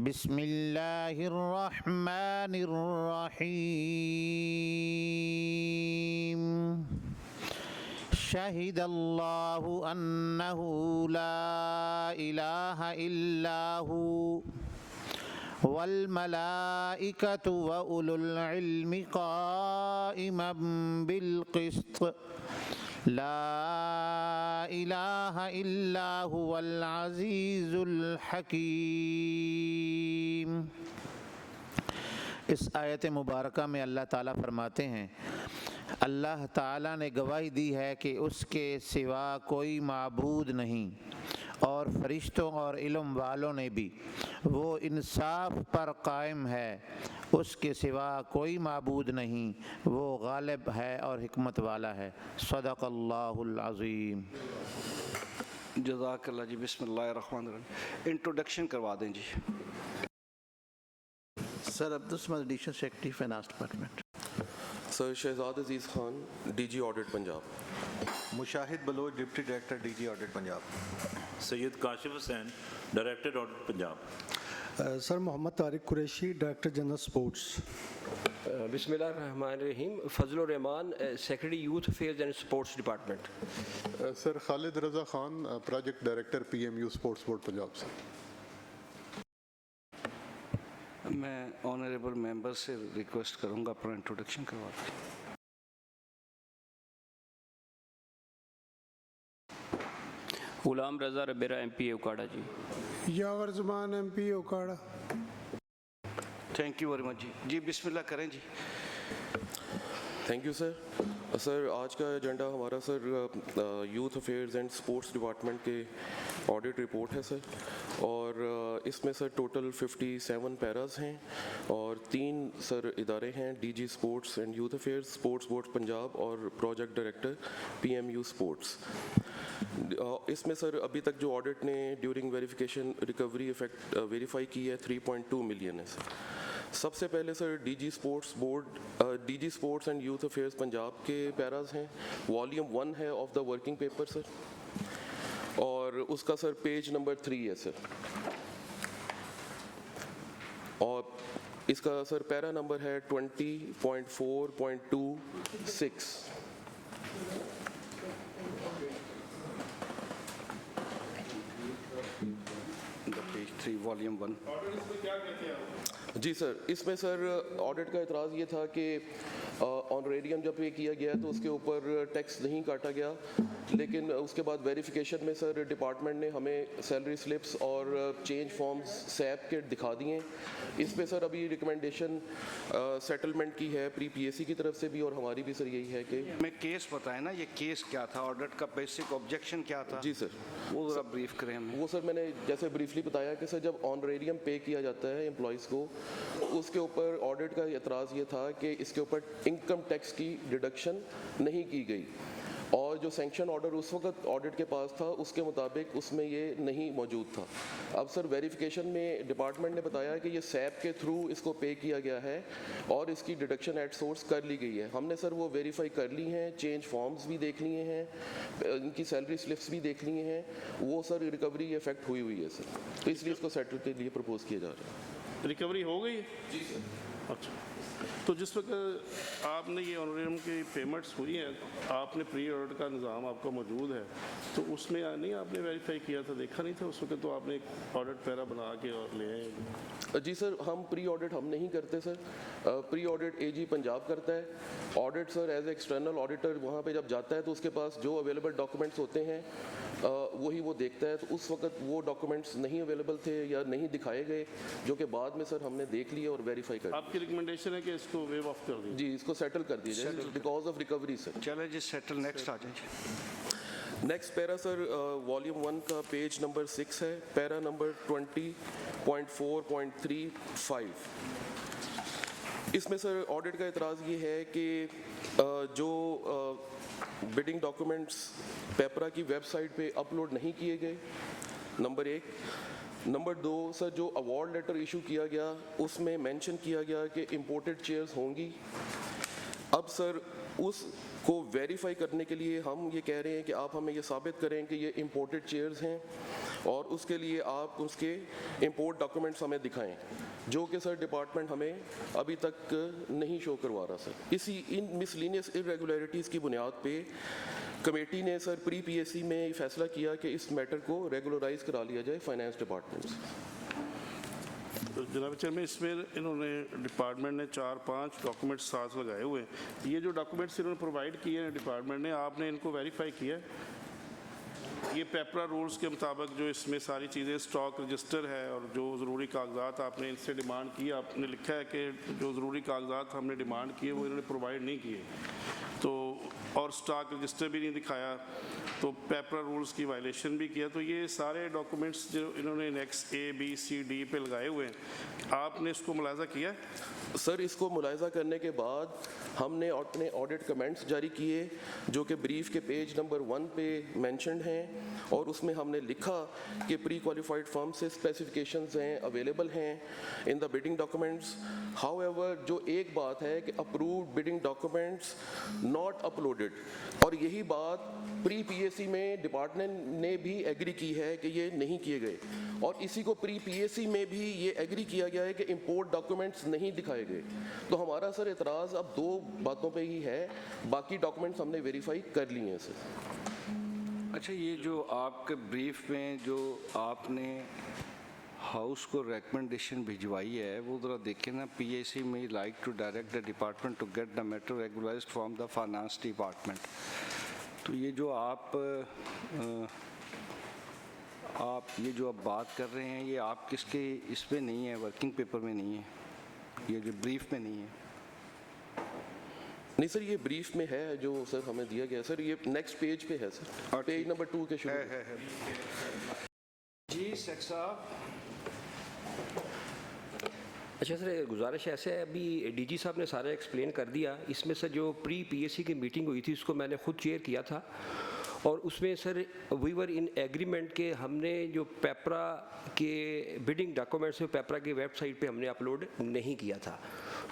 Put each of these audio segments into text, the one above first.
बिस्मिल्लाहिर्रहमानिर्रहीम। शहिदल्लाहु अन्नहु ला इलाहा इल्लाहु वल मलाइकतु व उलुल इल्मि क़ाइमम बिल क़िस्त ला इलाहा इल्ला हुवल अज़ीज़ुल हकीम। इस आयत मुबारका में अल्लाह ताला फरमाते हैं, अल्लाह ताला ने गवाही दी है कि उसके सिवा कोई माबूद नहीं और फरिश्तों और इल्म वालों ने भी, वो इंसाफ पर कायम है, उसके सिवा कोई माबूद नहीं, वो गालिब है और हिकमत वाला है। सदक़ल्लाहुल अज़ीम। जज़ाकल्लाह जी। बिस्मिल्लाहिर्रहमानिर्रहीम। इंट्रोडक्शन करवा दें जी। Sir Abdul Samad, additional secretary finance department. Sir Shahzad Aziz Khan, DG audit Punjab. Mushahid Baloch, deputy director DG audit Punjab. Syed Kashif Hussain, director audit Punjab. Sir Mohammad Tariq Qureshi, director general sports. बिस्मिल्लाहिर्रहमानिर्रहीम। Fazlur Rehman, secretary youth affairs and sports department. Sir Khalid Raza Khan, project director PMU sports board Punjab से। मैं honourable member से request करूंगा अपना introduction करवा दें। Ghulam Raza Rabera, MP Okara ji. Yawar Zaman, MP Okara. Thank you very much जी। जी बिस्मिल्लाह करें जी। Thank you sir. सर आज का एजेंडा हमारा sir youth affairs and sports department के ऑडिट रिपोर्ट है सर, और इसमें सर टोटल 57 पैराज हैं और 3 सर इदारे हैं, DG sports and youth affairs, sports board Punjab और प्रोजेक्ट डायरेक्टर पीएमयू स्पोर्ट्स। इसमें सर अभी तक जो ऑडिट ने during verification recovery effect verify की है 3.2 मिलियन है सर। सबसे पहले sir DG sports and youth affairs Punjab के पैराज हैं। वॉल्यूम 1 है of the working paper sir, और उसका सर पेज नंबर 3 है सर, और इसका सर पैरा नंबर है 20.4.26। Page 3 volume 1। जी सर, इसमें सर ऑडिट का एतराज़ ये था कि ऑनरेरियम जब पे किया गया तो उसके ऊपर टैक्स नहीं काटा गया, लेकिन उसके बाद वेरिफिकेशन में सर डिपार्टमेंट ने हमें सैलरी स्लिप्स और चेंज फॉर्म्स सैप के दिखा दिए। इस पे सर अभी रिकमेंडेशन सेटलमेंट की है प्री पीएसी की तरफ से भी, और हमारी भी सर यही है कि मैं केस बताएं ना, ये केस क्या था, ऑडिट का बेसिक ऑब्जेक्शन क्या था? जी सर, वो ज़रा ब्रीफ करें हमें। वो सर मैंने जैसे ब्रीफली बताया कि सर जब ऑनरेरियम पे किया जाता है एम्प्लॉयज़ को, उसके ऊपर ऑडिट का एतराज़ ये था कि इसके ऊपर इनकम टैक्स की डिडक्शन नहीं की गई, और जो सैंक्शन ऑर्डर उस वक्त ऑडिट के पास था उसके मुताबिक उसमें ये नहीं मौजूद था। अब सर वेरिफिकेशन में डिपार्टमेंट ने बताया कि ये सैप के थ्रू इसको पे किया गया है और इसकी डिडक्शन एट सोर्स कर ली गई है। हमने सर वो वेरीफाई कर ली हैं, चेंज फॉर्म्स भी देख लिए हैं, इनकी सैलरी स्लिप्स भी देख लिए हैं, वो सर रिकवरी इफेक्ट हुई है सर, तो इसलिए इसको सेटल के लिए प्रपोज किया जा रहा है। रिकवरी हो गई? जी सर। अच्छा, तो जिस वक्त आपने ये ऑनरेरियम की पेमेंट्स हुई हैं, आपने प्री ऑडिट का निज़ाम आपका मौजूद है, तो उसमें नहीं आपने वेरीफाई किया था, देखा नहीं था उस वक्त, तो आपने एक ऑडिट पैरा बना के और ले आए? जी सर, हम प्री ऑडिट हम नहीं करते sir, pre audit AG Punjab करता है। Audit sir as external auditor वहाँ पे जब जाता है तो उसके पास जो अवेलेबल डॉक्यूमेंट्स होते हैं वही वो देखता है, तो उस वक्त वो डॉक्यूमेंट्स नहीं अवेलेबल थे या नहीं दिखाए गए, जो कि बाद में सर हमने देख लिए और वेरीफाई कर। आपकी रिकमेंडेशन है कि इसको वेव ऑफ कर दीजिए? जी, इसको सेटल कर दीजिए बिकॉज ऑफ रिकवरी सर। चले जी सेटल, नेक्स्ट आ जाए। नेक्स्ट पैरा सर वॉल्यूम 1 का पेज नंबर 6 है, पैरा नंबर 20.4.35। इसमें सर ऑडिट का एतराज़ ये है कि जो बिडिंग डॉक्यूमेंट्स पेपरा की वेबसाइट पे अपलोड नहीं किए गए, नंबर 1। नंबर 2 सर, जो अवार्ड लेटर इशू किया गया उसमें मेंशन किया गया कि इंपोर्टेड चेयर्स होंगी। अब सर उसको वेरीफाई करने के लिए हम ये कह रहे हैं कि आप हमें ये साबित करें कि ये इंपोर्टेड चेयर्स हैं। और उसके लिए आप उसके इंपोर्ट डॉक्यूमेंट्स हमें दिखाएं, जो कि सर डिपार्टमेंट हमें अभी तक नहीं शो करवा रहा सर। इन मिसलिनियस इरेगुलरिटीज़ की बुनियाद पे कमेटी ने सर प्री पीएससी में फैसला किया कि इस मैटर को रेगुलराइज करा लिया जाए फाइनेंस डिपार्टमेंट से। तो जनाब चेयरमैन, इसमें इन्होंने डिपार्टमेंट ने 4-5 डॉक्यूमेंट्स साथ लगाए हुए हैं। ये जो डॉक्यूमेंट्स इन्होंने प्रोवाइड किए हैं डिपार्टमेंट ने, आपने इनको वेरीफाई किया है? ये पेपरा रूल्स के मुताबिक जो इसमें सारी चीज़ें, स्टॉक रजिस्टर है और जो ज़रूरी कागजात आपने इनसे डिमांड किए, आपने लिखा है कि जो ज़रूरी कागजात हमने डिमांड किए वो इन्होंने प्रोवाइड नहीं किए, तो और स्टॉक रजिस्टर भी नहीं दिखाया, तो पेपरा रूल्स की वायलेशन भी किया। तो ये सारे डॉक्यूमेंट्स जो इन्होंने next A, B, C, D पे लगाए हुए हैं, आपने इसको मुलाजा किया है? सर इसको मुलायजा करने के बाद हमने अपने ऑडिट कमेंट्स जारी किए, जो कि ब्रीफ के पेज नंबर 1 पे मेंशन्ड हैं, और उसमें हमने लिखा कि प्री क्वालिफाइड फर्म से स्पेसिफिकेशंस हैं, अवेलेबल हैं in the bidding documents. However जो एक बात है कि approved bidding documents not uploaded, और यही बात प्री पीएससी में डिपार्टमेंट ने भी एग्री की है कि ये नहीं किए गए, और इसी को प्री पीएससी में भी ये एग्री किया गया है कि इंपोर्ट डॉक्यूमेंट्स नहीं दिखाए गए। तो हमारा सर एतराज़ अब 2 बातों पे ही है, बाकी डॉक्यूमेंट्स हमने वेरीफाई कर लिए हैं सर। अच्छा, ये जो आपके ब्रीफ में जो आपने हाउस को रिकमेंडेशन भिजवाई है, वो ज़रा देखें ना। पीएससी में like to direct the department to get the matter regularized from the finance department. तो ये जो आप ये जो आप बात कर रहे हैं, ये आप किसके इस पे नहीं है, वर्किंग पेपर में नहीं है, ये जो ब्रीफ में नहीं है? नहीं सर, ये ब्रीफ में है जो सर हमें दिया गया सर, ये नेक्स्ट पेज पे है सर, पेज नंबर 2 के शुरू है। जी शेख साहब। अच्छा सर, गुजारिश ऐसे है, अभी डीजी साहब ने सारा एक्सप्लेन कर दिया। इसमें सर जो प्री पीएससी की मीटिंग हुई थी, उसको मैंने खुद चेयर किया था, और उसमें sir we were in agreement के हमने जो पेपरा के बिडिंग डॉक्यूमेंट्स पेपरा की वेबसाइट पे हमने अपलोड नहीं किया था।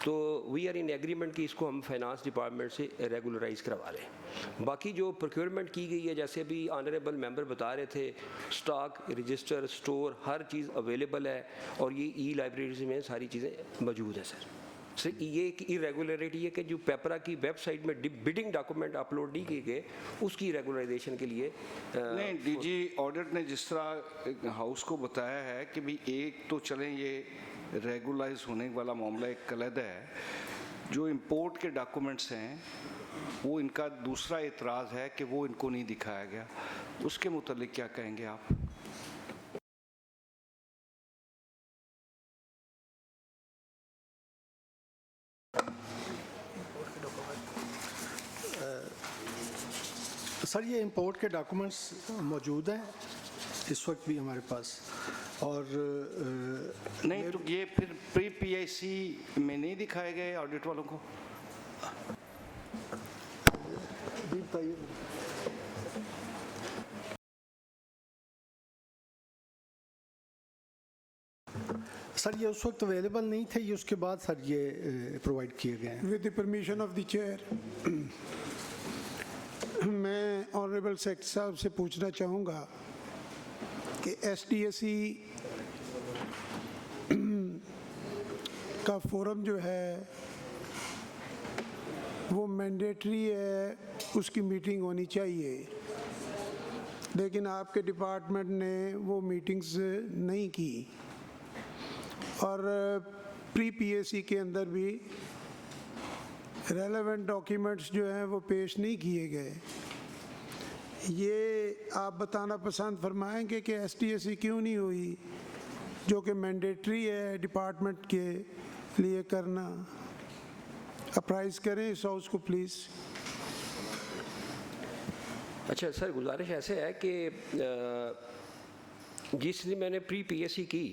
तो वी आर इन एग्रीमेंट कि इसको हम फाइनेंस डिपार्टमेंट से रेगुलराइज करवा लें। बाकी जो प्रोक्योरमेंट की गई है, जैसे अभी ऑनरेबल मेंबर बता रहे थे, स्टॉक रजिस्टर स्टोर हर चीज़ अवेलेबल है, और ये ई लाइब्रेरी में सारी चीज़ें मौजूद है सर। सर ये एक इरेगुलरिटी है कि जो पेपरा की वेबसाइट में बिडिंग डॉक्यूमेंट अपलोड नहीं किए गए, उसकी रेगुलराइजेशन के लिए नहीं, डीजी ऑडिट ने जिस तरह हाउस को बताया है कि भाई एक तो चलें ये रेगुलाइज होने वाला मामला एक अलग है, जो इंपोर्ट के डॉक्यूमेंट्स हैं वो इनका दूसरा एतराज़ है कि वो इनको नहीं दिखाया गया। उसके मुतालिक क्या कहेंगे आप? सर ये इंपोर्ट के डॉक्यूमेंट्स मौजूद हैं इस वक्त भी हमारे पास, और नहीं तो ये फिर प्री पीएससी में नहीं दिखाए गए ऑडिट वालों को? सर ये उस वक्त अवेलेबल नहीं थे, ये उसके बाद सर ये प्रोवाइड किए गए हैं। With the permission of the chair, मैं ऑनरेबल सेक्रेटरी साहब से पूछना चाहूँगा कि एसडीएसी का फोरम जो है वो मैंडेटरी है, उसकी मीटिंग होनी चाहिए, लेकिन आपके डिपार्टमेंट ने वो मीटिंग्स नहीं की, और प्री पीएससी के अंदर भी रेलेवेंट डॉक्यूमेंट्स जो हैं वो पेश नहीं किए गए। ये आप बताना पसंद फरमाएंगे कि एसटीएसी क्यों नहीं हुई, जो कि मैंडेटरी है डिपार्टमेंट के लिए करना। अप्राइज करें इस हाउस को प्लीज़। अच्छा सर, गुजारिश ऐसे है कि जिस दिन मैंने प्री पीएससी की,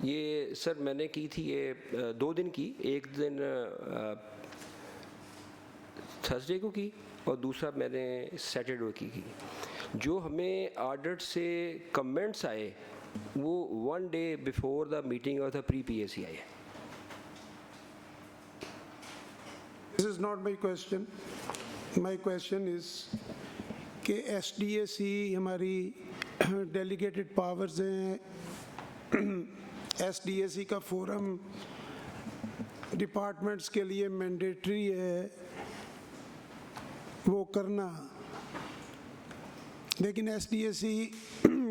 ये सर मैंने की थी ये 2 दिन की, एक दिन थर्सडे को की और दूसरा मैंने सैटरडे की। जो हमें ऑडिट से कमेंट्स आए वो 1 day before the meeting of the pre PSC आए। This is not my question. My question is कि एसडीएसी हमारी डेलीगेटेड पावर्स हैं, SDAC का फोरम डिपार्टमेंट्स के लिए मैंडेटरी है वो करना, लेकिन SDAC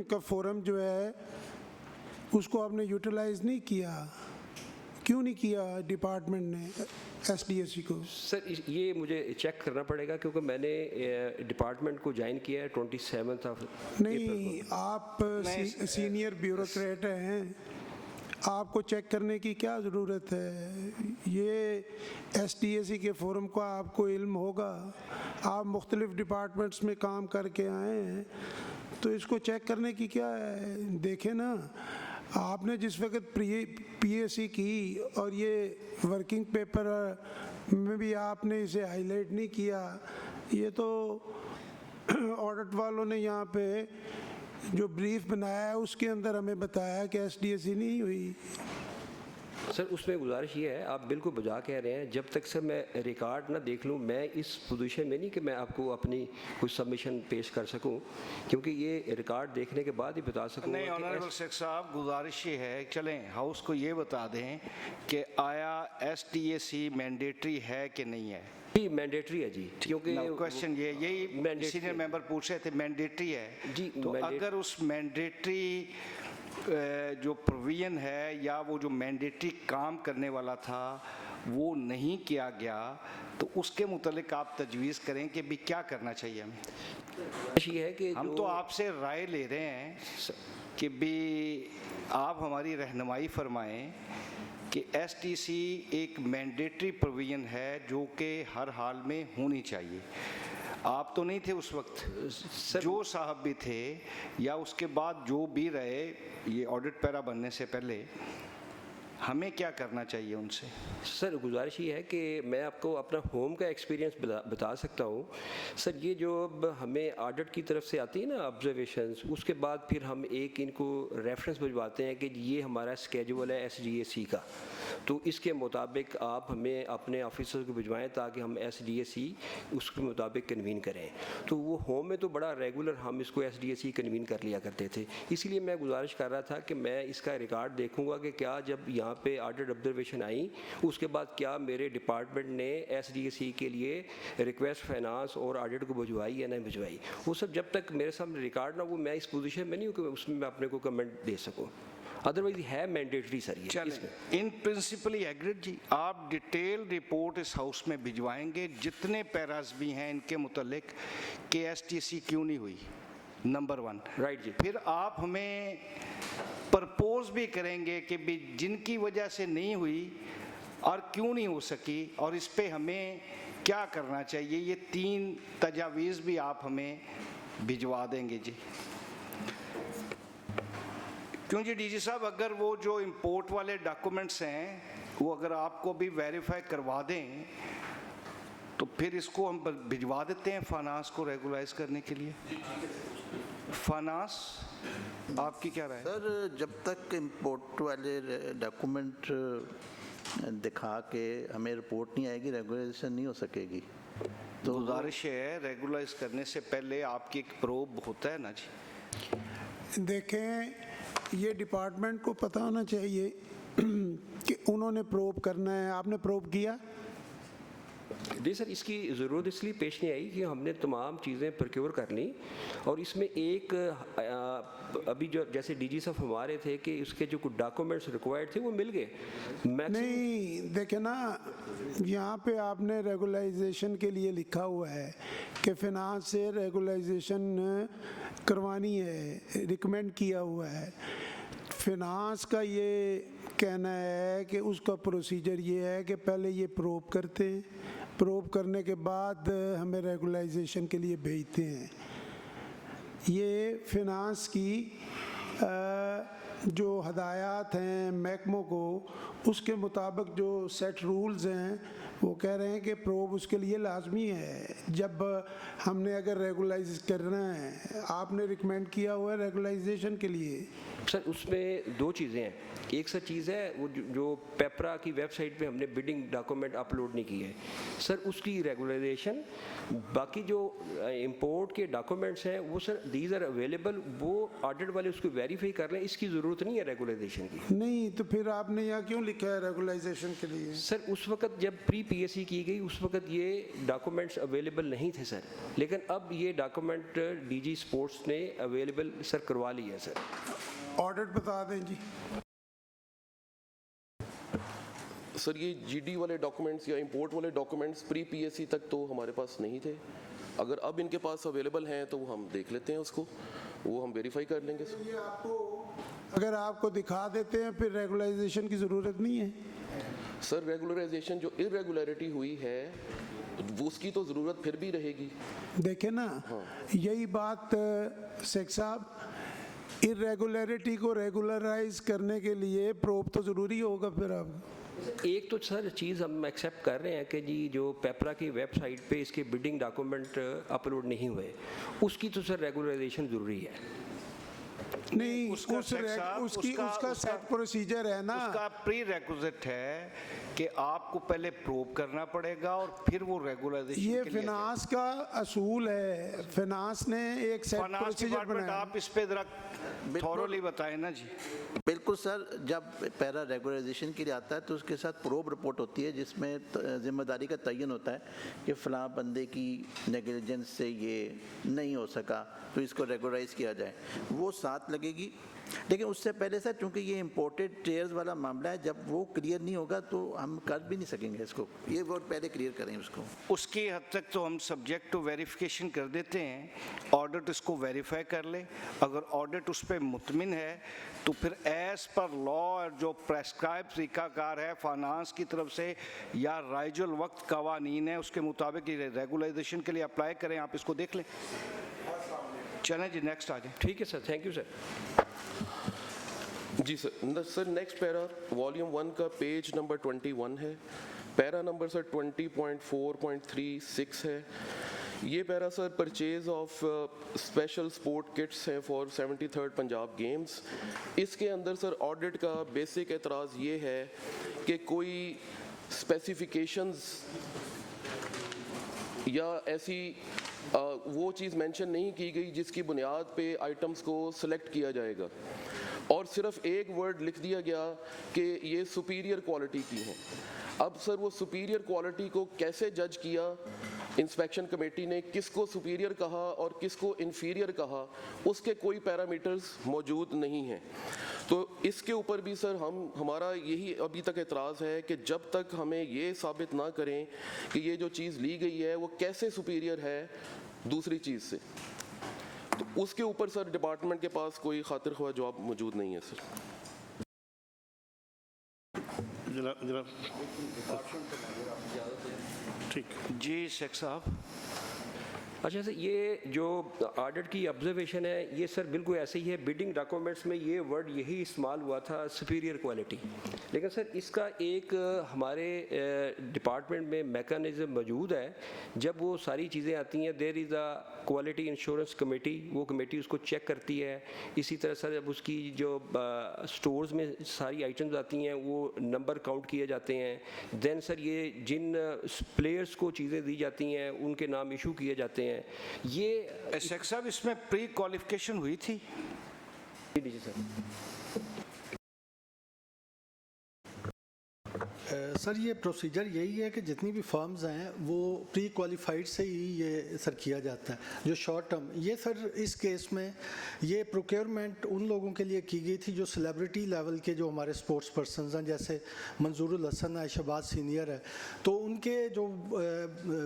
का फोरम जो है उसको आपने यूटिलाइज नहीं किया। क्यों नहीं किया डिपार्टमेंट ने SDAC को? सर ये मुझे चेक करना पड़ेगा क्योंकि मैंने डिपार्टमेंट को ज्वाइन किया है 27 नहीं, आप सीनियर ब्यूरोक्रेट हैं, आपको चेक करने की क्या ज़रूरत है? ये SDAC के फोरम का आपको इल्म होगा, आप मुख्तलिफ डिपार्टमेंट्स में काम करके आए हैं, तो इसको चेक करने की क्या है? देखें ना, आपने जिस वक्त PAC की और ये वर्किंग पेपर में भी आपने इसे हाईलाइट नहीं किया, ये तो ऑडिट वालों ने यहाँ पे जो ब्रीफ बनाया है उसके अंदर हमें बताया कि SDAC नहीं हुई। सर उसमें गुजारिश ये है, आप बिल्कुल बजा कह रहे हैं, जब तक सर मैं रिकॉर्ड ना देख लूँ मैं इस पोजीशन में नहीं कि मैं आपको अपनी कुछ सबमिशन पेश कर सकूं, क्योंकि ये रिकॉर्ड देखने के बाद ही बता सकूँ। नहीं ऑनरेबल शेख साहब, गुजारिश ये है, चलें हाउस को ये बता दें कि आया SDAC मैंडेटरी है कि नहीं है? जी मैंडेटरी है जी, क्योंकि क्वेश्चन ये यही सीनियर मेंबर पूछ रहे थे, मैंडेटरी है जी। तो अगर उस मैंडेटरी जो प्रोविजन है या वो जो मैंडेटरी काम करने वाला था वो नहीं किया गया, तो उसके मुतालिक आप तजवीज़ करें कि भी क्या करना चाहिए हमें? ये है कि हम तो आपसे राय ले रहे हैं कि भी आप हमारी रहनुमाई फरमाएं कि SDAC एक मैंडेटरी प्रोविजन है जो कि हर हाल में होनी चाहिए। आप तो नहीं थे उस वक्त, जो साहब भी थे या उसके बाद जो भी रहे ये ऑडिट पैरा बनने से पहले, हमें क्या करना चाहिए उनसे? सर गुजारिश ये है कि मैं आपको अपना होम का एक्सपीरियंस बता सकता हूँ। सर ये जो अब हमें ऑडिट की तरफ से आती है ना ऑब्जर्वेशंस, उसके बाद फिर हम एक इनको रेफरेंस भिजवाते हैं कि ये हमारा स्केड्यूल है SDAC का, तो इसके मुताबिक आप हमें अपने ऑफिसर को भिजवाएं ताकि हम SDAC उसके मुताबिक कन्वीन करें। तो वो होम में तो बड़ा रेगुलर हम इसको SDAC कन्वीन कर लिया करते थे, इसीलिए मैं गुजारिश कर रहा था कि मैं इसका रिकॉर्ड देखूंगा कि क्या जब यहाँ पे ऑडिट ऑब्जर्वेशन आई उसके बाद क्या मेरे डिपार्टमेंट ने SDAC के लिए रिक्वेस्ट फाइनेंस और ऑडिट को भिजवाई या नहीं भिजवाई। वो सब जब तक मेरे सामने रिकॉर्ड ना, वो मैं इस पोजीशन में नहीं हूँ कि उसमें मैं अपने को कमेंट दे सकूँ, अदरवाइज है मैंडेटरी सर ये। इन प्रिंसिपली एग्रीड जी, आप डिटेल रिपोर्ट इस हाउस में भिजवाएंगे जितने पैरास भी हैं इनके मुतल्लिक कि SDAC क्यों नहीं हुई, नंबर 1। राइट जी। फिर आप हमें प्रपोज भी करेंगे कि भी जिनकी वजह से नहीं हुई और क्यों नहीं हो सकी और इस पे हमें क्या करना चाहिए, ये 3 तजावीज़ भी आप हमें भिजवा देंगे जी। क्यों जी DG साहब, अगर वो जो इंपोर्ट वाले डॉक्यूमेंट्स हैं वो अगर आपको भी वेरीफाई करवा दें तो फिर इसको हम भिजवा देते हैं फाइनेंस को रेगुलाइज करने के लिए। फाइनेंस आपकी क्या राय है? सर जब तक इंपोर्ट वाले डॉक्यूमेंट दिखा के हमें रिपोर्ट नहीं आएगी, रेगुलाइजेशन नहीं हो सकेगी। तो गुजारिश है रेगुलाइज करने से पहले आपकी एक प्रोब होता है ना जी। देखें ये डिपार्टमेंट को पता होना चाहिए कि उन्होंने प्रोब करना है, आपने प्रोब किया? जी सर, इसकी ज़रूरत इसलिए पेश नहीं आई कि हमने तमाम चीज़ें प्रोक्योर कर ली और इसमें एक अभी जो जैसे DG साहब हमारे थे कि उसके जो कुछ डॉक्यूमेंट्स रिक्वायर्ड थे वो मिल गए। नहीं देखे ना, यहाँ पे आपने रेगुलाइजेशन के लिए लिखा हुआ है कि फिनांस से रेगुलाइजेशन करवानी है, रिकमेंड किया हुआ है। फिनांस का ये कहना है कि उसका प्रोसीजर ये है कि पहले ये प्रोब करते हैं, प्रोब करने के बाद हमें रेगुलाइजेशन के लिए भेजते हैं। ये फिनांस की जो हदायत हैं महकमों को, उसके मुताबिक जो सेट रूल्स हैं वो कह रहे हैं कि प्रोब उसके लिए लाजमी है। जब हमने अगर रेगुलाइज करना है, आपने रिकमेंड किया हुआ है रेगुलाइजेशन के लिए। सर उसमें दो चीज़ें हैं। एक सर चीज़ है वो जो पेपरा की वेबसाइट पे हमने बिडिंग डॉक्यूमेंट अपलोड नहीं किए है सर, उसकी रेगुलराइजेशन। बाकी जो इंपोर्ट के डॉक्यूमेंट्स हैं वो सर दीज आर अवेलेबल, वो ऑडिट वाले उसको वेरीफाई कर रहे हैं, इसकी ज़रूरत नहीं है रेगुलाइजेशन की। नहीं तो फिर आपने यहाँ क्यों लिखा है रेगुलाइजेशन के लिए? सर उस वक्त जब प्री पीएससी की गई उस वक्त ये डॉक्यूमेंट्स अवेलेबल नहीं थे सर, लेकिन अब ये डॉक्यूमेंट डीजी स्पोर्ट्स ने अवेलेबल सर करवा लिया है सर। ऑडिट बता दें जी। सर ये जीडी वाले डॉक्यूमेंट्स या इंपोर्ट वाले डॉक्यूमेंट्स प्री पीएससी तक तो हमारे पास नहीं थे। अगर अब इनके पास अवेलेबल हैं तो हम देख लेते हैं उसको, वो हम वेरीफाई कर लेंगे सर। ये आपको अगर आपको दिखा देते हैं फिर रेगुलाइजेशन की ज़रूरत नहीं है सर। रेगुलराइजेशन जो इरेगुलरिटी हुई है वो उसकी तो ज़रूरत फिर भी रहेगी। देखे ना, यही बात शेख साहब, इरेगुलरिटी को रेगुलराइज करने के लिए प्रोब तो ज़रूरी होगा फिर अब। एक तो सर चीज़ हम एक्सेप्ट कर रहे हैं कि जी जो पेपरा की वेबसाइट पे इसके बिडिंग डॉक्यूमेंट अपलोड नहीं हुए, उसकी तो सर रेगुलराइजेशन ज़रूरी है। नहीं, उसका उसका सेट प्रोसीजर है ना। उसका प्री रेक्विजिट है कि आपको पहले प्रूव करना पड़ेगा और फिर वो रेगुलाइजेशन ये के लिए फिनांस का असूल है। फिनांस ने एक सेट फाइनेंस प्रोसीजर डिपार्टमेंट बनाया। आप इस पे जरा थॉरोली बताएं ना जी। बिल्कुल सर, जब पैरा रेगुलराइजेशन के लिए आता है तो उसके साथ प्रोब रिपोर्ट होती है जिसमें जिम्मेदारी का तयन होता है कि फ़लाँ बंदे की नेग्लिजेंस से ये नहीं हो सका तो इसको रेगुलराइज किया जाए, वो साथ लगेगी। लेकिन उससे पहले सर, चूँकि ये इम्पोर्टेड ट्रेयर्स वाला मामला है, जब वो क्लियर नहीं होगा तो हम कर भी नहीं सकेंगे इसको। ये वो पहले क्लियर करें उसको। उसकी हद तक तो हम सब्जेक्ट टू वेरिफिकेशन कर देते हैं, ऑडिट इसको वेरीफाई कर ले। अगर ऑडिट उस पर मुतमिन है तो फिर एज पर लॉ जो प्रेस्क्राइब तरीकाकार है फाइनेंस की तरफ से या राइजुल वक्त कवानीन है उसके मुताबिक रेगुलाइजेशन के लिए अप्लाई करें। आप इसको देख लें। चलें जी, नेक्स्ट आ जाए। ठीक है सर, थैंक यू सर। जी sir. Sir next para volume 1 का पेज नंबर 21 है। पैरा नंबर सर 20.4.36 है। ये para sir purchase of special sport kits है फॉर 73rd पंजाब गेम्स। इसके अंदर सर ऑडिट का बेसिक एतराज़ ये है कि कोई स्पेसिफिकेशंस या ऐसी वो चीज़ मेंशन नहीं की गई जिसकी बुनियाद पे आइटम्स को सिलेक्ट किया जाएगा, और सिर्फ एक वर्ड लिख दिया गया कि ये सुपीरियर क्वालिटी की हैं। अब सर वो सुपीरियर क्वालिटी को कैसे जज किया इंस्पेक्शन कमेटी ने, किसको सुपीरियर कहा और किसको इन्फीरियर कहा, उसके कोई पैरामीटर्स मौजूद नहीं हैं। तो इसके ऊपर भी सर हमारा यही अभी तक एतराज़ है कि जब तक हमें ये साबित ना करें कि ये जो चीज़ ली गई है वो कैसे सुपीरियर है दूसरी चीज़ से, तो उसके ऊपर सर डिपार्टमेंट के पास कोई खातिर ख्वाह जवाब मौजूद नहीं है सर। जनाब ठीक जी शेख साहब। अच्छा सर, ये जो ऑडिट की ऑब्जर्वेशन है ये सर बिल्कुल ऐसे ही है। बिडिंग डॉक्यूमेंट्स में ये वर्ड यही इस्तेमाल हुआ था, सुपीरियर क्वालिटी, लेकिन सर इसका एक हमारे डिपार्टमेंट में मैकेनिज्म मौजूद है। जब वो सारी चीज़ें आती हैं, there is a quality insurance committee, वो कमेटी उसको चेक करती है। इसी तरह सर जब उसकी जो स्टोर्स में सारी आइटम्स आती हैं वो नंबर काउंट किए जाते हैं। देन सर ये जिन प्लेयर्स को चीज़ें दी जाती हैं उनके नाम इशू किए जाते हैं। ये शेख साहब इसमें प्री क्वालिफिकेशन हुई थी? जी सर। सर ये प्रोसीजर यही है कि जितनी भी फर्म्स हैं वो प्री क्वालिफाइड से ही ये सर किया जाता है। जो शॉर्ट टर्म, ये सर इस केस में ये प्रोक्योरमेंट उन लोगों के लिए की गई थी जो सेलिब्रिटी लेवल के जो हमारे स्पोर्ट्स पर्सन हैं, जैसे मंजूरुल हसन है, शहबाज सीनियर है, तो उनके जो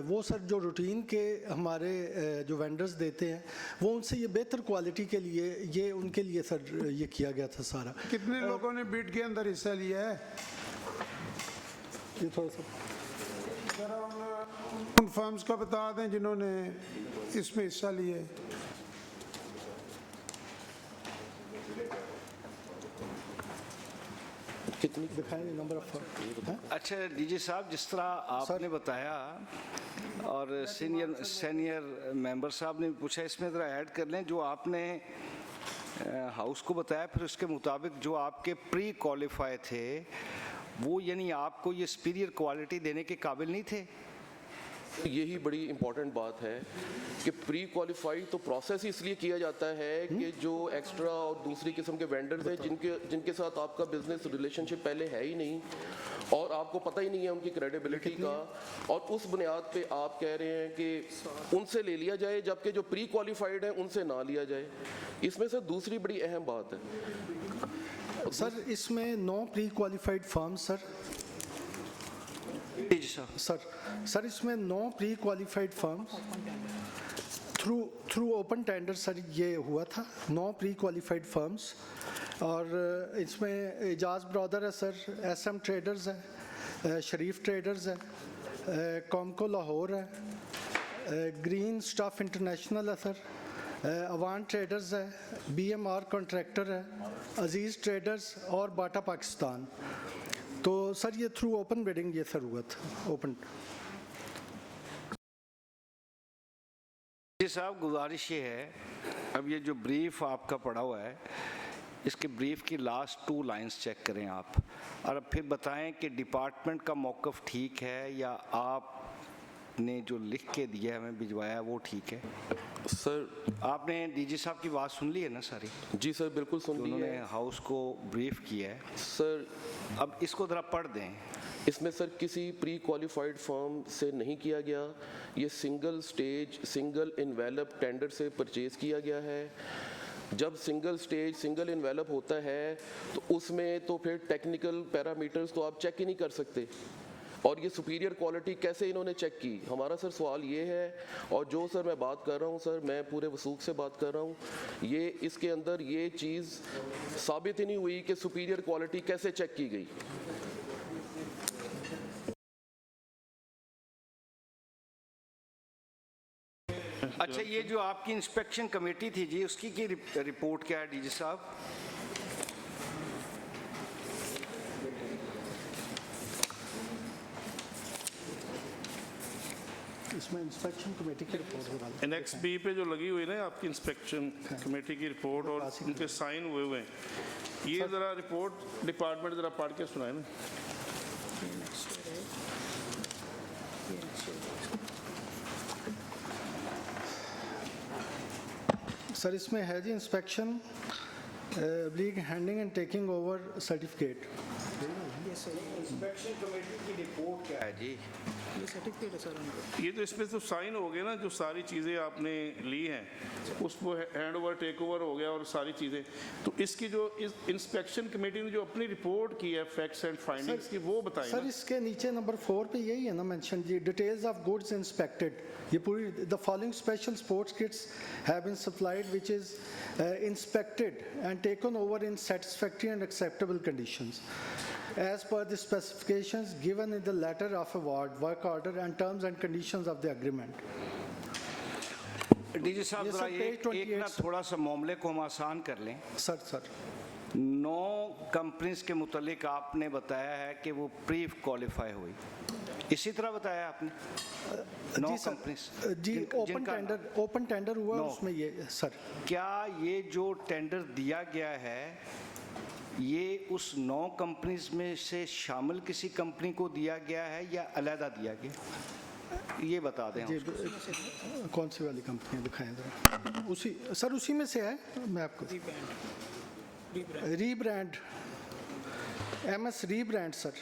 वो सर जो रूटीन के हमारे जो वेंडर्स देते हैं वो उनसे ये बेहतर क्वालिटी के लिए ये उनके लिए सर ये किया गया था सारा। कितने लोगों ने बिड के अंदर हिस्सा लिया है? ये थोड़ा सा जरा उन फर्म्स का बता दें जिन्होंने इसमें हिस्सा लिए। कितनी दिखाएं नंबर ऑफ। अच्छा डीजी साहब, जिस तरह आपने बताया और सीनियर मेंबर साहब ने पूछा, इसमें ज़रा ऐड कर लें जो आपने हाउस को बताया, फिर उसके मुताबिक जो आपके प्री क्वालिफाई थे वो यानी आपको ये सुपीरियर क्वालिटी देने के काबिल नहीं थे। यही बड़ी इंपॉर्टेंट बात है कि प्री क्वालिफाइड तो प्रोसेस ही इसलिए किया जाता है कि जो एक्स्ट्रा और दूसरी किस्म के वेंडर्स हैं जिनके साथ आपका बिजनेस रिलेशनशिप पहले है ही नहीं और आपको पता ही नहीं है उनकी क्रेडिबिलिटी का, और उस बुनियाद पे आप कह रहे हैं कि उनसे ले लिया जाए, जबकि जो प्री क्वालिफाइड है उनसे ना लिया जाए। इसमें से दूसरी बड़ी अहम बात है सर, इसमें 9 प्री क्वालिफाइड फर्म सर इसमें 9 pre qualified firms through open tender sir ये हुआ था, 9 प्री क्वालिफाइड फर्म्स। और इसमें एजाज ब्रदर है सर, SM ट्रेडर्स है, शरीफ ट्रेडर्स है, कॉमको लाहौर है, ग्रीन स्टाफ इंटरनेशनल है सर, अवान ट्रेडर्स है, BMR कॉन्ट्रैक्टर है, अजीज़ ट्रेडर्स और बाटा पाकिस्तान। तो सर ये थ्रू ओपन बिडिंग ये सर हुआ था, ओपन। जी साहब, गुजारिश ये है, अब ये जो ब्रीफ आपका पड़ा हुआ है इसके ब्रीफ की लास्ट 2 लाइंस चेक करें आप, और अब फिर बताएं कि डिपार्टमेंट का मौक़िफ़ ठीक है या आपने जो लिख के दिया है हमें भिजवाया वो ठीक है। सर आपने डीजी साहब की बात सुन ली है ना सारी? जी सर, बिल्कुल सुन ली है। उन्होंने हाउस को ब्रीफ किया है सर। अब इसको ज़रा पढ़ दें। इसमें सर किसी प्री क्वालिफाइड फर्म से नहीं किया गया, ये single stage single envelope tender से परचेज किया गया है। जब सिंगल स्टेज सिंगल इन्वेलप होता है तो उसमें तो फिर टेक्निकल पैरामीटर्स तो आप चेक ही नहीं कर सकते, और ये सुपीरियर क्वालिटी कैसे इन्होंने चेक की, हमारा सर सवाल ये है। और जो सर मैं बात कर रहा हूँ सर, मैं पूरे वसूख से बात कर रहा हूँ, ये इसके अंदर ये चीज़ साबित ही नहीं हुई कि सुपीरियर क्वालिटी कैसे चेक की गई। अच्छा, ये जो आपकी इंस्पेक्शन कमेटी थी जी, उसकी की रिपोर्ट क्या है डीजी साहब? इसमें इंस्पेक्शन कमेटी की रिपोर्ट एनेक्स बी पे जो लगी हुई ना आपकी इंस्पेक्शन कमेटी की रिपोर्ट और उनके साइन हुए हुए हैं, ये ज़रा रिपोर्ट डिपार्टमेंट ज़रा पढ़ के सुनाए ना। सर इसमें है जी इंस्पेक्शन लीग handing and taking over certificate. Inspection committee की रिपोर्ट क्या है जी? ये सर्टिफिकेट है सर उनका। ये तो इसमें तो साइन हो गए ना, जो सारी चीज़ें आपने ली हैं उसको हैंड ओवर टेक ओवर हो गया और सारी चीज़ें। तो इसकी जो इस इंस्पेक्शन कमेटी ने जो अपनी रिपोर्ट की है फैक्ट्स एंड फाइंडिंग्स की, वो बताएं सर। इसके नीचे नंबर 4 पे यही है ना मेंशन जी, डिटेल्स ऑफ गुड्स इंस्पेक्टेड। ये पूरी the following special sports kits have been supplied which is inspected and taken over in satisfactory and acceptable conditions as per the specifications given in the letter of award, work order and terms and conditions of the agreement. DG साहब, जरा एक ना थोड़ा सा मामले को हम आसान कर लें। सर 9 कंपनीज के मुतालिक आपने बताया है कि वो प्री क्वालिफाई हुई, इसी तरह बताया आपने? 9 कंपनीज जी, ओपन टेंडर हुआ उसमें ये सर। क्या ये जो टेंडर दिया गया है ये उस 9 कंपनीज में से शामिल किसी कंपनी को दिया गया है या अलहदा दिया गया, ये बता दें। कौन सी वाली कंपनी दिखाएं जरा? उसी में से है। मैं आपको rebrand MS rebrand sir.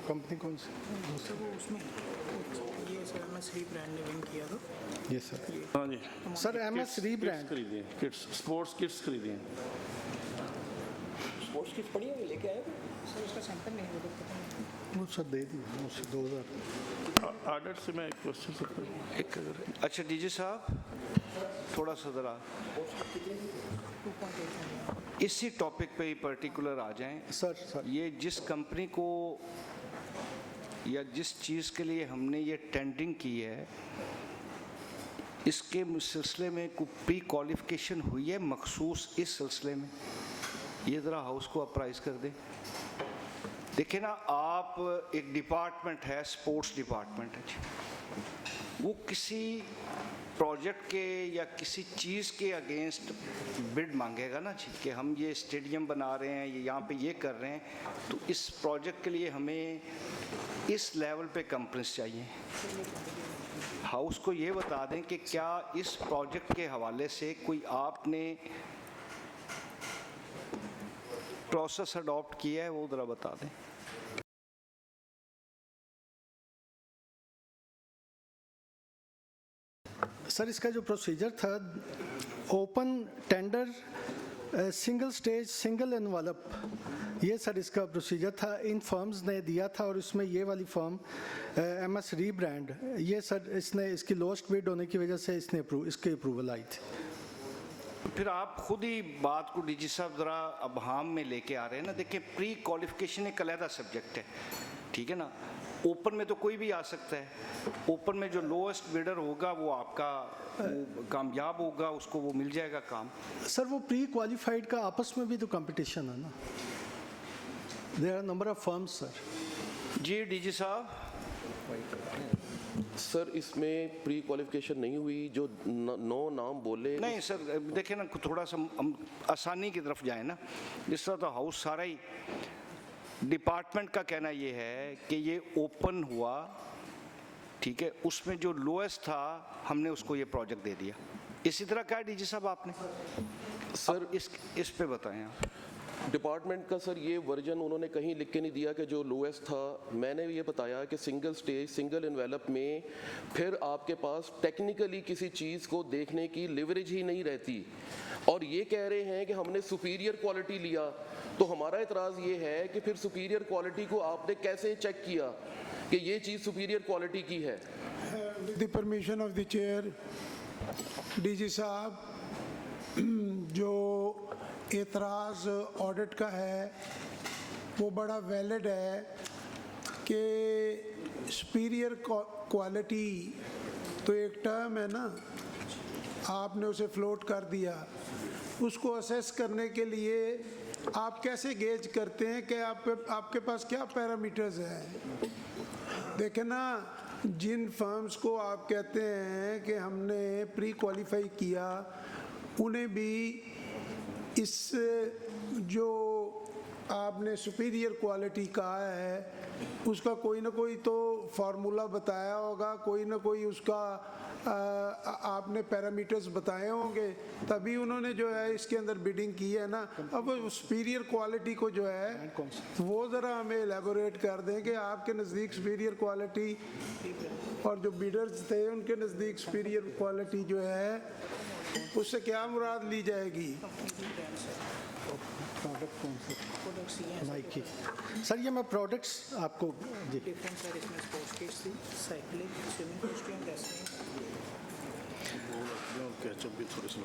Company कौन सी? वो उसमें ये सर MS रीब्रांड ने विन किया था। ये सर। हाँ जी सर MS रीब्रांड खरीदिए, किट्स स्पोर्ट्स किट्स खरीदिए। स्पोर्ट्स किट्स पड़ी है, लेके आए सर उसका सैंपल नहीं है वो सर दे दिए उससे 2000 ऑर्डर से मैं क्वेश्चन सकता हूँ एक। अच्छा डीजी साहब, थोड़ा सा ज़रा इसी टॉपिक पे ही पर्टिकुलर आ जाएं सर। ये जिस कंपनी को या जिस चीज़ के लिए हमने ये टेंडरिंग की है, इसके सिलसिले में कोई प्री क्वालिफिकेशन हुई है मखसूस इस सिलसिले में? ये ज़रा हाउस को अप्राइज कर दें। देखिए ना, आप एक डिपार्टमेंट है, स्पोर्ट्स डिपार्टमेंट है जी, वो किसी प्रोजेक्ट के या किसी चीज़ के अगेंस्ट बिड मांगेगा ना जी, कि हम ये स्टेडियम बना रहे हैं, ये यहाँ पे ये कर रहे हैं, तो इस प्रोजेक्ट के लिए हमें इस लेवल पे कंपनीज चाहिए। हाउस को ये बता दें कि क्या इस प्रोजेक्ट के हवाले से कोई आपने प्रोसेस अडॉप्ट किया है, वो ज़रा बता दें। सर, इसका जो प्रोसीजर था, open tender, single stage, single envelope, ये सर इसका प्रोसीजर था। इन फर्म्स ने दिया था और इसमें ये वाली फर्म MS रीब्रांड, ये सर इसने इसकी लोएस्ट बिड होने की वजह से इसकी अप्रूवल आई थी। फिर आप खुद ही बात को डीजी साहब ज़रा अबहाम में लेके आ रहे हैं ना। देखिए, प्री क्वालिफिकेशन एक अलग सब्जेक्ट है, ठीक है ना। ओपन में तो कोई भी आ सकता है, ओपन में जो लोएस्ट बिडर होगा वो आपका वो कामयाब होगा, उसको वो मिल जाएगा काम। सर, वो प्री क्वालिफाइड का आपस में भी तो कंपटीशन है ना, there are number of firms sir. जी डीजी साहब। सर, इसमें प्री क्वालिफिकेशन नहीं हुई, जो 9 नाम बोले। नहीं सर, देखिए ना, थोड़ा सा हम आसानी की तरफ जाए ना। जिस तरह तो हाउस सारा ही डिपार्टमेंट का कहना ये है कि ये ओपन हुआ, ठीक है, उसमें जो लोएस्ट था हमने उसको ये प्रोजेक्ट दे दिया। इसी तरह क्या है डीजी साहब आपने? सर, इस पे बताएं आप। डिपार्टमेंट का सर ये वर्जन उन्होंने कहीं लिख के नहीं दिया कि जो लोएस्ट था। मैंने ये बताया कि सिंगल स्टेज, सिंगल एनवेलप में फिर आपके पास टेक्निकली किसी चीज़ को देखने की लिवरेज ही नहीं रहती, और ये कह रहे हैं कि हमने सुपीरियर क्वालिटी लिया। तो हमारा इतराज़ ये है कि फिर सुपीरियर क्वालिटी को आपने कैसे चेक किया कि ये चीज़ सुपीरियर क्वालिटी की है? With the permission of the chair, DG साहब, जो एतराज़ ऑडिट का है वो बड़ा वैलिड है कि सुपीरियर क्वालिटी तो एक टर्म है ना, आपने उसे फ्लोट कर दिया। उसको असेस करने के लिए आप कैसे गेज करते हैं कि आपके पास क्या पैरामीटर्स हैं? देखें ना, जिन फर्म्स को आप कहते हैं कि हमने प्री क्वालिफाई किया, उन्हें भी इस जो आपने सुपीरियर क्वालिटी कहा है उसका कोई ना कोई तो फार्मूला बताया होगा, कोई ना कोई उसका आपने पैरामीटर्स बताए होंगे, तभी उन्होंने जो है इसके अंदर बिडिंग की है ना। अब सुपीरियर क्वालिटी को जो है वो ज़रा हमें एलेबोरेट कर दें कि आपके नज़दीक सुपीरियर क्वालिटी और जो बिडर्स थे उनके नज़दीक सुपीरियर क्वालिटी जो है उससे क्या मुराद ली जाएगी? प्रोडक्ट कौन से? नाइकी सर, ये मैं प्रोडक्ट्स आपको जी। डिफरेंट सर, इसमें स्पोर्ट्स किट्स थी, cycling, swimming costume, wrestling.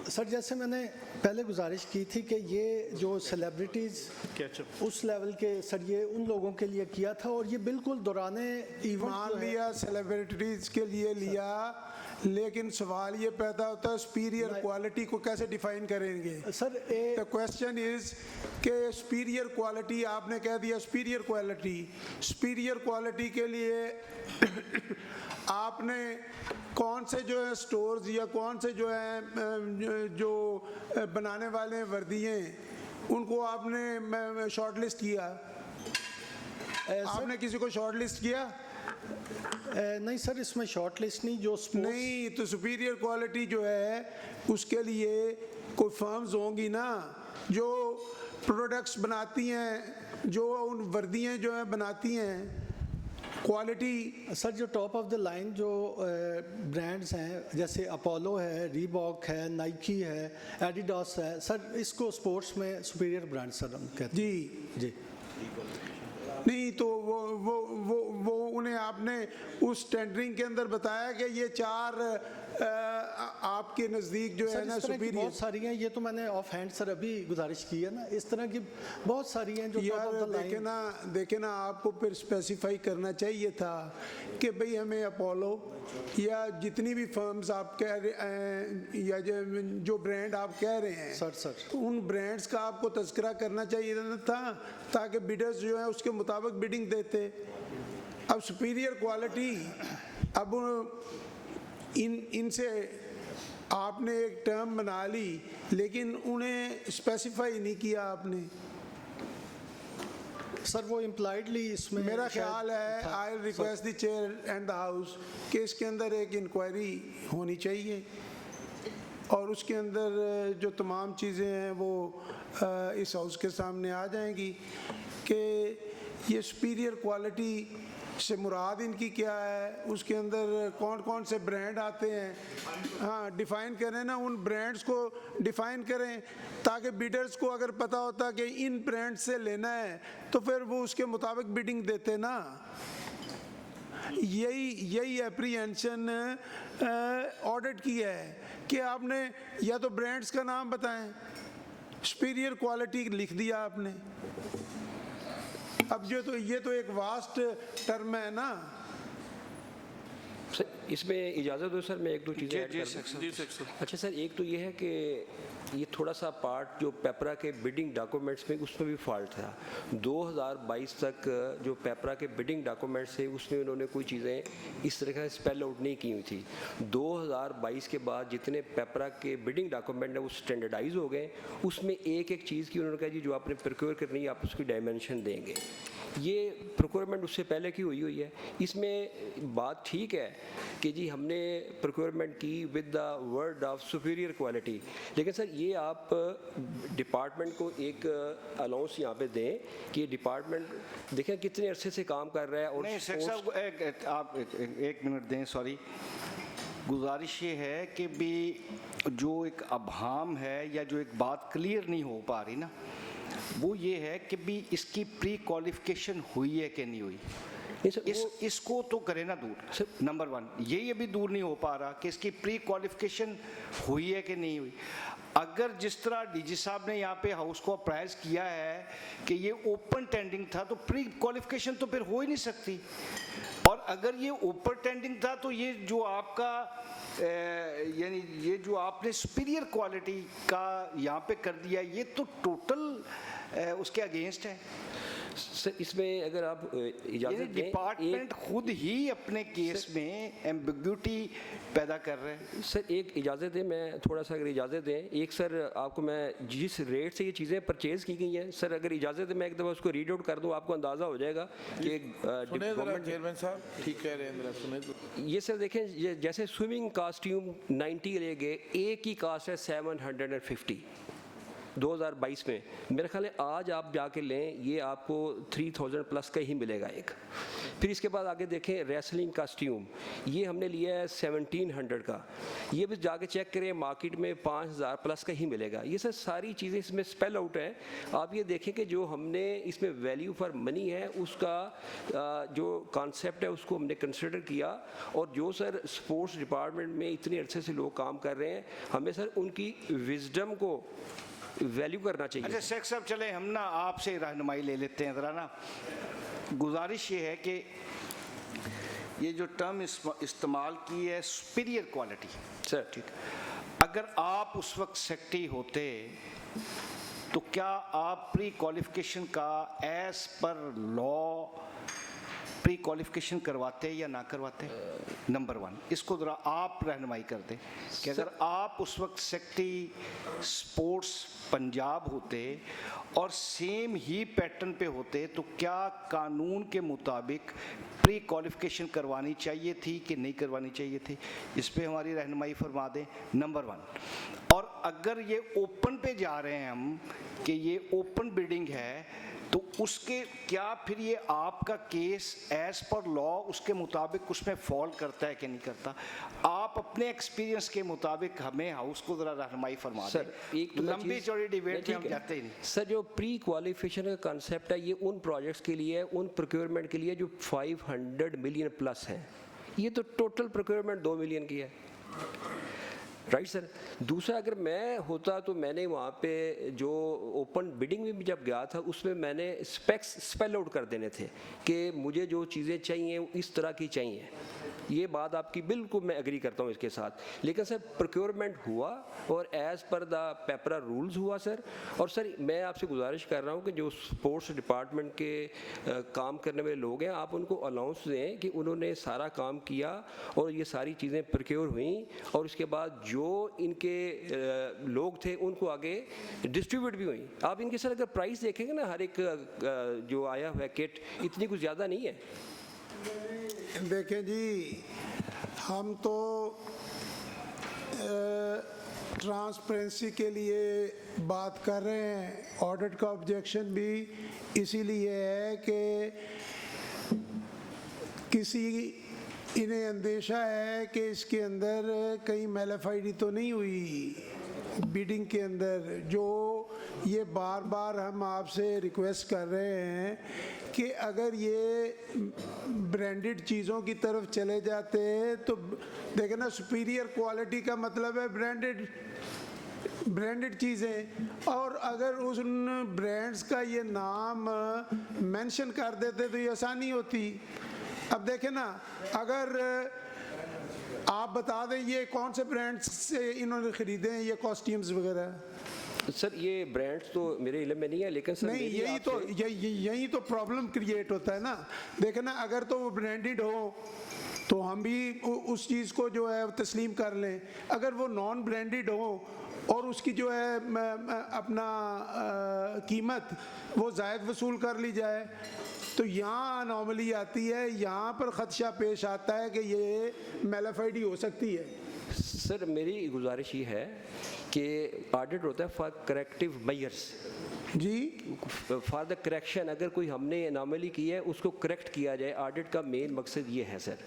Sir, जैसे मैंने पहले गुजारिश की थी कि ये जो सेलिब्रिटीज़ उस लेवल के, सर ये उन लोगों के लिए किया था और ये बिल्कुल दौराने ईमान लिया, सेलिब्रिटीज़ के लिए लिया, लेकिन सवाल ये पैदा होता है सुपीरियर क्वालिटी को कैसे डिफाइन करेंगे? सर, द क्वेश्चन इज कि सुपीरियर क्वालिटी आपने कह दिया, सुपीरियर क्वालिटी के लिए आपने कौन से जो है स्टोर्स या कौन से जो है जो बनाने वाले वर्दी हैं उनको आपने शॉर्टलिस्ट किया? आपने किसी को शॉर्टलिस्ट किया? नहीं सर, इसमें शॉर्ट लिस्ट नहीं, जो नहीं, तो सुपीरियर क्वालिटी जो है उसके लिए कोई फर्म्स होंगी ना जो प्रोडक्ट्स बनाती हैं, जो उन वर्दियाँ जो है बनाती हैं क्वालिटी। सर, जो टॉप ऑफ द लाइन जो ब्रांड्स हैं, जैसे अपोलो है, रीबॉक है, नाइकी है, एडिडास है, सर इसको स्पोर्ट्स में सुपीरियर ब्रांड सर हम कहते हैं। जी जी। नहीं तो वो उन्हें आपने उस टेंडरिंग के अंदर बताया कि ये 4 आपके नज़दीक जो सर है ना इस तरह की सुपीरियर, बहुत सारी हैं, ये तो मैंने ऑफ हैंड सर अभी गुजारिश की है ना, इस तरह की बहुत सारी हैं जो top of यार the line। देखे ना आपको फिर स्पेसिफाई करना चाहिए था कि भाई हमें अपोलो या जितनी भी फर्म्स आप कह रहे या जो ब्रांड आप कह रहे हैं सर उन ब्रांड्स का आपको तज़किरा करना चाहिए था ताकि बिडर्स जो है उसके मुताबिक बिडिंग देते। अब सुपीरियर क्वालिटी, अब इनसे आपने एक टर्म बना ली लेकिन उन्हें स्पेसिफाई नहीं किया आपने। सर वो इम्प्लाइडली इसमें मेरा ख्याल है I request the chair and the house कि इसके अंदर एक इंक्वायरी होनी चाहिए और उसके अंदर जो तमाम चीज़ें हैं वो इस हाउस के सामने आ जाएंगी कि ये सुपीरियर क्वालिटी से मुराद इनकी क्या है, उसके अंदर कौन कौन से ब्रांड आते हैं। हाँ, डिफ़ाइन करें ना, उन ब्रांड्स को डिफ़ाइन करें ताकि बिडर्स को अगर पता होता कि इन ब्रांड से लेना है तो फिर वो उसके मुताबिक बिडिंग देते ना। यही एप्रीहेंशन ऑडिट की है कि आपने या तो ब्रांड्स का नाम बताएं, सुपीरियर क्वालिटी लिख दिया आपने। अब ये तो एक वास्ट टर्म है ना। सर इसमें इजाज़त दो सर, मैं एक दो चीज़ें ऐड कर दूं। अच्छा सर, एक तो ये है कि ये थोड़ा सा पार्ट जो पेपरा के बिडिंग डॉक्यूमेंट्स में उसमें भी फॉल्ट था। 2022 तक जो पेपरा के बिडिंग डॉक्यूमेंट्स थे उसमें उन्होंने कोई चीज़ें इस तरह से स्पेल आउट नहीं की हुई थी। 2022 के बाद जितने पेपरा के बिडिंग डॉक्यूमेंट हैं वो स्टैंडर्डाइज हो गए। उसमें एक एक चीज़ की उन्होंने कहा जी जो आपने प्रोक्योर करनी है आप उसकी डायमेंशन देंगे। ये प्रोक्योरमेंट उससे पहले की हुई है। इसमें बात ठीक है कि जी हमने प्रोक्योरमेंट की with the word of superior quality, लेकिन सर ये आप डिपार्टमेंट को एक अलाउंस यहाँ पे दें कि डिपार्टमेंट देखें कितने अरसे से काम कर रहा है। और नहीं शेख साहब आप एक मिनट दें, सॉरी। गुजारिश ये है कि भी जो एक अबहाम है या जो एक बात क्लियर नहीं हो पा रही ना, वो ये है कि भी इसकी प्री क्वालिफिकेशन हुई है कि नहीं हुई। इसको तो करें ना दूर। नंबर वन ये भी दूर नहीं हो पा रहा कि इसकी प्री क्वालिफिकेशन हुई है कि नहीं हुई। अगर जिस तरह डीजी साहब ने यहाँ पे हाउस को अप्राइज किया है कि ये ओपन टेंडिंग था तो प्री क्वालिफिकेशन तो फिर हो ही नहीं सकती। और अगर ये ओपन टेंडिंग था तो ये जो आपका यानी ये जो आपने सुपीरियर क्वालिटी का यहाँ पे कर दिया ये तो टोटल उसके अगेंस्ट है। सर इसमें अगर आप इजाज़त दें, डिपार्टमेंट खुद ही अपने केस में एम्बिग्यूटी पैदा कर रहे हैं। सर एक इजाज़त दें, मैं थोड़ा सा अगर इजाज़त दें, एक सर आपको मैं जिस रेट से ये चीज़ें परचेज़ की गई हैं सर अगर इजाज़त दें मैं एक दफ़ा उसको रीड आउट कर दूं, आपको अंदाज़ा हो जाएगा कि चेयरमैन साहब ठीक कह रहे हैं, सुने। ये सर देखें जैसे स्विमिंग कास्ट्यूम 90 ले गए, एक ही कास्ट है 750 2022 में। मेरे ख्याल है आज आप जाके लें ये आपको 3000 प्लस का ही मिलेगा एक। फिर इसके बाद आगे देखें रेसलिंग कास्ट्यूम, ये हमने लिया है 1700 का, ये भी जाके चेक करें मार्केट में 5000 प्लस का ही मिलेगा। ये सर सारी चीज़ें इसमें स्पेल आउट है। आप ये देखें कि जो हमने इसमें वैल्यू फॉर मनी है उसका जो कॉन्सेप्ट है उसको हमने कंसिडर किया। और जो सर स्पोर्ट्स डिपार्टमेंट में इतने अरसे से लोग काम कर रहे हैं हमें सर उनकी विजडम को वैल्यू करना चाहिए। अच्छा शेख साहब चले हम ना आपसे रहनुमाई ले लेते हैं ज़रा ना। गुजारिश ये है कि ये जो टर्म इस्तेमाल की है सुपीरियर क्वालिटी, सर ठीक, अगर आप उस वक्त सेक्रेटरी होते तो क्या आप प्री क्वालिफिकेशन का as per law pre qualification करवाते या ना करवाते? नंबर वन, इसको ज़रा आप रहनुमाई कर दें कि अगर आप उस वक्त सेक्रेटरी स्पोर्ट्स पंजाब होते और सेम ही पैटर्न पे होते तो क्या कानून के मुताबिक प्री क्वालिफिकेशन करवानी चाहिए थी कि नहीं करवानी चाहिए थी? इस पे हमारी रहनुमाई फरमा दें। नंबर वन, और अगर ये ओपन पे जा रहे हैं हम कि ये ओपन बिल्डिंग है तो उसके क्या फिर ये आपका केस एज पर लॉ उसके मुताबिक उसमें फॉल करता है कि नहीं करता? आप अपने एक्सपीरियंस के मुताबिक हमें हाउस को जरा रहनुमाई फरमा सर, एक तो लंबी चौड़ी डिबेट में हम जाते ही नहीं। सर जो प्री क्वालिफिकेशन का कंसेप्ट है ये उन प्रोजेक्ट्स के लिए, उन प्रोक्योरमेंट के लिए जो 500 मिलियन प्लस हैं। ये तो टोटल प्रोक्योरमेंट 2 मिलियन की है। Right sir. दूसरा, अगर मैं होता तो मैंने वहाँ पे जो ओपन बिडिंग में भी जब गया था उसमें मैंने स्पेक्स स्पेल आउट कर देने थे कि मुझे जो चीज़ें चाहिए वो इस तरह की चाहिए। ये बात आपकी बिल्कुल मैं एग्री करता हूँ इसके साथ। लेकिन सर प्रोक्योरमेंट हुआ और एज़ पर द पेपरा रूल्स हुआ सर। और सर मैं आपसे गुजारिश कर रहा हूँ कि जो स्पोर्ट्स डिपार्टमेंट के काम करने वाले लोग हैं, आप उनको अलाउंस दें कि उन्होंने सारा काम किया और ये सारी चीज़ें प्रोक्योर हुई और उसके बाद जो इनके लोग थे उनको आगे डिस्ट्रीब्यूट भी हुई। आप इनके सर अगर प्राइस देखेंगे ना, हर एक जो आया हुआ किट इतनी कुछ ज़्यादा नहीं है। देखें जी, हम तो ट्रांसपेरेंसी के लिए बात कर रहे हैं। ऑडिट का ऑब्जेक्शन भी इसीलिए है कि इन्हें अंदेशा है कि इसके अंदर कहीं मैलाफाइडी तो नहीं हुई बिडिंग के अंदर। जो ये बार बार हम आपसे रिक्वेस्ट कर रहे हैं कि अगर ये ब्रांडेड चीज़ों की तरफ चले जाते तो देखें ना, सुपीरियर क्वालिटी का मतलब है ब्रांडेड चीज़ें। और अगर उन ब्रांड्स का ये नाम मेंशन कर देते तो ये आसानी होती। अब देखें ना, अगर आप बता दें ये कौन से ब्रांड्स से इन्होंने ख़रीदे हैं ये कॉस्ट्यूम्स वगैरह। सर ये ब्रांड्स तो मेरे इल्म में नहीं है, लेकिन सर नहीं, यही तो प्रॉब्लम क्रिएट होता है ना। देखें ना, अगर तो वो ब्रांडेड हो तो हम भी उस चीज़ को जो है तस्लीम कर लें। अगर वो नॉन ब्रांडेड हो और उसकी जो है अपना कीमत वो ज़ायद वसूल कर ली जाए तो यहाँ अनॉमली आती है। यहाँ पर ख़दशा पेश आता है कि ये मैलाफाइडी हो सकती है। सर मेरी गुजारिश ये है कि ऑडिट होता है फॉर करेक्टिव मेजर्स जी, फॉर द करेक्शन। अगर कोई हमने अनॉमली की है उसको करेक्ट किया जाए, ऑडिट का मेन मकसद ये है सर।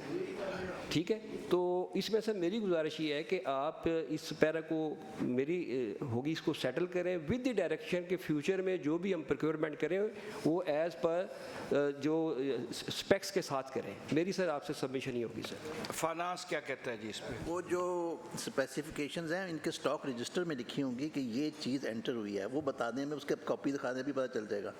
ठीक है, तो इसमें सर मेरी गुजारिश ये है कि आप इस पैरा को मेरी होगी इसको सेटल करें विद द डायरेक्शन के फ्यूचर में जो भी हम प्रोक्योरमेंट करें वो एज़ पर जो स्पेक्स के साथ करें। मेरी सर आपसे सबमिशन ही होगी सर। फानास क्या कहता है जी इस पर? वो जो स्पेसिफिकेशंस हैं इनके स्टॉक रजिस्टर में लिखी होंगी कि ये चीज़ एंटर हुई है, वो बता दें, में उसके कॉपी दिखाने भी पता चल जाएगा।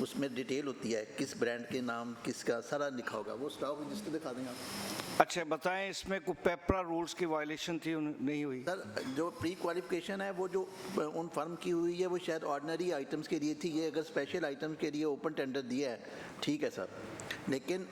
उसमें डिटेल होती है किस ब्रांड के नाम किसका सारा लिखा होगा, वो स्टॉक रजिस्टर दिखा देंगे आप। अच्छा बताएं, इसमें कोई पेपरा रूल्स की वायलेशन थी नहीं हुई? सर जो प्री क्वालिफिकेशन है वो जो उन फर्म की हुई है वो शायद ऑर्डिनरी आइटम्स के लिए थी। ये अगर स्पेशल आइटम्स के लिए ओपन टेंडर दिया है ठीक है सर, लेकिन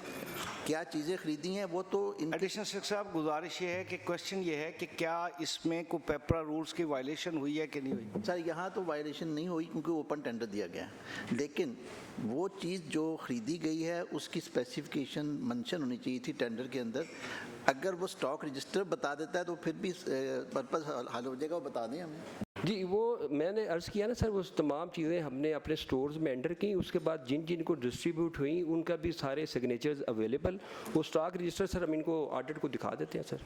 क्या चीज़ें खरीदी हैं वो तो एडिशनल सेक्रेटरी साहब गुजारिश ये है कि क्वेश्चन ये है कि क्या इसमें कोई पेपरा रूल्स की वायलेशन हुई है कि नहीं हुई? सर यहाँ तो वायलेशन नहीं हुई क्योंकि ओपन टेंडर दिया गया है, लेकिन वो चीज़ जो ख़रीदी गई है उसकी स्पेसिफिकेशन मेंशन होनी चाहिए थी टेंडर के अंदर। अगर वो स्टॉक रजिस्टर बता देता है तो फिर भी पर्पस हल हो जाएगा, वो बता दें हमें। जी वो मैंने अर्ज़ किया ना सर, वो तमाम चीज़ें हमने अपने स्टोर्स में एंटर की, उसके बाद जिन जिन को डिस्ट्रीब्यूट हुई उनका भी सारे सिग्नेचर्स अवेलेबल। वो स्टॉक रजिस्टर सर हम इनको ऑडिट को दिखा देते हैं सर।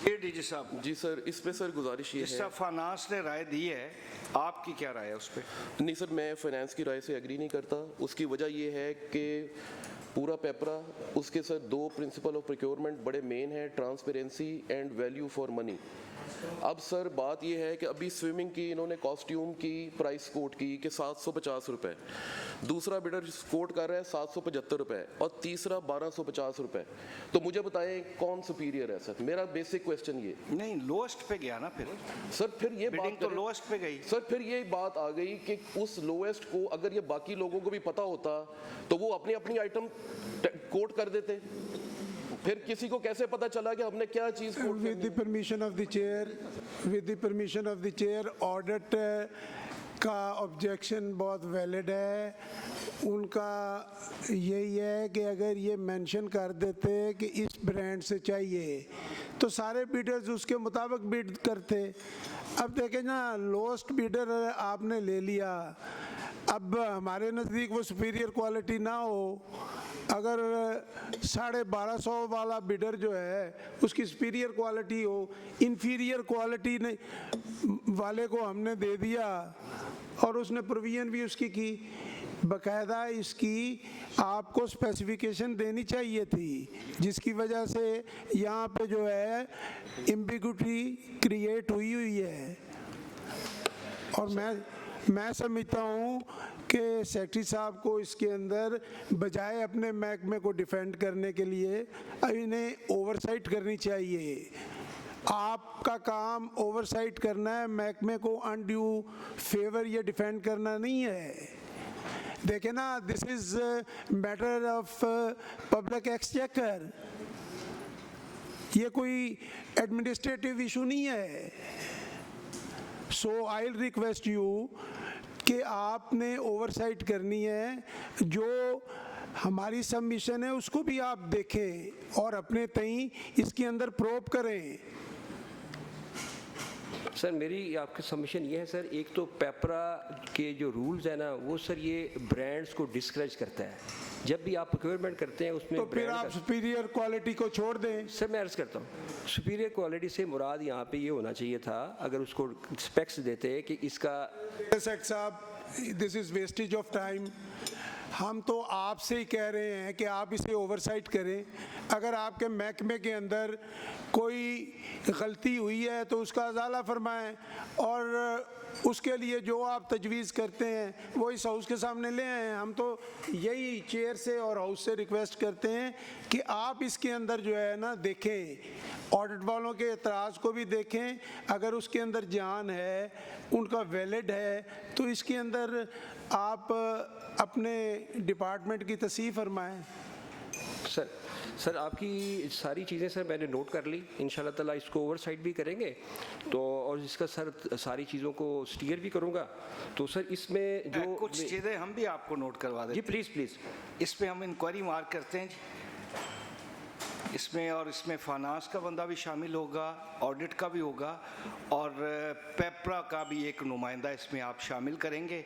ये डीजी साहब। जी सर, इसमें सर गुजारिश ये है, फाइनेंस ने राय दी है, आपकी क्या राय है उस पर? नहीं सर, मैं फाइनेंस की राय से एग्री नहीं करता। उसकी वजह ये है कि पूरा पेपरा उसके सर दो प्रिंसिपल ऑफ प्रोक्योरमेंट बड़े मेन है, transparency and value for money. अब सर बात यह है कि अभी स्विमिंग की इन्होंने कॉस्ट्यूम की प्राइस कोट की कि 750 रुपये, दूसरा बिडर कोट कर रहा है 775 रुपये और तीसरा 1250 रुपये। तो मुझे बताएं कौन सुपीरियर है सर? मेरा बेसिक क्वेश्चन ये। नहीं, लोएस्ट पे गया ना फिर सर, फिर ये बात तो लोएस्ट पे गई सर, फिर ये बात आ गई कि उस लोएस्ट को अगर ये बाकी लोगों को भी पता होता तो वो अपनी अपनी आइटम कोट कर देते। फिर किसी को कैसे पता चला कि हमने क्या चीज quote? With the permission of the chair, audit का ऑब्जेक्शन बहुत वैलिड है। उनका यही है कि अगर ये मेंशन कर देते कि इस ब्रांड से चाहिए तो सारे बीडर्स उसके मुताबिक बीड करते। अब देखें ना, लोएस्ट बीडर आपने ले लिया, अब हमारे नज़दीक वो सुपीरियर क्वालिटी ना हो, अगर 1250 वाला बिडर जो है उसकी सुपीरियर क्वालिटी हो, इन्फीरियर क्वालिटी वाले को हमने दे दिया और उसने प्रोविजन भी उसकी की, बाकायदा इसकी आपको स्पेसिफिकेशन देनी चाहिए थी, जिसकी वजह से यहाँ पे जो है एम्बिग्यूटी क्रिएट हुई है। और मैं समझता हूँ कि सेक्रेटरी साहब को इसके अंदर बजाय अपने महकमे को डिफेंड करने के लिए इन्हें ओवरसाइट करनी चाहिए। आपका काम ओवरसाइट करना है, महकमे को अनड्यू फेवर या डिफेंड करना नहीं है। देखे ना, this is matter of public exchequer, ये कोई एडमिनिस्ट्रेटिव इशू नहीं है। सो आई विल रिक्वेस्ट यू कि आपने ओवरसाइट करनी है, जो हमारी सबमिशन है उसको भी आप देखें और अपने तई इसके अंदर प्रोब करें। सर मेरी आपकी सबमिशन ये है सर, एक तो पेपरा के जो रूल्स है ना वो सर ये ब्रांड्स को डिस्करेज करता है। जब भी आप प्रोक्योरमेंट करते हैं उसमें तो फिर आप सुपीरियर क्वालिटी को छोड़ दें। सर मैं अर्ज करता हूँ, सुपीरियर क्वालिटी से मुराद यहाँ पे ये होना चाहिए था, अगर उसको स्पेक्स देते कि इसका। साहब, this is wastage of time. हम तो आपसे ही कह रहे हैं कि आप इसे ओवरसाइट करें। अगर आपके महकमे के अंदर कोई गलती हुई है तो उसका अजाला फरमाएं, और उसके लिए जो आप तजवीज़ करते हैं वो इस हाउस के सामने ले आएँ। हम तो यही चेयर से और हाउस से रिक्वेस्ट करते हैं कि आप इसके अंदर जो है ना देखें, ऑडिट वालों के एतराज़ को भी देखें, अगर उसके अंदर जान है, उनका वैलिड है, तो इसके अंदर आप अपने डिपार्टमेंट की तस्दीक फरमाएं। सर आपकी सारी चीज़ें सर मैंने नोट कर ली, इंशाल्लाह ताला इसको ओवरसाइट भी करेंगे तो, और इसका सर सारी चीज़ों को स्टीयर भी करूँगा। तो सर इसमें जो कुछ चीज़ें हम भी आपको नोट करवा दें जी, प्लीज़। इस पे हम इंक्वायरी मार्क करते हैं जी इसमें, और इसमें फाइनेंस का बंदा भी शामिल होगा, ऑडिट का भी होगा, और पेपरा का भी एक नुमाइंदा इसमें आप शामिल करेंगे,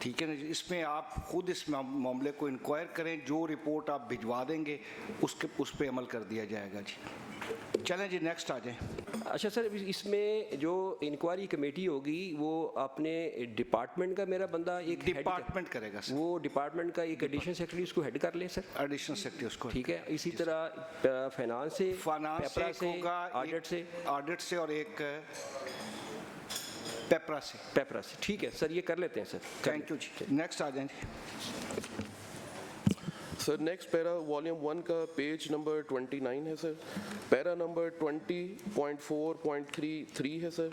ठीक है ना। इसमें आप खुद इस मामले को इंक्वायर करें, जो रिपोर्ट आप भिजवा देंगे उस पर अमल कर दिया जाएगा जी। चलें जी, नेक्स्ट आ जाएं। अच्छा सर, इसमें जो इंक्वायरी कमेटी होगी वो अपने डिपार्टमेंट का मेरा बंदा एक डिपार्टमेंट करेगा सर, वो डिपार्टमेंट का एक एडिशनल सेक्रेटरी उसको हेड कर लें सर। एडिशनल सेक्रेटरी उसको, ठीक है। इसी तरह फाइनेंस से होगा, ऑडिट से और एक पेपरा से। ठीक है सर, ये कर लेते हैं सर। थैंक यू जी। नेक्स्ट आ जाएंगे सर। नेक्स्ट पैरा वॉल्यूम 1 का पेज नंबर 29 है सर। पैरा नंबर 20.4.33 है सर।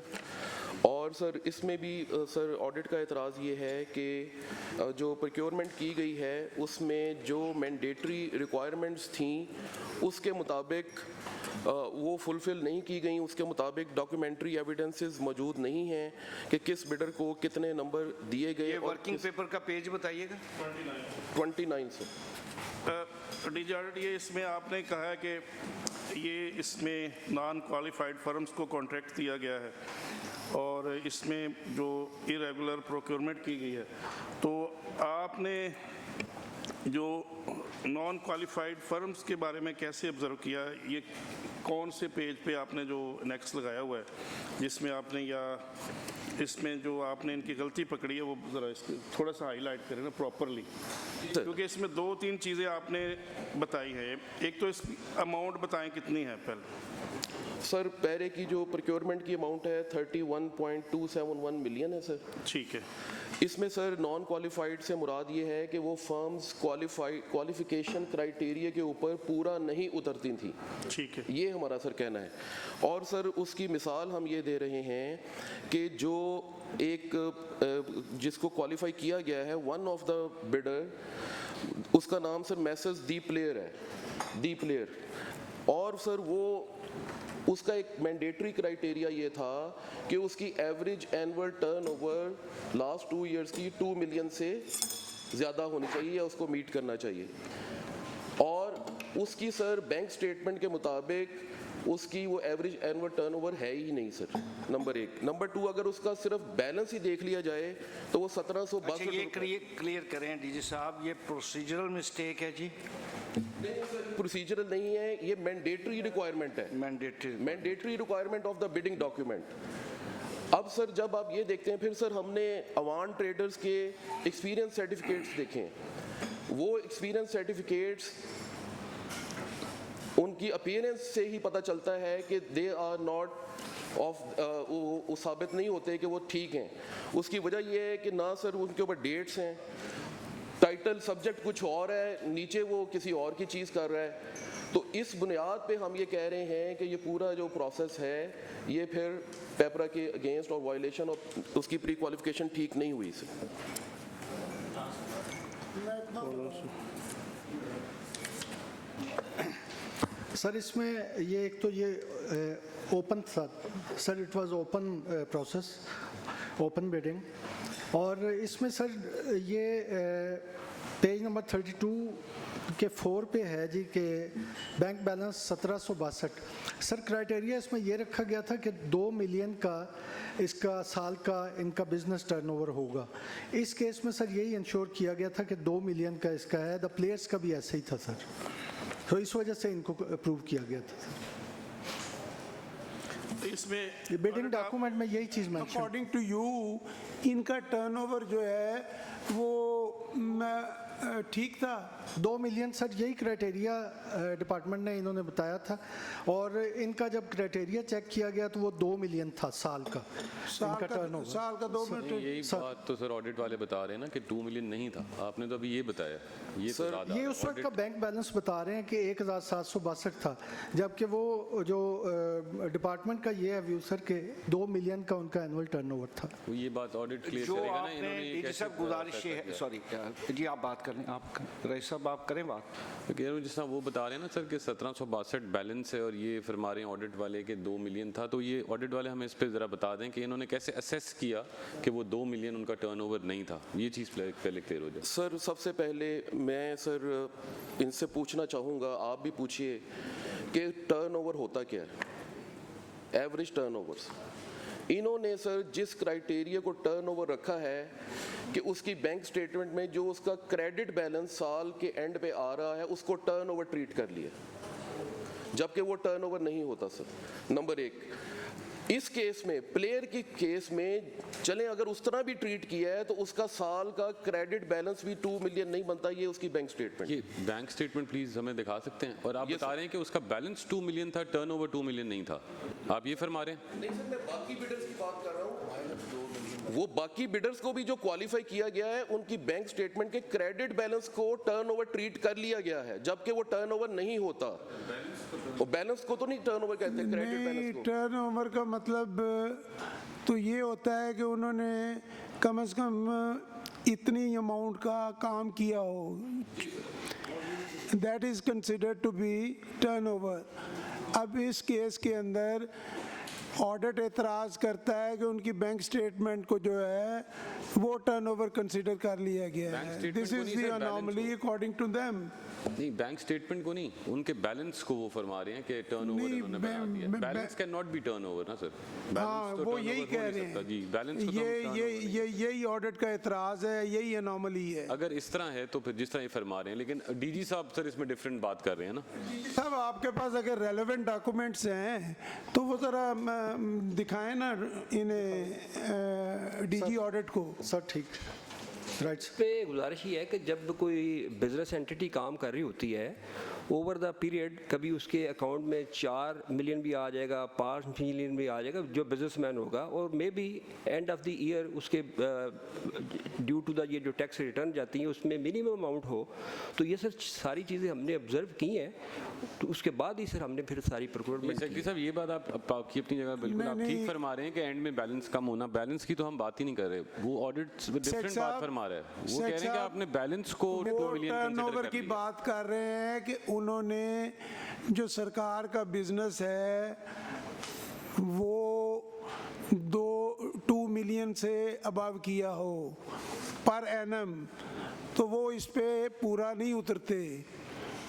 और सर इसमें भी सर ऑडिट का एतराज़ ये है कि जो प्रोक्योरमेंट की गई है उसमें जो मैंडेटरी रिक्वायरमेंट्स थी उसके मुताबिक वो फुलफ़िल नहीं की गई। उसके मुताबिक डॉक्यूमेंट्री एविडेंसेस मौजूद नहीं हैं कि किस बिडर को कितने नंबर दिए गए। ये वर्किंग पेपर का पेज बताइएगा। 29 सर। डीजी ऑडिट, ये इसमें आपने कहा है कि ये इसमें नॉन क्वालिफाइड फर्म्स को कॉन्ट्रैक्ट दिया गया है और इसमें जो इरेगुलर प्रोक्योरमेंट की गई है, तो आपने जो नॉन क्वालिफाइड फर्म्स के बारे में कैसे ऑब्जर्व किया? ये कौन से पेज पे आपने जो नेक्स्ट लगाया हुआ है जिसमें आपने, या इसमें जो आपने इनकी गलती पकड़ी है वो ज़रा इसको थोड़ा सा हाईलाइट करें ना प्रॉपरली, क्योंकि इसमें 2-3 चीज़ें आपने बताई हैं। एक तो इस अमाउंट बताएं कितनी है पहले। सर पैरे की जो प्रोक्योरमेंट की अमाउंट है 31.271 मिलियन है सर। ठीक है। इसमें सर नॉन क्वालिफाइड से मुराद ये है कि वो फर्म्स क्वालिफिकेशन क्राइटेरिया के ऊपर पूरा नहीं उतरती थी। ठीक है, ये हमारा सर कहना है। और सर उसकी मिसाल हम ये दे रहे हैं कि जो एक जिसको क्वालिफाई किया गया है, वन ऑफ द बिडर, उसका नाम सर मैसेज दी प्लेयर है, दी प्लेयर। और सर वो उसका एक मैंडेटरी क्राइटेरिया ये था कि उसकी average annual turnover last 2 years की 2 मिलियन से ज़्यादा होनी चाहिए या उसको मीट करना चाहिए। और उसकी सर बैंक स्टेटमेंट के मुताबिक उसकी वो एवरेज एनुअल टर्नओवर है ही नहीं सर, नंबर 1। नंबर 2, अगर उसका सिर्फ बैलेंस ही देख लिया जाए तो वो 1762। अच्छा, ये क्लियर करें डीजी साहब, ये प्रोसीजरल मिस्टेक है जी? प्रोसीजरल नहीं है, ये मैंडेटरी रिक्वायरमेंट है। Mandatory requirement of the bidding document. अब सर जब आप ये देखते हैं, फिर सर हमने अवान ट्रेडर्स के एक्सपीरियंस सर्टिफिकेट्स देखे हैं। वो एक्सपीरियंस सर्टिफिकेट्स उनकी अपीयरेंस से ही पता चलता है कि दे आर नॉट ऑफ, वो साबित नहीं होते कि वो ठीक हैं। उसकी वजह ये है कि ना सर उनके ऊपर डेट्स हैं, टाइटल सब्जेक्ट कुछ और है, नीचे वो किसी और की चीज़ कर रहा है। तो इस बुनियाद पे हम ये कह रहे हैं कि ये पूरा जो प्रोसेस है ये फिर पेपरा के अगेंस्ट और वायलेशन और उसकी प्री क्वालिफिकेशन ठीक नहीं हुई सर। सर इसमें ये एक तो ये ओपन था sir, it was open process, open bidding. और इसमें सर ये पेज नंबर 32 के 4 पे है जी कि बैंक बैलेंस 1762। सर क्राइटेरिया इसमें ये रखा गया था कि 2 मिलियन का इसका साल का इनका बिजनेस टर्नओवर होगा। इस केस में सर यही इंश्योर किया गया था कि 2 मिलियन का इसका है। द प्लेयर्स का भी ऐसे ही था सर, तो इस वजह से इनको अप्रूव किया गया था। इसमें बिडिंग डॉक्यूमेंट में यही चीज़ मेंशन। अकॉर्डिंग टू यू इनका टर्नओवर जो है वो ठीक था? 2 मिलियन सर यही क्राइटेरिया डिपार्टमेंट ने इन्होंने बताया था, और इनका जब क्राइटेरिया चेक किया गया तो वो 2 मिलियन था साल का इनका टर्नओवर। साल का 2 मिलियन। यही बात तो सर ऑडिट वाले बता रहे हैं ना कि 2 मिलियन नहीं था। आपने तो अभी ये बताया, ये सर तो ये उस वक्त का बैंक बैलेंस बता रहे हैं कि 1762 था, जबकि वो जो डिपार्टमेंट का ये है व्यू सर के 2 मिलियन का उनका एनुअल टर्नओवर था। ये बात ऑडिट क्लियर जो करेगा ना। आपने इन्होंने डीजी साहब गुजारिश है, सॉरी जी आप बात करें, आप रईस साहब आप करें बात। कह रहा हूँ जिस तरह वो बता रहे हैं ना सर कि 1762 बैलेंस है और ये फरमा रहे हैं ऑडिट वाले के 2 मिलियन था। तो ये ऑडिट वाले हमें इस पे ज़रा बता दें कि इन्होंने कैसे असेस किया कि वो 2 मिलियन उनका टर्नओवर नहीं था। ये चीज़ पहले क्लियर हो जाए। सर सबसे पहले मैं सर इनसे पूछना चाहूँगा, आप भी पूछिए कि टर्नओवर होता क्या है, एवरेज टर्नओवर्स। इन्होंने सर जिस क्राइटेरिया को टर्नओवर रखा है कि उसकी बैंक स्टेटमेंट में जो उसका क्रेडिट बैलेंस साल के एंड पे आ रहा है उसको टर्नओवर ट्रीट कर लिया, जबकि वो टर्नओवर नहीं होता सर। नंबर 1, इस केस में प्लेयर की केस में चलें अगर उस तरह भी ट्रीट किया है तो उसका साल का क्रेडिट बैलेंस भी 2 मिलियन नहीं बनता, ये उसकी बैंक स्टेटमेंट। ये बैंक स्टेटमेंट प्लीज हमें दिखा सकते हैं। और आप बता रहे हैं कि उसका बैलेंस 2 मिलियन था, टर्नओवर 2 मिलियन नहीं था, आप ये फरमा रहे हैं? नहीं सर, मैं बाकी बिडर्स की बात कर रहा हूँ। वो बाकी बिडर्स को भी जो क्वालिफाई किया गया है उनकी बैंक स्टेटमेंट के क्रेडिट बैलेंस को टर्नओवर ट्रीट कर लिया गया है, जबकि वो टर्नओवर नहीं होता। वो बैलेंस को तो नहीं टर्नओवर कहते, क्रेडिट बैलेंस को। टर्नओवर का मतलब तो ये होता है कि उन्होंने कम से कम इतनी अमाउंट का काम किया हो, that is considered to be turnover. अब इस केस के अंदर ऑडिट एतराज़ करता है कि उनकी बैंक स्टेटमेंट को जो है वो टर्नओवर कंसीडर कर लिया गया है। This is the anomaly according to them. नहीं, बैंक स्टेटमेंट को नहीं, उनके बैलेंस को वो फरमा रहे हैं कि टर्नओवर इन्होंने बना दिया। Balance can not be turnover ना सर। हाँ, वो यही कह रहे हैं जी, बैलेंस को यही ऑडिट का एतराज़ है, यही अनोमली है। अगर इस तरह है तो फिर जिस तरह ये फरमा रहे हैं, लेकिन डीजी साहब सर इसमें डिफरेंट बात कर रहे हैं ना। साहब आपके पास अगर रेलेवेंट डॉक्यूमेंट्स हैं तो वो ज़रा दिखाएं ना इन्हें डीजी ऑडिट को। सर ठीक राइट। पे गुजारिश ये है कि जब कोई बिजनेस एंटिटी काम कर रही होती है ओवर द पीरियड, कभी उसके अकाउंट में 4 मिलियन भी आ जाएगा, 5 मिलियन भी आ जाएगा जो बिजनेसमैन होगा, और may be end of the year उसके ड्यू टू द ये जो टैक्स रिटर्न जाती हैं उसमें मिनिमम अमाउंट हो। तो ये सर सारी चीज़ें हमने ऑब्जर्व की हैं, तो उसके बाद ही सर हमने फिर सारी प्रोक्योरमेंट। सेक्रेटरी साहब ये बात आपकी अपनी जगह बिल्कुल आप ठीक फरमा रहे हैं कि एंड में बैलेंस कम होना, बैलेंस की तो हम बात ही नहीं कर रहे। वो ऑडिट डिफरेंट बात फरमा रहा है। वो कह रहे हैं कि आपने बैलेंस को 2 मिलियन टर्नओवर की बात कर रहे हैं कि उन्होंने जो सरकार का बिजनेस है वो 2 मिलियन से अबव किया हो पर एनम, तो वो इस पे पूरा नहीं उतरते।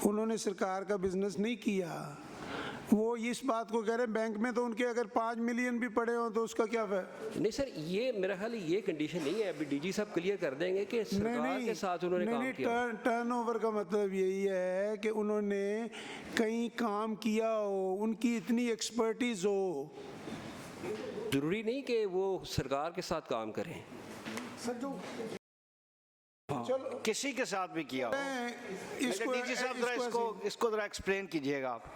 उन्होंने सरकार का बिजनेस नहीं किया, वो इस बात को कह रहे हैं बैंक में तो उनके अगर 5 मिलियन भी पड़े हो तो उसका क्या फायदा। नहीं सर, ये मेरा ख्याल ये कंडीशन नहीं है, अभी डीजी साहब क्लियर कर देंगे कि सरकार के साथ उन्होंने काम किया। टर्नओवर का मतलब यही है कि उन्होंने कहीं काम किया हो, उनकी इतनी एक्सपर्टीज हो। ज़रूरी नहीं कि वो सरकार के साथ काम करें। सर जो चलो किसी के साथ भी किया हो। इसको डीजी साहब जरा इसको जरा एक्सप्लेन कीजिएगा आप।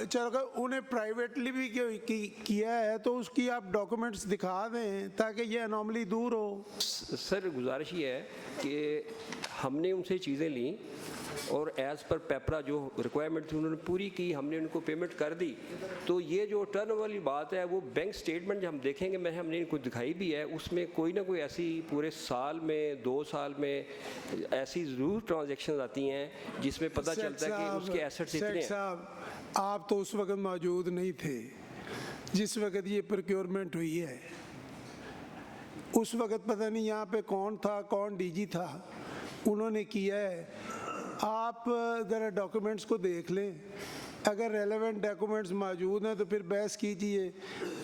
चल अगर उन्हें प्राइवेटली भी किया है तो उसकी आप डॉक्यूमेंट्स दिखा दें ताकि ये अनोमली दूर हो। सर गुजारिश ये है कि हमने उनसे चीज़ें ली और एज़ पर पेपरा जो रिक्वायरमेंट थी उन्होंने पूरी की, हमने उनको पेमेंट कर दी। तो ये जो टर्न वाली बात है वो बैंक स्टेटमेंट जब हम देखेंगे, हमने इनको दिखाई भी है, उसमें कोई ना कोई ऐसी पूरे साल में 2 साल में ऐसी ज़रूर ट्रांजेक्शन आती हैं जिसमें पता चलता है कि उसके एसेट्स इतने हैं। साहब आप तो उस वक्त मौजूद नहीं थे जिस वक्त ये प्रोक्योरमेंट हुई है। उस वक्त पता नहीं यहाँ पे कौन था, कौन डीजी था, उन्होंने किया है। आप ज़रा डॉक्यूमेंट्स को देख लें, अगर रेलेवेंट डॉक्यूमेंट्स मौजूद हैं तो फिर बहस कीजिए,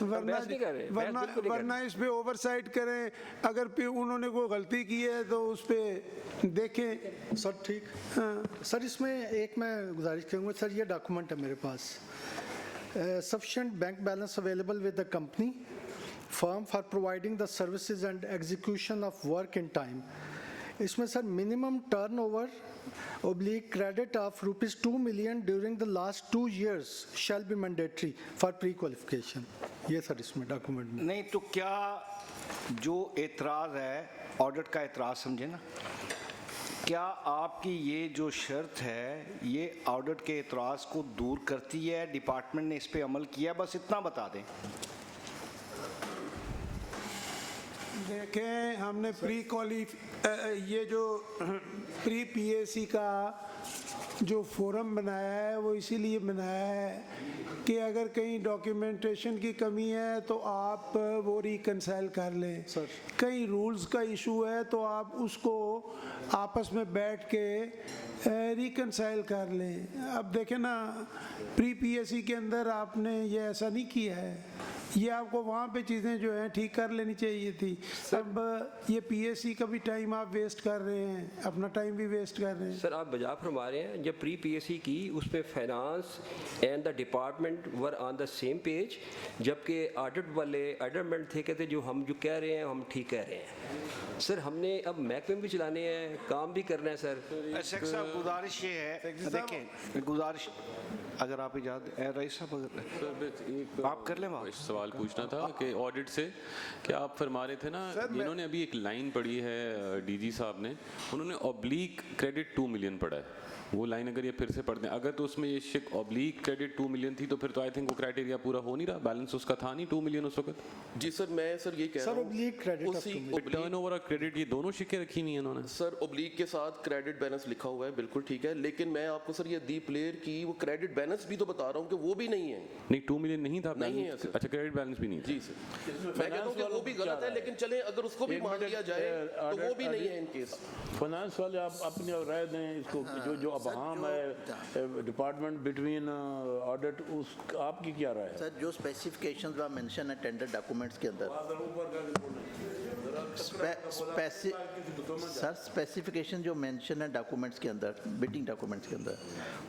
वरना इस पे ओवरसाइट करें। अगर फिर उन्होंने कोई गलती की है तो उस पर देखें। सर ठीक, हाँ सर इसमें एक मैं गुजारिश करूँगा सर, ये डॉक्यूमेंट है मेरे पास, sufficient bank balance available with the company firm for providing the services and execution of work in time. इसमें sir minimum turnover oblique credit of rupees 2 million during the last 2 years shall be mandatory for pre-qualification। ये sir इसमें document में नहीं तो क्या जो एतराज़ है, ऑडिट का एतराज़ समझे ना, क्या आपकी ये जो शर्त है ये ऑडिट के एतराज़ को दूर करती है? डिपार्टमेंट ने इस पे अमल किया? बस इतना बता दें। देखें हमने ये जो प्री पीएसी का जो फोरम बनाया है वो इसीलिए बनाया है कि अगर कहीं डॉक्यूमेंटेशन की कमी है तो आप वो रिकंसाइल कर लें। सर कहीं रूल्स का इशू है तो आप उसको आपस में बैठ के रिकंसाइल कर लें। अब देखें ना, प्री पीएसी के अंदर आपने ये ऐसा नहीं किया है, ये आपको वहाँ पे चीज़ें जो हैं ठीक कर लेनी चाहिए थी। अब ये पीएससी का भी टाइम आप वेस्ट कर रहे हैं, अपना टाइम भी वेस्ट कर रहे हैं। सर आप बजा फरमा रहे हैं, जब प्री पीएससी की उसमें finance and the department were on the same page, जबकि ऑडिट वाले एडमेंट थे, कहते जो हम जो कह रहे हैं हम ठीक कह रहे हैं। सर हमने अब महकमे भी चलाने हैं, काम भी करना है। सर साहब गुजारिश ये है, देखें गुजारिश अगर आप इजाज़त रईस साहब अगर आप कर लें। सवाल पूछना था कि ऑडिट से कि आप फरमा रहे थे ना, इन्होंने अभी एक लाइन पढ़ी है डीजी साहब ने, उन्होंने ऑब्लिक क्रेडिट 2 मिलियन पढ़ा है। वो लाइन अगर ये फिर से पढ़ दें, अगर तो उसमें ये शिक ऑब्लिक क्रेडिट 2 मिलियन थी तो फिर तो आई थिंक वो क्राइटेरिया पूरा हो नहीं रहा, बैलेंस उसका था नहीं 2 मिलियन उस वक्त। जी सर, मैं सर ये कह रहा हूँ ऑब्लिक क्रेडिट टर्नओवर और क्रेडिट ये दोनों शिक्के रखी हुई हैं इन्होंने। सर ऑब्लिक के साथ क्रेडिट बैलेंस लिखा हुआ है, बिल्कुल ठीक है, लेकिन मैं आपको सर ये दी प्लेयर की वो क्रेडिट बैलेंस भी तो बता रहा हूँ कि वो भी नहीं है। नहीं 2 मिलियन नहीं था, नहीं है सर। अच्छा क्रेडिट बैलेंस भी नहीं था। जी सर, मैं कहता हूँ कि वो भी गलत है, लेकिन चले अगर उसको भी मान लिया जाए तो वो भी नहीं है इन केस। फाइनेंस वाले आप अपनी राय दें इसको, जो अब आम है डिपार्टमेंट बिटवीन ऑडिट, उस आपकी क्या राय है? सर जो स्पेसिफिकेशंस व मेंशन है टेंडर डॉक्यूमेंट्स के अंदर, सर स्पेसिफिकेशन जो मेंशन है डॉक्यूमेंट्स के अंदर, बिडिंग डॉक्यूमेंट्स के अंदर,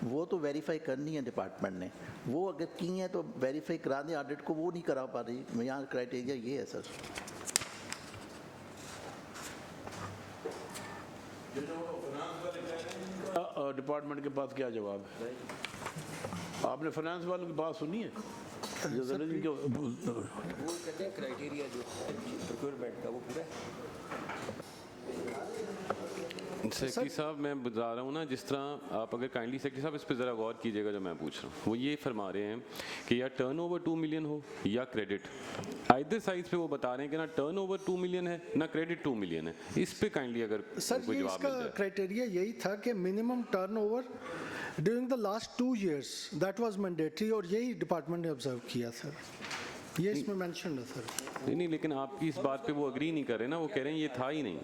वो तो वेरीफाई करनी है डिपार्टमेंट ने। वो अगर की है तो वेरीफाई करा दें, ऑडिट को वो नहीं करा पा रही। यहाँ क्राइटेरिया ये है सर। डिपार्टमेंट के पास क्या जवाब है? आपने फाइनेंस वालों की बात सुनी है? वो कहते हैं क्राइटेरिया जो प्रोक्योरमेंट का वो पूरा सेक्रेटरी साहब मैं बता रहा हूँ ना, जिस तरह आप अगर काइंडली सेक्रेटरी साहब इस पर ज़रा गौर कीजिएगा, जो मैं पूछ रहा हूँ वो ये फरमा रहे हैं कि या टर्नओवर 2 मिलियन हो या क्रेडिट, आइदर साइज पे वो बता रहे हैं कि ना टर्नओवर 2 मिलियन है ना क्रेडिट 2 मिलियन है। इस पे काइंडली अगर सर कोई ये जवाब इसका मिल जाए। क्राइटेरिया यही था कि minimum turnover during the last 2 years that was mandatory, और यही डिपार्टमेंट ने ऑब्जर्व किया सर, ये इसमें मेंशन है सर। नहीं, लेकिन आपकी इस बात पे वो अग्री नहीं कर रहे ना, वो कह रहे हैं ये था ही नहीं।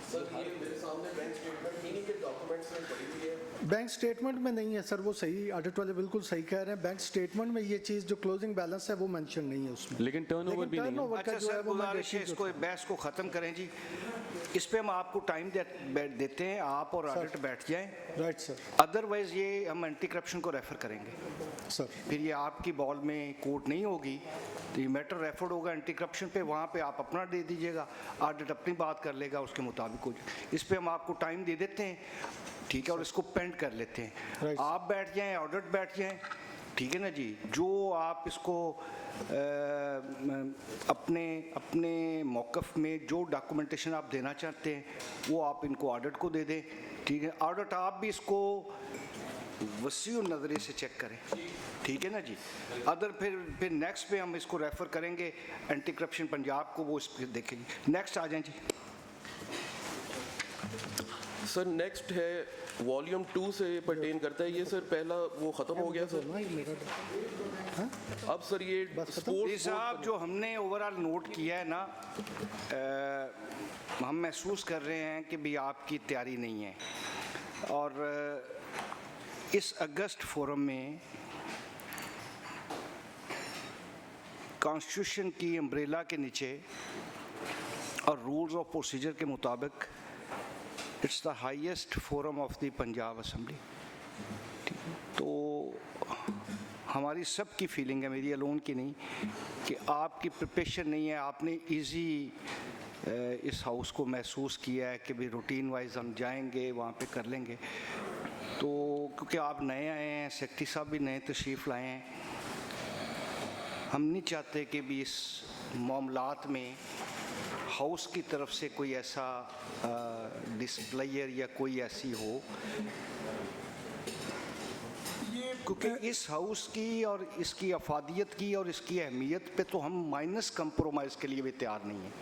सर ये मेरे सामने बैंक स्टेटमेंट इन्हीं के डॉक्यूमेंट्स में पड़ी हुई है। बैंक स्टेटमेंट में नहीं है सर, वो सही, ऑडिट वाले बिल्कुल सही कह रहे हैं। बैंक स्टेटमेंट में ये चीज़ जो क्लोजिंग बैलेंस है वो मेंशन नहीं है उसमें, लेकिन टर्नओवर भी नहीं है। अच्छा सर, गुजारिश है इसको बहस को ख़त्म करें जी। इस पे हम आपको टाइम देते हैं, आप और ऑडिट बैठ जाएं। Right sir. अदरवाइज ये हम एंटी करप्शन को रेफर करेंगे सर, फिर ये आपकी बॉल में कोर्ट नहीं होगी, तो ये मैटर रेफर्ड होगा एंटी करप्शन पे, वहाँ पे आप अपना दे दीजिएगा, ऑडिट अपनी बात कर लेगा, उसके मुताबिक हो जाए। इस पे हम आपको टाइम दे देते हैं, ठीक है, और इसको पेंड कर लेते हैं। आप बैठ जाएं, ऑडिट बैठ जाएं, ठीक है ना जी। जो आप इसको अपने मौक़िफ़ में जो डॉक्यूमेंटेशन आप देना चाहते हैं वो आप इनको ऑडिट को दे दें, ठीक है। ऑडिट आप भी इसको वसीउ नज़रिए से चेक करें, ठीक है ना जी। फिर नेक्स्ट पे हम इसको रेफ़र करेंगे एंटी करप्शन पंजाब को, वो इस पर देखेंगे। नेक्स्ट आ जाएं जी। सर नेक्स्ट है वॉल्यूम 2 से पर्टेन करता है ये सर, पहला वो ख़त्म हो गया सर। अब सर ये स्पोर्ट्स साहब जो हमने ओवरऑल नोट किया है ना, हम महसूस कर रहे हैं कि भी आपकी तैयारी नहीं है, और इस अगस्त फोरम में कॉन्स्टिट्यूशन की अम्ब्रेला के नीचे और रूल्स ऑफ प्रोसीजर के मुताबिक it's the highest forum of the Punjab assembly. तो हमारी सब की फीलिंग है, मेरी अलोन की नहीं, कि आपकी प्रिपरेशन नहीं है। आपने इजी इस हाउस को महसूस किया है कि भी रूटीन वाइज हम जाएंगे वहाँ पे कर लेंगे। तो क्योंकि आप नए आए हैं, सेक्रेटरी साहब भी नए तशरीफ़ लाए हैं, हम नहीं चाहते कि भी इस मामलात में हाउस की तरफ से कोई ऐसा डिस्प्लेयर या कोई ऐसी हो, क्योंकि इस हाउस की और इसकी अफादियत की और इसकी अहमियत पे तो हम माइनस कंप्रोमाइज़ के लिए भी तैयार नहीं हैं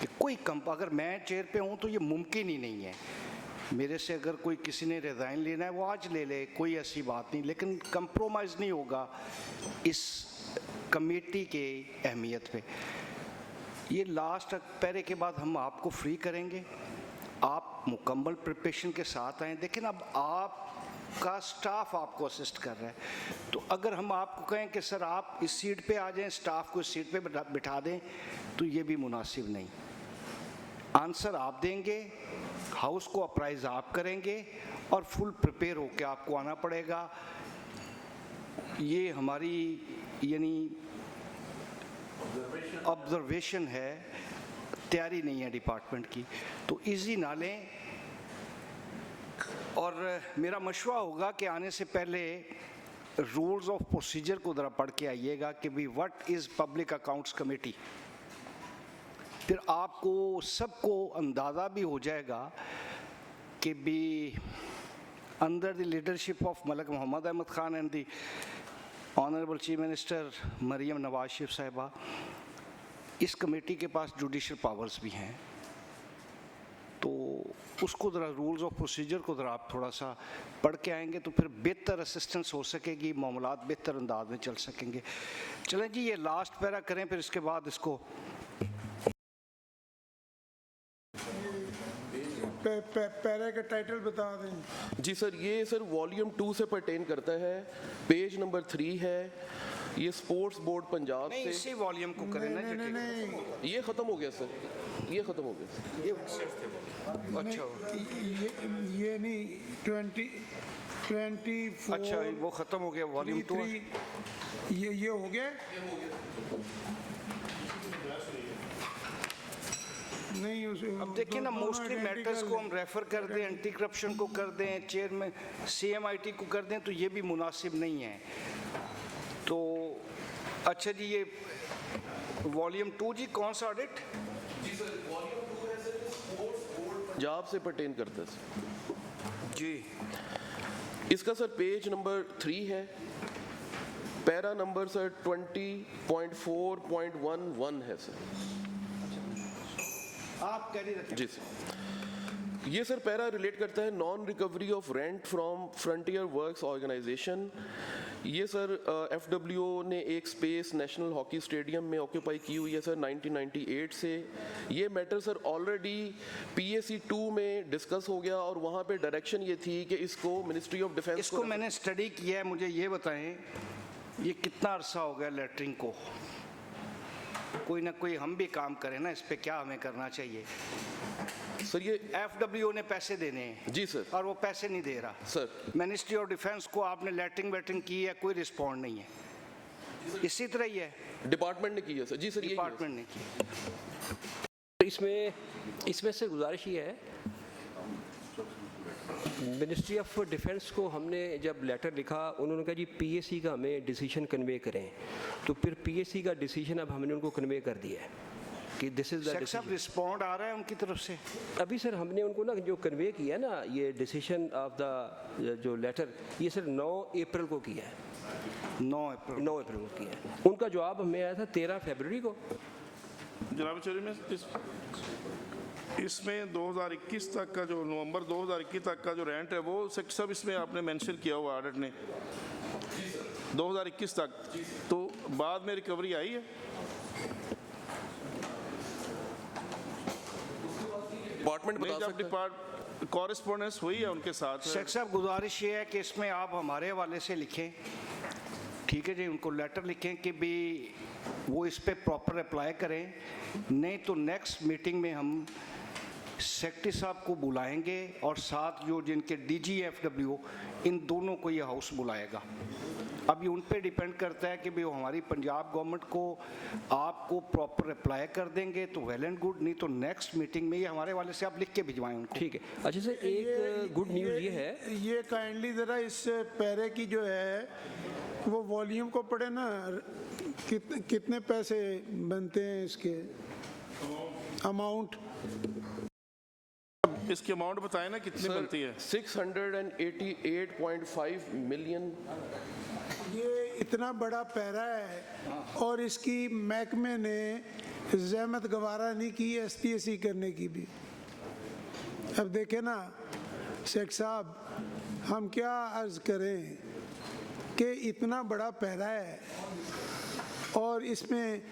कि कोई अगर मैं चेयर पे हूँ तो ये मुमकिन ही नहीं है। मेरे से अगर कोई किसी ने रिज़ाइन लेना है वो आज ले ले, कोई ऐसी बात नहीं, लेकिन कंप्रोमाइज़ नहीं होगा इस कमेटी के अहमियत पे। ये लास्ट पैरे के बाद हम आपको फ्री करेंगे, आप मुकम्मल प्रिपरेशन के साथ आएँ। लेकिन अब आपका स्टाफ आपको असिस्ट कर रहा है, तो अगर हम आपको कहें कि सर आप इस सीट पे आ जाएं, स्टाफ को इस सीट पे बिठा दें, तो ये भी मुनासिब नहीं। आंसर आप देंगे, हाउस को अप्राइज आप करेंगे और फुल प्रिपेयर होकर आपको आना पड़ेगा। ये हमारी यानी ऑब्जर्वेशन है, तैयारी नहीं है डिपार्टमेंट की, तो इजी ना लें। और मेरा मशवरा होगा कि आने से पहले रूल्स ऑफ प्रोसीजर को ज़रा पढ़ के आइएगा कि भी what is public accounts committee. फिर आपको सबको अंदाज़ा भी हो जाएगा कि भी under the leadership of Malik Mohammad Ahmad Khan and the honourable chief minister Maryam Nawaz Sharif Sahiba, इस कमेटी के पास जुडिशल पावर्स भी हैं। तो उसको ज़रा रूल्स ऑफ प्रोसीजर को ज़रा आप थोड़ा सा पढ़ के आएंगे तो फिर बेहतर असिस्टेंस हो सकेगी, मामलात बेहतर अंदाज में चल सकेंगे। चलें जी, ये लास्ट पैरा करें, फिर इसके बाद इसको पैरा का टाइटल बता दें। जी सर, ये सर वॉल्यूम 2 से पर्टेन करता है, पेज नंबर 3 है, ये स्पोर्ट्स बोर्ड पंजाब से। इसी वॉल्यूम को करें ना। नहीं, ये ख़त्म हो गया सर, ये ख़त्म हो गया। अच्छा, ये नहीं 24। अच्छा, वो ख़त्म हो गया वॉल्यूम 2। ये हो गया नहीं। अब देखिए ना, मोस्टली मैटर्स को हम रेफर कर दें, एंटी करप्शन को कर दें, चेयरमैन CMIT को कर दें, तो ये भी मुनासिब नहीं है। तो अच्छा जी, ये वॉल्यूम 2 जी कौन सा ऑडिट? जी सर, वॉल्यूम 2 है सर, स्पोर्ट्स बोर्ड पंजाब से पर्टेन करता है सर जी। इसका सर पेज नंबर 3 है, पैरा नंबर सर 20.4.11 है सर। आप कह रही रखें जी सर। ये सर पैरा रिलेट करता है non recovery of rent from frontier works organisation ये सर FWO ने एक स्पेस नेशनल हॉकी स्टेडियम में ऑक्यूपाई की हुई है सर 1998 से। ये मैटर सर ऑलरेडी PAC 2 में डिस्कस हो गया और वहाँ पे डायरेक्शन ये थी कि इसको मिनिस्ट्री ऑफ डिफेंस इसको मैंने स्टडी किया है, मुझे ये बताएं ये कितना अरसा हो गया लेटरिंग को? कोई ना कोई हम भी काम करें ना इस पे, क्या हमें करना चाहिए? सर ये FWO ने पैसे देने हैं जी सर, और वो पैसे नहीं दे रहा सर। मिनिस्ट्री ऑफ डिफेंस को आपने लेटरिंग वेटरिंग की है, कोई रिस्पॉन्ड नहीं है। इसी तरह ही है, डिपार्टमेंट ने की है सर। जी सर, डिपार्टमेंट ने की। इसमें से गुजारिश ये है, मिनिस्ट्री ऑफ डिफेंस को हमने जब लेटर लिखा उन्होंने कहा जी PAC का हमें डिसीजन कन्वे करें, तो फिर PAC का डिसीजन अब हमने उनको कन्वे कर दिया है कि this is the decision. Respond आ रहा है उनकी तरफ से? अभी सर हमने उनको ना जो कन्वे किया है ना ये डिसीजन ऑफ द जो लेटर, ये सर 9 अप्रैल को किया है। 9 अप्रैल को किया है। उनका जवाब हमें आया था 13 फरवरी को। जनाब चेयरमैन, इसमें 2021 तक का जो नवंबर 2021 तक का जो रेंट है वो सब इसमें आपने मेंशन किया हुआ ऑडिट ने 2021 तक, तो बाद में रिकवरी आई है? डिपार्टमेंट बता सकता है। कॉरेस्पॉन्डेंस हुई है उनके साथ? शेख साहब गुजारिश ये है कि इसमें आप हमारे हवाले से लिखें, ठीक है जी, उनको लेटर लिखें कि भी वो इस पे प्रॉपर अप्लाई करें, नहीं तो नेक्स्ट मीटिंग में हम सेक्रेटरी साहब को बुलाएंगे और साथ जो जिनके DG FWO इन दोनों को ये हाउस बुलाएगा। अब ये उन पे डिपेंड करता है कि भी वो हमारी पंजाब गवर्नमेंट को आपको प्रॉपर अप्लाई कर देंगे तो वेल एंड गुड, नहीं तो नेक्स्ट मीटिंग में ये हमारे वाले से आप लिख के भिजवाएं उनको। ठीक है। अच्छा सर, एक गुड न्यूज़ ये है, ये काइंडली ज़रा इस पैरे की जो है वो वॉल्यूम को पढ़े ना, कितने पैसे बनते हैं इसके अमाउंट, इसकी अमाउंट बताएं ना कितनी बनती है? 688.5 मिलियन। ये इतना बड़ा पैरा है और इसकी महकमे ने जहमत गवारा नहीं की STAC करने की भी। अब देखें ना शेख साहब, हम क्या अर्ज करें कि इतना बड़ा पैरा है और इसमें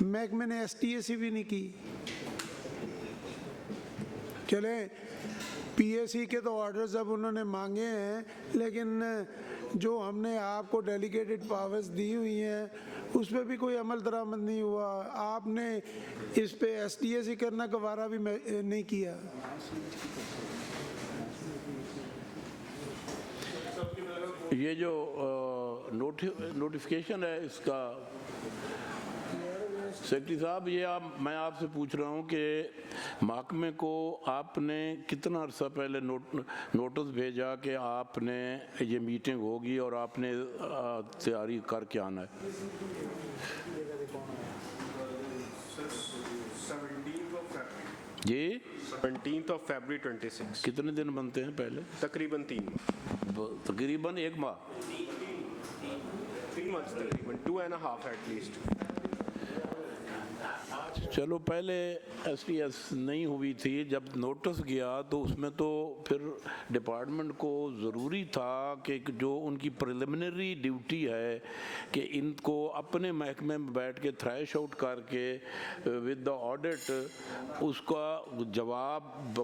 महकमे ने STAC भी नहीं की। चले PAC के तो ऑर्डर्स अब उन्होंने मांगे हैं, लेकिन जो हमने आपको डेलीगेटेड पावर्स दी हुई हैं उस पर भी कोई अमल दरामद नहीं हुआ। आपने इस पे STAC करना गवारा भी नहीं किया। ये जो नोटिफिकेशन है इसका सेक्रेटरी साहब, ये मैं आपसे पूछ रहा हूँ कि महकमे को आपने कितना अर्सा पहले नोटिस भेजा कि आपने ये मीटिंग होगी और आपने तैयारी करके आना है? 17th of February 26। कितने दिन बनते हैं पहले? तकरीबन 3 माह। तकरीबन 1 माह? 3 months तकरीबन, 2.5 at least। चलो पहले STS नहीं हुई थी, जब नोटिस गया तो उसमें तो फिर डिपार्टमेंट को ज़रूरी था कि जो उनकी प्रिलिमिनरी ड्यूटी है कि इनको अपने महकमे में बैठ के थ्रैश आउट करके विद द ऑडिट उसका जवाब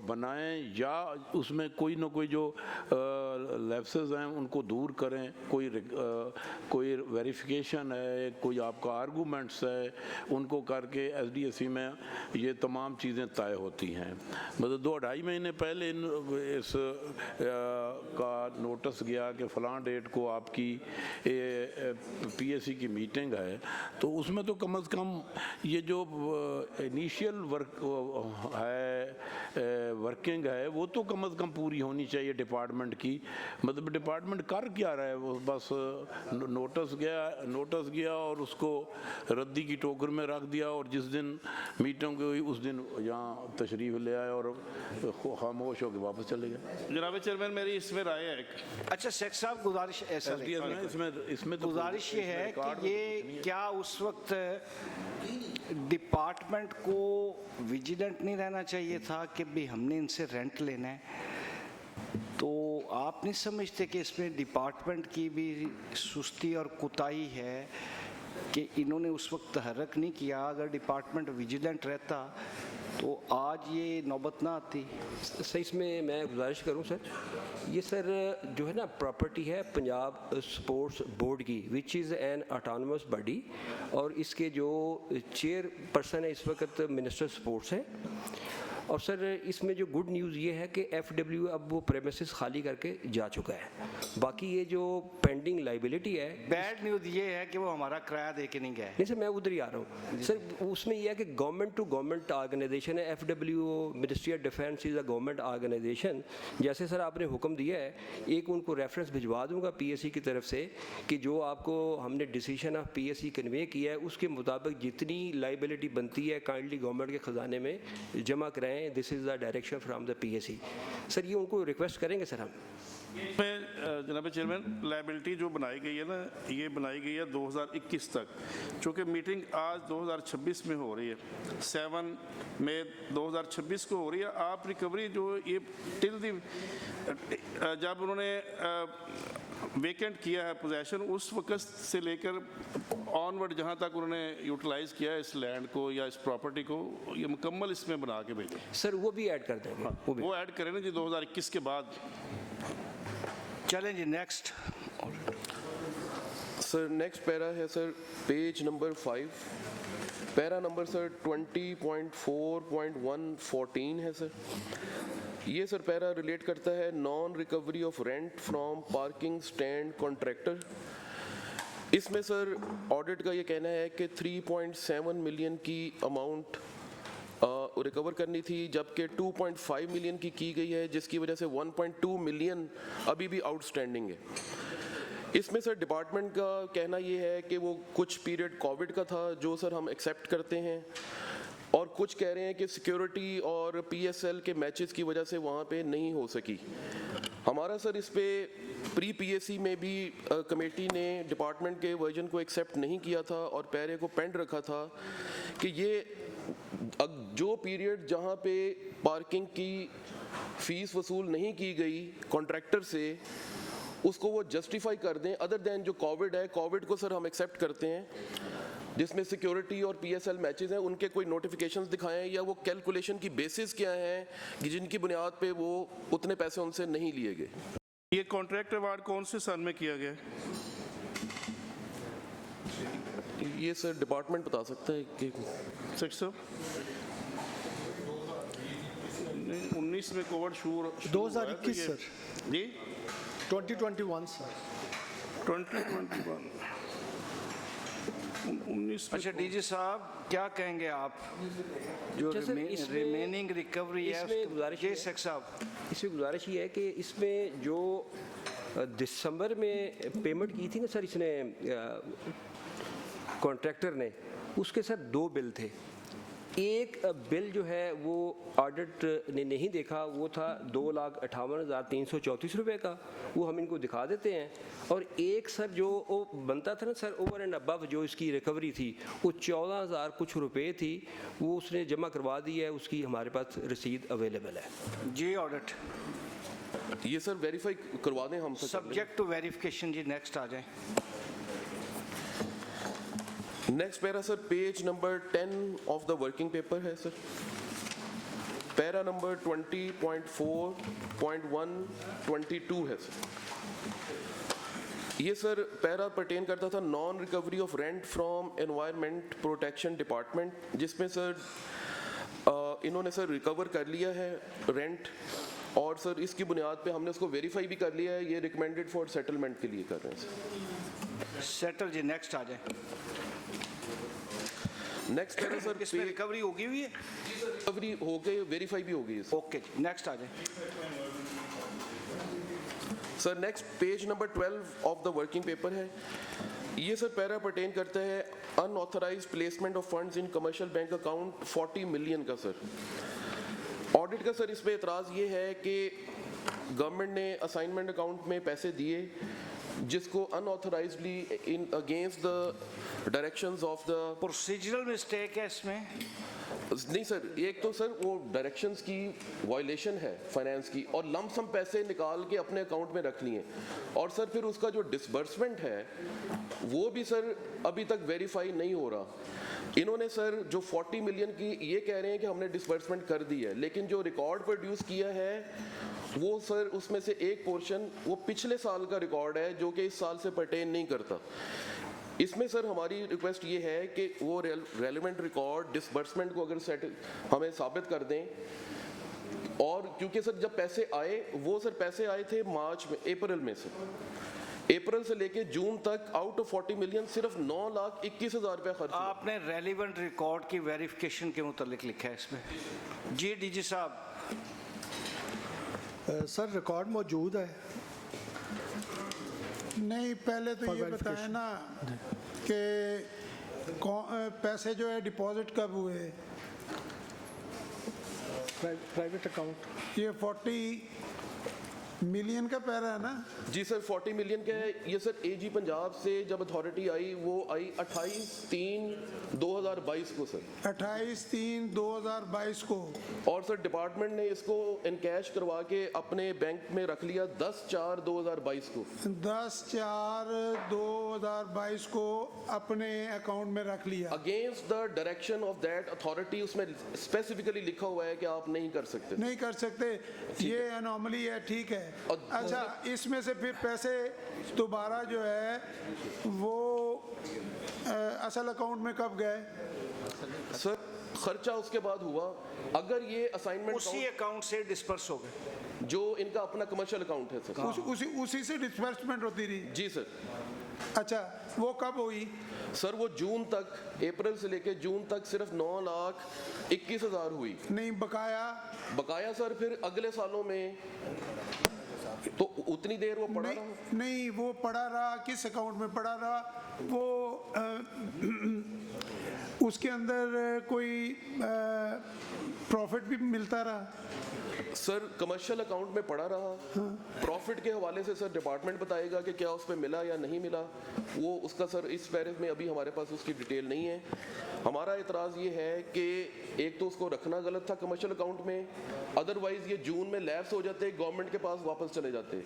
बनाएं या उसमें कोई ना कोई जो लैप्सेस हैं उनको दूर करें, कोई वेरिफिकेशन है, कोई आपका आर्गूमेंट्स है, उनको करके SDSC में ये तमाम चीज़ें तय होती हैं। मतलब 2-2.5 महीने पहले इस का नोटिस गया कि फ़लाँ डेट को आपकी PAC की मीटिंग है, तो उसमें तो कम से कम ये जो इनिशियल वर्किंग है वो तो कम से कम पूरी होनी चाहिए डिपार्टमेंट की। मतलब डिपार्टमेंट कर क्या रहा है, वो बस नोटिस गया और उसको रद्दी की टोकर में रख दिया और जिस दिन मीटिंग हुई उस दिन यहाँ तशरीफ ले आए और खामोश होकर वापस चले गए। जनाब चेयरमैन, मेरी इसमें राय है। अच्छा शेख साहब, गुजारिश ऐसा इसमें तो गुजारिश ये है कि ये क्या उस वक्त डिपार्टमेंट को विजिलेंट नहीं रहना चाहिए था कि भी हमने इनसे रेंट लेना है, तो आप नहीं समझते कि इसमें डिपार्टमेंट की भी सुस्ती और कुताही है कि इन्होंने उस वक्त तहरक नहीं किया? अगर डिपार्टमेंट विजिलेंट रहता तो आज ये नौबत ना आती। सर इसमें मैं गुजारिश करूं सर, ये सर जो है ना प्रॉपर्टी है पंजाब स्पोर्ट्स बोर्ड की, which is an autonomous body, और इसके जो चेयर पर्सन है इस वक्त मिनिस्टर स्पोर्ट्स हैं। और सर इसमें जो गुड न्यूज़ ये है कि FW अब वो प्रेमिसेस खाली करके जा चुका है। बाकी ये जो पेंडिंग लाइबिलिटी है, बैड न्यूज़ ये है कि वो हमारा किराया दे के नहीं गए। नहीं सर, मैं उधर ही आ रहा हूँ सर। उसमें यह है कि गवर्नमेंट टू गवर्नमेंट ऑर्गेनाइजेशन है FW, ministry of defence is a government organisation. जैसे सर आपने हुक्म दिया है, एक उनको रेफरेंस भिजवा दूंगा PSC की तरफ से कि जो आपको हमने डिसीजन ऑफ PSC कन्वे किया है उसके मुताबिक जितनी लाइबिलिटी बनती है काइंडली गवर्नमेंट के ख़जाने में जमा कराएं। This is the direction from the PSC। Sir ये उनको रिक्वेस्ट करेंगे सर हम। मैं जनाब चेयरमैन, लाइबिलिटी जो बनाई गई है ना, ये बनाई गई है 2021 तक, चूँकि मीटिंग आज 2026 में हो रही है, 7 मई 2026 को हो रही है। आप रिकवरी जो ये टिल दी जब उन्होंने वेकेंट किया है पोजेशन, उस वक्त से लेकर ऑनवर्ड जहाँ तक उन्होंने यूटिलाइज किया है इस लैंड को या इस प्रॉपर्टी को, ये मुकम्मल इसमें बना के भेजें सर। वो भी ऐड कर देंगे। हाँ, वो ऐड करें ना जी 2021 के बाद। चलें जी नेक्स्ट। सर नेक्स्ट पैरा है sir page number 5, para number sir 20.4.114 है सर। ये सर पैरा रिलेट करता है non recovery of rent from parking stand contractor. इसमें सर ऑडिट का ये कहना है कि 3.7 मिलियन की अमाउंट रिकवर करनी थी, जबकि 2.5 मिलियन की गई है, जिसकी वजह से 1.2 मिलियन अभी भी आउटस्टैंडिंग है। इसमें सर डिपार्टमेंट का कहना ये है कि वो कुछ पीरियड कोविड का था जो सर हम एक्सेप्ट करते हैं, और कुछ कह रहे हैं कि सिक्योरिटी और PSL के मैचेस की वजह से वहाँ पे नहीं हो सकी। हमारा सर इस पे प्री PSC में भी कमेटी ने डिपार्टमेंट के वर्जन को एक्सेप्ट नहीं किया था और पैरे को पेंड रखा था कि ये जो पीरियड जहाँ पे पार्किंग की फीस वसूल नहीं की गई कॉन्ट्रैक्टर से, उसको वो जस्टिफाई कर दें। अदर देन जो कोविड है, कोविड को सर हम एक्सेप्ट करते हैं, जिसमें सिक्योरिटी और PSL मैचेस हैं, उनके कोई नोटिफिकेशंस दिखाएं या वो कैलकुलेशन की बेसिस क्या है कि जिनकी बुनियाद पे वो उतने पैसे उनसे नहीं लिए गए। ये कॉन्ट्रैक्ट अवार्ड कौन से सन में किया गया? ये सर डिपार्टमेंट बता सकता है कि सर 19 में कोविड शुरू 2021 सर जी 2021 सर 2021 19। अच्छा DG साहब क्या कहेंगे आप, जो रिमेनिंग रिकवरी है? इसमें गुजारिश ये है कि इसमें जो दिसंबर में पेमेंट की थी ना सर इसने कॉन्ट्रैक्टर ने, उसके साथ 2 बिल थे। एक बिल जो है वो ऑडिट ने नहीं देखा, वो था 2,58,334 रुपये का, वो हम इनको दिखा देते हैं। और एक सर जो वो बनता था ना सर ओवर एंड अबव जो इसकी रिकवरी थी, वो 14,000 कुछ रुपए थी, वो उसने जमा करवा दी है, उसकी हमारे पास रसीद अवेलेबल है जी। ऑडिट ये सर वेरीफाई करवा दें हम सब्जेक्ट टू वेरिफिकेशन जी। नेक्स्ट आ जाए। Next para sir page number 10 of the working paper है सर, पैरा नंबर 20.4.122 है सर। ये सर पैरा पर्टेन करता था non recovery of rent from environment protection department, जिसमें सर इन्होंने सर रिकवर कर लिया है रेंट, और सर इसकी बुनियाद पे हमने उसको वेरीफाई भी कर लिया है। ये रिकमेंडेड फॉर सेटलमेंट के लिए कर रहे हैं सर। सेटल जी। नेक्स्ट आ जाए। नेक्स्ट है सर इसमें रिकवरी होगी हुई है? रिकवरी हो गई, वेरीफाई भी हो गई। ओके जी नेक्स्ट आ जाए। Sir next page number 12 of the working paper है। ये सर पैरा पर्टेन करता है unauthorise placement of funds in commercial bank account 40 million का सर। ऑडिट का सर इसमें एतराज़ ये है कि गवर्नमेंट ने असाइनमेंट अकाउंट में पैसे दिए जिसको unauthorisedly in against the directions of the procedural mistake है इसमें। नहीं सर, एक तो सर वो डायरेक्शंस की वायलेशन है फाइनेंस की, और लम सम पैसे निकाल के अपने अकाउंट में रख लिए, और सर फिर उसका जो डिसबर्समेंट है वो भी सर अभी तक वेरीफाई नहीं हो रहा। इन्होंने सर जो 40 मिलियन की ये कह रहे हैं कि हमने डिसबर्समेंट कर दी है, लेकिन जो रिकॉर्ड प्रोड्यूस किया है वो सर उसमें से एक पोर्शन वो पिछले साल का रिकॉर्ड है जो कि इस साल से पर्टेन नहीं करता। इसमें सर हमारी रिक्वेस्ट ये है कि वो रेलेवेंट रिकॉर्ड डिसबर्समेंट को अगर हमें साबित कर दें, और क्योंकि सर जब पैसे आए वो सर पैसे आए थे मार्च में, अप्रैल में से, अप्रैल से लेके जून तक आउट ऑफ 40 मिलियन सिर्फ 9,21,000 रुपया खर्च हुआ। आपने रेलिवेंट रिकॉर्ड की वेरिफिकेशन के मुतालिक लिखा है इसमें। जी डीजी साहब। सर रिकॉर्ड मौजूद है। नहीं, पहले तो ये बताएं ना कि पैसे जो है डिपॉजिट कब हुए। प्राइवेट अकाउंट ये 40 मिलियन का पैरा है ना? जी सर 40 मिलियन का है ये सर। एजी पंजाब से जब अथॉरिटी आई वो आई 28/3/2022 को सर। 28/3/2022 को। और सर डिपार्टमेंट ने इसको इनकैश करवा के अपने बैंक में रख लिया 10/4/2022 को। 10/4/2022 को अपने अकाउंट में रख लिया। Against the direction of that authority, उसमें स्पेसिफिकली लिखा हुआ है कि आप नहीं कर सकते। नहीं कर सकते, ये एनॉमली है, ठीक है। अच्छा, इसमें से फिर पैसे दोबारा जो है वो असल अकाउंट में कब गए? सर खर्चा उसके बाद हुआ। अगर ये असाइनमेंट उसी अकाउंट से डिस्पर्स हो गए जो इनका अपना कमर्शियल अकाउंट है सर। उसी से डिस्बर्समेंट होती रही? जी सर। अच्छा, वो कब हुई? सर वो जून तक, अप्रैल से लेके जून तक सिर्फ 9,21,000 हुई। नहीं बकाया सर फिर अगले सालों में तो उतनी देर वो पड़ा रहा। नहीं, वो पड़ा रहा। किस अकाउंट में पड़ा रहा? वो उसके अंदर कोई प्रॉफिट भी मिलता रहा? सर कमर्शियल अकाउंट में पड़ा रहा। प्रॉफिट के हवाले से सर डिपार्टमेंट बताएगा कि क्या उसमें मिला या नहीं मिला, वो उसका सर इस पैरेज में अभी हमारे पास उसकी डिटेल नहीं है। हमारा एतराज़ ये है कि एक तो उसको रखना गलत था कमर्शियल अकाउंट में, अदरवाइज ये जून में लैप्स हो जाते, गवर्नमेंट के पास वापस चले जाते।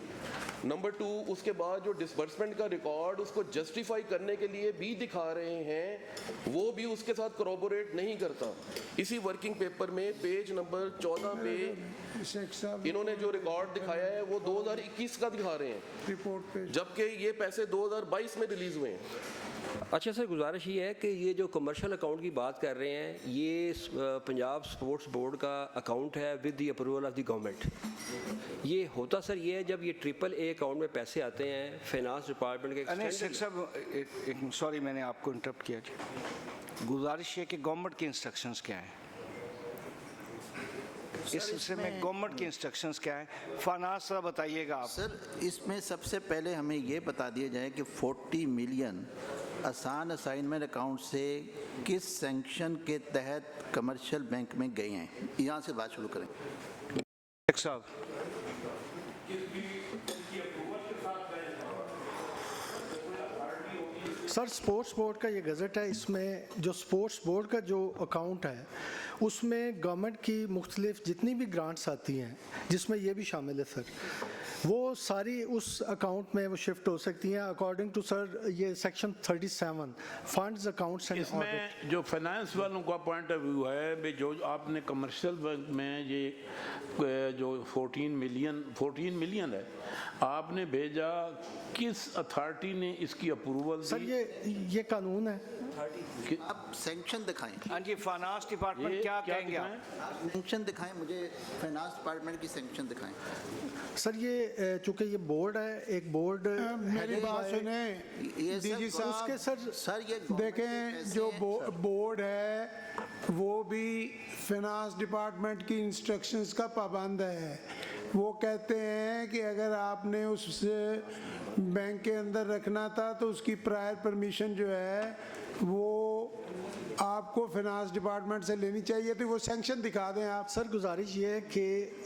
नंबर 2, उसके बाद जो डिसबर्समेंट का रिकॉर्ड उसको जस्टिफाई करने के लिए भी दिखा रहे हैं, वो भी उसके साथ कोरोबोरेट नहीं करता। इसी वर्किंग पेपर में पेज नंबर 14 पे इन्होंने जो रिकॉर्ड दिखाया है वो 2021 का दिखा रहे हैं रिपोर्ट पे, जबकि ये पैसे 2022 में रिलीज हुए हैं। अच्छा सर, गुजारिश ये है कि ये जो कमर्शियल अकाउंट की बात कर रहे हैं, ये पंजाब स्पोर्ट्स बोर्ड का अकाउंट है with the approval of the government. ये होता सर ये है जब ये AAA अकाउंट में पैसे आते हैं फाइनेंस डिपार्टमेंट के। सॉरी मैंने आपको इंटरप्ट किया जी। गुजारिश है कि गवर्नमेंट के इंस्ट्रक्शंस क्या हैं इस सिलसिले में? गवर्नमेंट के इंस्ट्रक्शंस क्या है? फाइनेंस साहब बताइएगा आप। सर इसमें सबसे पहले हमें ये बता दिया जाए कि 40 मिलियन आसान असाइनमेंट अकाउंट से किस सैंक्शन के तहत कमर्शियल बैंक में गए हैं, यहाँ से बात शुरू करें। साहब सर स्पोर्ट्स बोर्ड का ये गज़ट है, इसमें जो स्पोर्ट्स बोर्ड का जो अकाउंट है उसमें गवर्नमेंट की मुख्तलिफ जितनी भी ग्रांट्स आती हैं, जिसमें ये भी शामिल है सर, वो सारी उस अकाउंट में वो शिफ्ट हो सकती हैं अकॉर्डिंग टू सर ये सेक्शन 37 फंड्स अकाउंट्स एंड इसमें जो फाइनेंस वालों का पॉइंट ऑफ व्यू है भी, जो आपने कमर्शियल बैंक में ये जो 14 मिलियन है आपने भेजा, किस अथॉरिटी ने इसकी अप्रूवल सर? ये कानून है। आप सैंक्शन दिखाएं। हाँ जी, फाइनेंस डिपार्टमेंट क्या कहेंगे आप? सैंक्शन दिखाएं, मुझे फाइनेंस डिपार्टमेंट की सैंक्शन दिखाएं। सर ये चूंकि ये बोर्ड है, एक बोर्ड मेरी बात सुने डीजी साहब। सर ये देखें, जो बोर्ड है वो भी फाइनेंस डिपार्टमेंट की इंस्ट्रक्शंस का पाबंद है। वो कहते हैं कि अगर आपने उस बैंक के अंदर रखना था तो उसकी प्रायर परमिशन जो है वो आप आपको फिनांस डिपार्टमेंट से लेनी चाहिए थी, वो सैंक्शन दिखा दें आप। सर गुजारिश ये है कि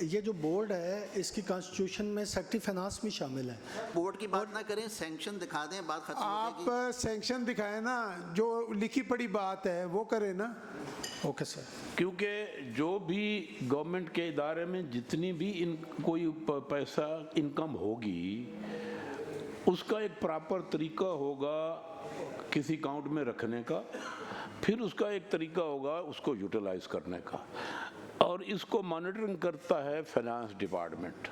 ये जो बोर्ड है इसकी कॉन्स्टिट्यूशन में सेक्रेटरी फाइनेंस भी शामिल है। बोर्ड की बात ना करें, सैंक्शन दिखा दें, बात खत्म हो आप जाएगी। सैंक्शन दिखाएं ना, जो लिखी पड़ी बात है वो करें ना। Okay sir. क्योंकि जो भी गवर्नमेंट के इदारे में जितनी भी कोई पैसा इनकम होगी उसका एक प्रॉपर तरीका होगा किसी अकाउंट में रखने का, फिर उसका एक तरीका होगा उसको यूटिलाइज करने का, और इसको मॉनिटरिंग करता है फाइनेंस डिपार्टमेंट।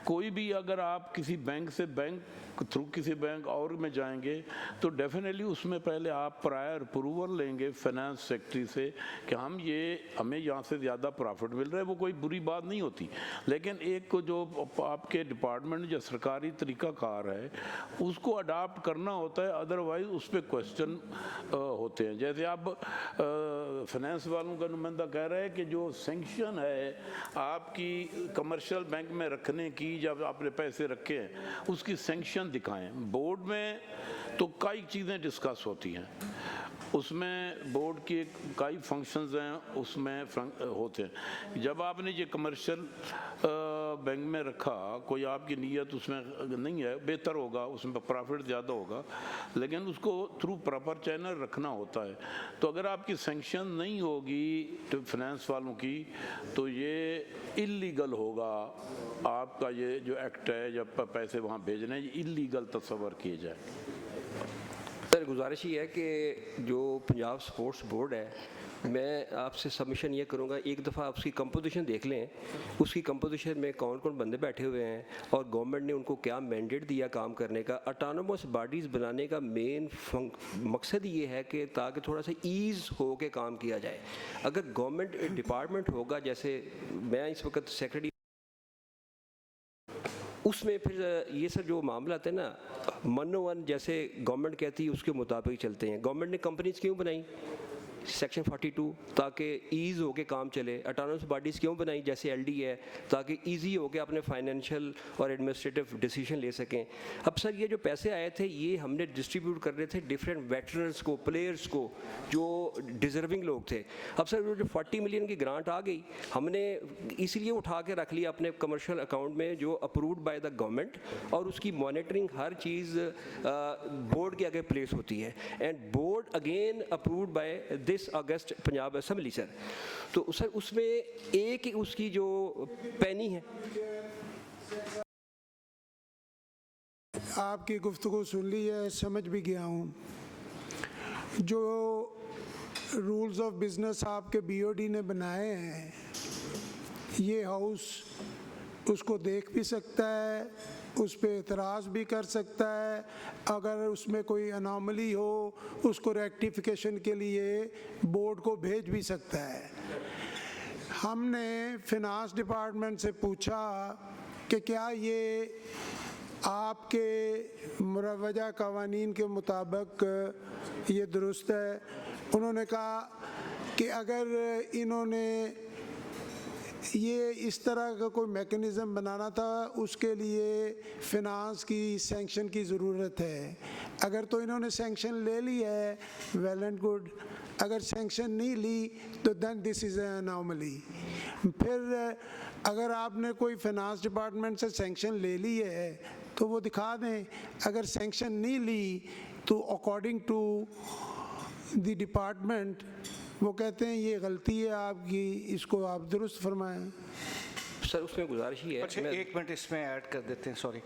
कोई भी अगर आप किसी बैंक से बैंक थ्रू किसी बैंक और में जाएंगे तो डेफिनेटली उसमें पहले आप प्रायर अप्रूवल लेंगे फाइनेंस सेक्रेटरी से कि हमें यहाँ से ज़्यादा प्रॉफिट मिल रहा है। वो कोई बुरी बात नहीं होती, लेकिन एक को जो आपके डिपार्टमेंट जो सरकारी तरीक़ाकार है उसको अडाप्ट करना होता है, अदरवाइज उस पर क्वेश्चन होते हैं। जैसे आप फाइनेंस वालों का नुमाइंदा कह रहा है कि जो सैंक्शन है आपकी कमर्शियल बैंक में रखने की, जब आपने पैसे रखे हैं उसकी सैंक्शन दिखाएं। बोर्ड में तो कई चीज़ें डिस्कस होती हैं, उसमें बोर्ड की कई फंक्शंस हैं उसमें होते हैं। जब आपने ये कमर्शियल बैंक में रखा, कोई आपकी नीयत उसमें नहीं है, बेहतर होगा, उसमें प्रॉफिट ज़्यादा होगा, लेकिन उसको थ्रू प्रॉपर चैनल रखना होता है। तो अगर आपकी सैंक्शन नहीं होगी तो फाइनेंस वालों की, तो ये इल्लीगल होगा। आपका ये जो एक्ट है जब पैसे वहाँ भेजने, इल्लीगल तस्वर किए जाए। सर गुजारिश ये है कि जो पंजाब स्पोर्ट्स बोर्ड है, मैं आपसे सबमिशन ये करूँगा, एक दफ़ा आप उसकी कंपोजिशन देख लें, उसकी कंपोजिशन में कौन कौन बंदे बैठे हुए हैं और गवर्नमेंट ने उनको क्या मैंडेट दिया काम करने का। ऑटोनोमस बॉडीज़ बनाने का मेन मकसद ये है कि ताकि थोड़ा सा ईज़ हो के काम किया जाए। अगर गवर्नमेंट डिपार्टमेंट होगा, जैसे मैं इस वक्त सेक्रेटरी, उसमें फिर ये सर जो मामला आते हैं ना, मनोवन जैसे गवर्नमेंट कहती है उसके मुताबिक चलते हैं। गवर्नमेंट ने कंपनीज क्यों बनाई? सेक्शन 42 ताकि ईज़ हो के काम चले। ऑटोनमस बॉडीज़ क्यों बनाई जैसे एलडी है, ताकि ईजी हो के अपने फाइनेंशियल और एडमिनिस्ट्रेटिव डिसीजन ले सकें। अब सर ये जो पैसे आए थे ये हमने डिस्ट्रीब्यूट कर रहे थे डिफरेंट वेटरन्स को, प्लेयर्स को, जो डिज़र्विंग लोग थे। अब सर जो 40 मिलियन की ग्रांट आ गई, हमने इसलिए उठा के रख लिया अपने कमर्शियल अकाउंट में जो अप्रूव्ड बाय द गवर्नमेंट, और उसकी मॉनिटरिंग हर चीज़ बोर्ड के आगे प्लेस होती है, and board again approved by this August Punjab assembly sir. तो सर उसमें एक ही उसकी जो पैनी है। आपकी गुफ्तगू सुन ली है, समझ भी गया हूँ। जो रूल्स ऑफ बिजनेस आपके बीओडी ने बनाए हैं, ये हाउस उसको देख भी सकता है, उस पर एतराज़ भी कर सकता है। अगर उसमें कोई अनॉमली हो उसको रेक्टिफिकेशन के लिए बोर्ड को भेज भी सकता है। हमने फिनांस डिपार्टमेंट से पूछा कि क्या ये आपके मुरवजा कवानीन के मुताबिक ये दुरुस्त है। उन्होंने कहा कि अगर इन्होंने ये इस तरह का कोई मैकेनिज़्म बनाना था उसके लिए फिनांस की सैंक्शन की ज़रूरत है। अगर तो इन्होंने सैंक्शन ले ली है, वेल एंड गुड। अगर सैंक्शन नहीं ली तो then this is an anomaly. फिर अगर आपने कोई फिनांस डिपार्टमेंट से सैंक्शन ले ली है तो वो दिखा दें। अगर सैंक्शन नहीं ली तो अकॉर्डिंग टू द डिपार्टमेंट वो कहते हैं ये गलती है आपकी, इसको आप दुरुस्त फरमाएं। सर उसमें गुजारिश ही है। अच्छा एक मिनट इसमें ऐड कर देते हैं, सॉरी।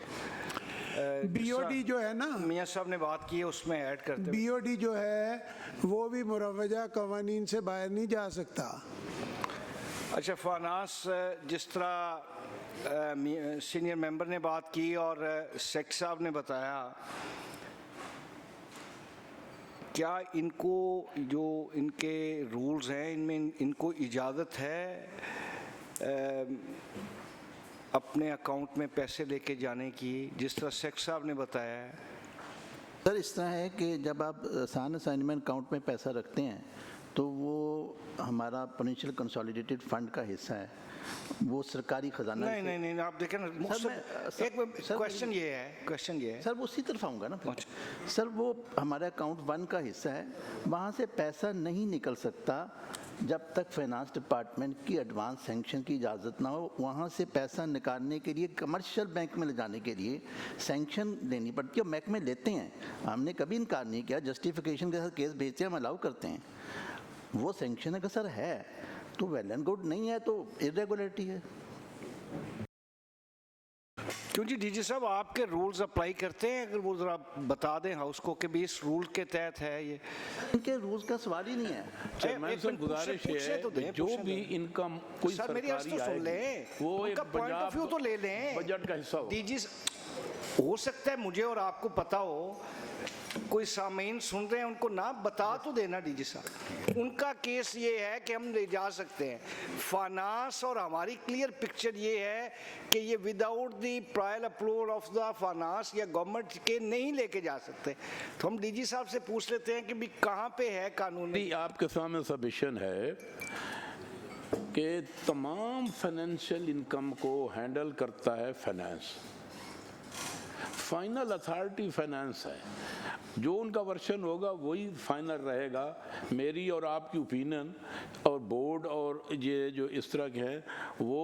बीओडी जो है ना, मियां साहब ने बात की है उसमें ऐड करते हैं। बीओडी जो है वो भी मुरवजा कवानीन से बाहर नहीं जा सकता। अच्छा, फाइनेंस जिस तरह सीनियर मेंबर ने बात की और सेक्रेटरी साहब ने बताया, क्या इनको जो इनके रूल्स हैं इनमें इनको इजाज़त है अपने अकाउंट में पैसे लेके जाने की, जिस तरह सेक्रेटरी साहब ने बताया है? सर इस तरह है कि जब आप सान असाइनमेंट अकाउंट में पैसा रखते हैं तो वो हमारा पोटेंशियल कंसोलिडेटेड फंड का हिस्सा है वो सरकारी खजाना नहीं आप देखें ना, एक क्वेश्चन ये है सर, वो उसी तरफ आऊँगा ना सर, वो हमारे अकाउंट 1 का हिस्सा है, वहाँ से पैसा नहीं निकल सकता जब तक फाइनेंस डिपार्टमेंट की एडवांस सैंक्शन की इजाज़त ना हो। वहाँ से पैसा निकालने के लिए कमर्शियल बैंक में ले जाने के लिए सैंक्शन लेनी पड़ती है, और बैंक में लेते हैं, हमने कभी इनकार नहीं किया, जस्टिफिकेशन के साथ केस भेजते हैं, हम अलाउ करते हैं। वो सैंक्शन अगर सर है तो वेल एंड गुड, नहीं है तो इरेगुलरिटी है। क्यों जी डीजी साहब, आपके रूल्स अप्लाई करते हैं? अगर वो जरा बता दें हाउस को कि भी इस रूल के तहत है ये। इनके रूल्स का सवाल ही नहीं है। चेयरमैन साहब गुजारिश है तो जो भी इनकम कोई सर मेरी अर्ज तो सुन लें, वो उनका पॉइंट ऑफ व्यू तो ले लें, बजट का हिस्सा हो। डीजी हो सकता है मुझे और आपको पता हो, कोई सामीन सुन रहे हैं उनको ना बता तो देना डीजी साहब। उनका केस ये है कि हम ले जा सकते हैं फाइनेंस, और हमारी क्लियर पिक्चर ये है कि ये without the prior approval of the finance या गवर्नमेंट के नहीं लेके जा सकते। तो हम डीजी साहब से पूछ लेते हैं कि भी कहाँ पे है कानून। आपके सामने सबमिशन है कि तमाम फाइनेंशियल इनकम को हैंडल करता है फाइनेंस, फाइनल अथॉरिटी फाइनेंस है, जो उनका वर्शन होगा वही फाइनल रहेगा। मेरी और आपकी ओपिनियन और बोर्ड और ये जो इस तरह के हैं वो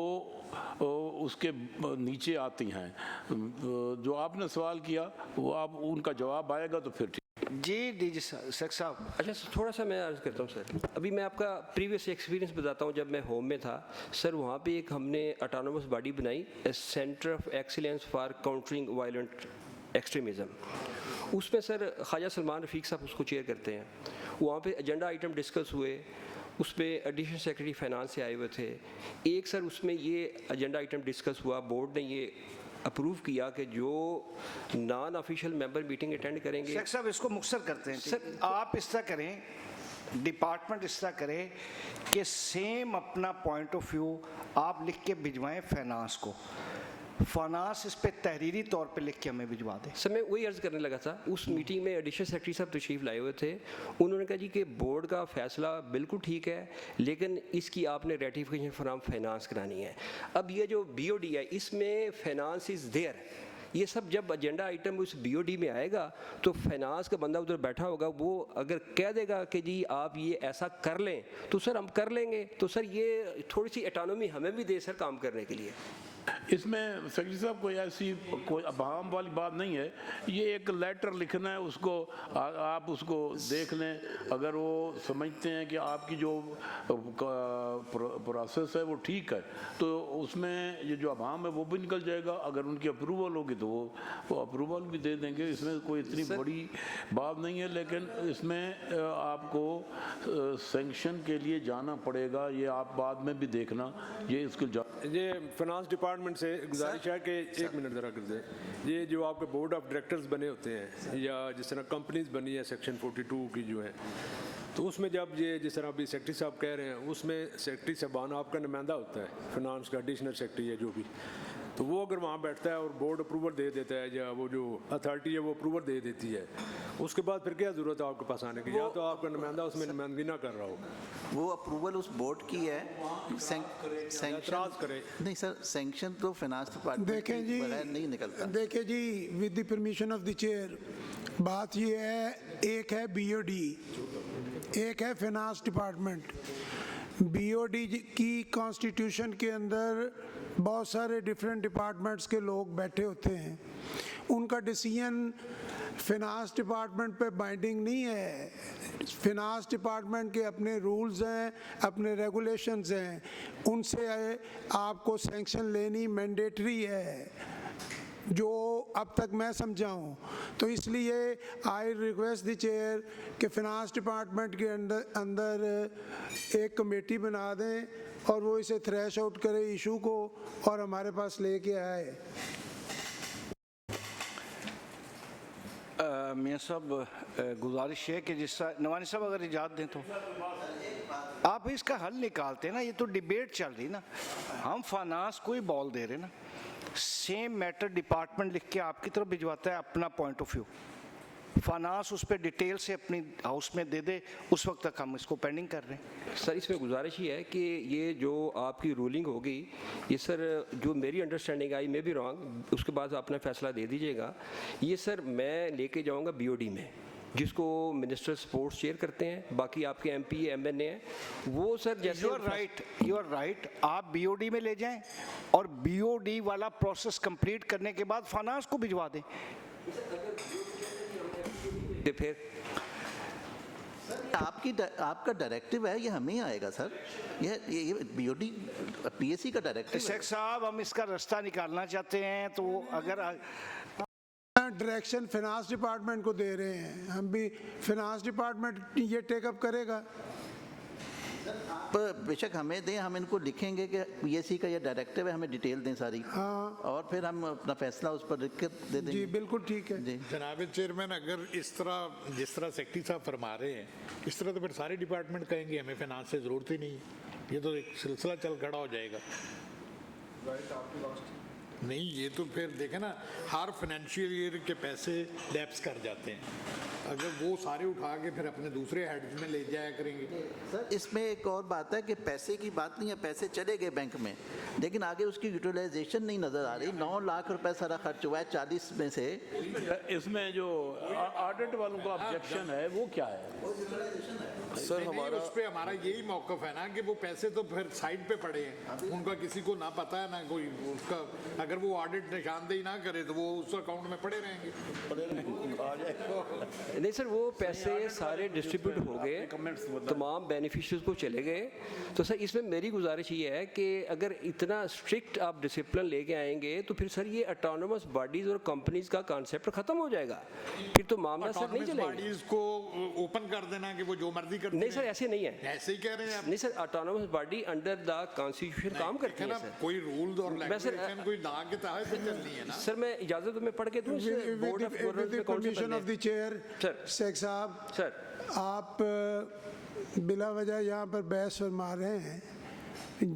उसके नीचे आती हैं। जो आपने सवाल किया वो आप उनका जवाब आएगा तो फिर ठीक। जी डीजी साहब। अच्छा थोड़ा सा मैं अर्ज़ करता हूँ सर, अभी मैं आपका प्रीवियस एक्सपीरियंस बताता हूँ। जब मैं होम में था सर, वहाँ पे एक हमने ऑटोनोमस बॉडी बनाई, centre of excellence for countering violent extremism. उसमें सर ख्वाजा सलमान रफ़ीक साहब उसको चेयर करते हैं। वहाँ पे एजेंडा आइटम डिस्कस हुए, उसमें एडिशनल सेक्रेटरी फाइनेंस से आए हुए थे। एक सर उसमें ये एजेंडा आइटम डिस्कस हुआ, बोर्ड ने ये अप्रूव किया कि जो non official member meeting attend करेंगे। शेख साहब इसको मुख्तसर करते हैं सर, आप इस तरह करें, डिपार्टमेंट इस तरह करे कि सेम अपना पॉइंट ऑफ व्यू आप लिख के भिजवाएं फाइनेंस को, फाइनेंस इस पे तहरीरी तौर पे लिख के हमें भिजवा दें। सर मैं वही अर्ज़ करने लगा था, उस मीटिंग में एडिशनल सेक्रेटरी साहब तशरीफ़ लाए हुए थे। उन्होंने कहा जी कि बोर्ड का फैसला बिल्कुल ठीक है, लेकिन इसकी आपने रेटिफिकेशन फ्राम फाइनेंस करानी है। अब ये जो BOD है इसमें फाइनेंस इज़ देयर, ये सब जब एजेंडा आइटम उस BOD में आएगा तो फाइनेंस का बंदा उधर बैठा होगा, वो अगर कह देगा कि जी आप ये ऐसा कर लें तो सर हम कर लेंगे। तो सर ये थोड़ी सी ऑटोनॉमी हमें भी दे सर काम करने के लिए। इसमें सेक्रेटरी साहब कोई ऐसी कोई अभाम वाली बात नहीं है, ये एक लेटर लिखना है, उसको आप उसको देख लें। अगर वो समझते हैं कि आपकी जो प्रोसेस है वो ठीक है तो उसमें ये जो अभाम है वो भी निकल जाएगा। अगर उनकी अप्रूवल होगी तो वो अप्रूवल भी दे देंगे, इसमें कोई इतनी बड़ी बात नहीं है। लेकिन इसमें आपको सैंक्शन के लिए जाना पड़ेगा, ये आप बाद में भी देखना। ये इसको ये फाइनेंस डिपार्टमेंट से गुजारिश है कि एक मिनट ज़रा कर दें। ये जो आपके बोर्ड ऑफ डायरेक्टर्स बने होते हैं या जिस तरह कंपनीज बनी है सेक्शन 42 की जो है, तो उसमें जब ये जिस तरह अभी सेक्रेटरी साहब कह रहे हैं उसमें सेक्रेटरी साहबान आपका नुमाइंदा होता है, फाइनेंस का एडिशनल सेक्रेटरी है जो भी, तो वो अगर वहाँ बैठता है और बोर्ड अप्रूवल दे देता है या वो जो अथॉरिटी है वो अप्रूवल दे देती है, उसके बाद फिर क्या ज़रूरत है आपके पास आने की? या तो आपका नुमाइंदा उसमें नुमाइंदगी ना कर रहा हो, वो अप्रूवल उस बोर्ड की है, सैंक्शन करे नहीं सर, सैंक्शन तो फाइनेंस डिपार्टमेंट देखें जी, नहीं निकलता। देखें जी, with the permission of the chair, बात ये है, एक है BOD, एक है फाइनेंस डिपार्टमेंट। BOD की कॉन्स्टिट्यूशन के अंदर बहुत सारे डिफरेंट डिपार्टमेंट्स के लोग बैठे होते हैं, उनका डिसीजन फाइनेंस डिपार्टमेंट पे बाइंडिंग नहीं है। फाइनेंस डिपार्टमेंट के अपने रूल्स हैं, अपने रेगुलेशंस हैं, उनसे आपको सैंक्शन लेनी मैंडेटरी है, जो अब तक मैं समझा हूँ। तो इसलिए आई रिक्वेस्ट द चेयर कि फाइनेंस डिपार्टमेंट के अंदर एक कमेटी बना दें और वो इसे थ्रैश आउट करे इशू को और हमारे पास लेके आए। मियाँ साहब गुजारिश है कि जिस नवानी साहब अगर इजाज़त दें तो आप इसका हल निकालते हैं ना, ये तो डिबेट चल रही ना, हम फाइनेंस को ही बॉल दे रहे ना। सेम मैटर डिपार्टमेंट लिख के आपकी तरफ भिजवाता है अपना पॉइंट ऑफ व्यू, फाइनेंस उस पर डिटेल से अपनी हाउस में दे दे, उस वक्त तक हम इसको पेंडिंग कर रहे हैं। सर इसमें गुजारिश ही है कि ये जो आपकी रूलिंग होगी, ये सर जो मेरी understanding I, may be wrong, उसके बाद अपना फैसला दे दीजिएगा। ये सर मैं लेके जाऊंगा बीओडी में, जिसको मिनिस्टर स्पोर्ट्स चेयर करते हैं, बाकी आपके एमपी एमएनए हैं, वो सर जैसे यू आर राइट, आप बीओडी में ले जाएं और बीओडी वाला प्रोसेस कंप्लीट करने के बाद फाइनेंस को भिजवा दें। फिर आपका डायरेक्टिव है, ये हमें आएगा सर, ये बीओडी पीएससी का डायरेक्टिव है। शेख साहब, हम इसका रास्ता निकालना चाहते हैं, तो अगर डायरेक्शन फाइनेंस डिपार्टमेंट को दे रहे हैं, हम भी फाइनेंस डिपार्टमेंट ये टेकअप करेगा। पर बेशक हमें दें, हम इनको लिखेंगे कि पीएससी का ये डायरेक्टिव है, हमें डिटेल दें सारी। हाँ, और फिर हम अपना फैसला उस पर लिख के दे देंगे। जी बिल्कुल ठीक है। जी जनाब चेयरमैन, अगर इस तरह जिस तरह सेक्रेटरी साहब फरमा रहे हैं, इस तरह तो फिर सारे डिपार्टमेंट कहेंगे हमें फाइनेंस से ज़रूरत ही नहीं है, ये तो एक सिलसिला चल खड़ा हो जाएगा। नहीं, ये तो फिर देखें ना, हर फाइनेंशियल ईयर के पैसे लैप्स कर जाते हैं, अगर वो सारे उठा के फिर अपने दूसरे हेड्स में ले जाया करेंगे। सर इसमें एक और बात है कि पैसे की बात नहीं है, पैसे चले गए बैंक में, लेकिन आगे उसकी यूटिलाइजेशन नहीं नज़र आ रही। 9 लाख रुपए सारा खर्च हुआ है 40 में से। इसमें जो ऑडिट वालों का ऑब्जेक्शन है वो क्या है? सर हमारा उस पे हमारा यही मौकफ है ना कि वो पैसे तो फिर साइड पे पड़े हैं, उनका किसी को ना पता है ना कोई उसका, अगर वो ऑडिट निशानदेही ना करे तो वो उस अकाउंट में पड़े रहेंगे। नहीं सर, वो पैसे सारे डिस्ट्रीब्यूट हो गए, तमाम बेनिफिशियरीज को चले गए। तो सर इसमें मेरी गुजारिश ये है कि अगर इतना स्ट्रिक्ट आप डिसिप्लिन लेके आएंगे तो फिर सर ये ऑटोनोमस बॉडीज और कंपनीज का कॉन्सेप्ट खत्म हो जाएगा, फिर तो मामला सर नहीं चलेगा। बॉडीज को ओपन कर देना कि वो जो मर्जी करते नहीं सर, ऐसे नहीं है, ऐसे ही कह रहे हैं आप। नहीं sir, autonomous body under the constitution काम करती है सर। कोई रूल्स और रेगुलेशन कोई लॉ के तहत चलनी है ना। सर मैं इजाजत में पढ़ के दूं, बोर्ड ऑफ गवर्नर्स में कौन से permission of the chair Sheikh साहब, सर आप बिला वजह यहाँ पर बहस फरमा रहे हैं।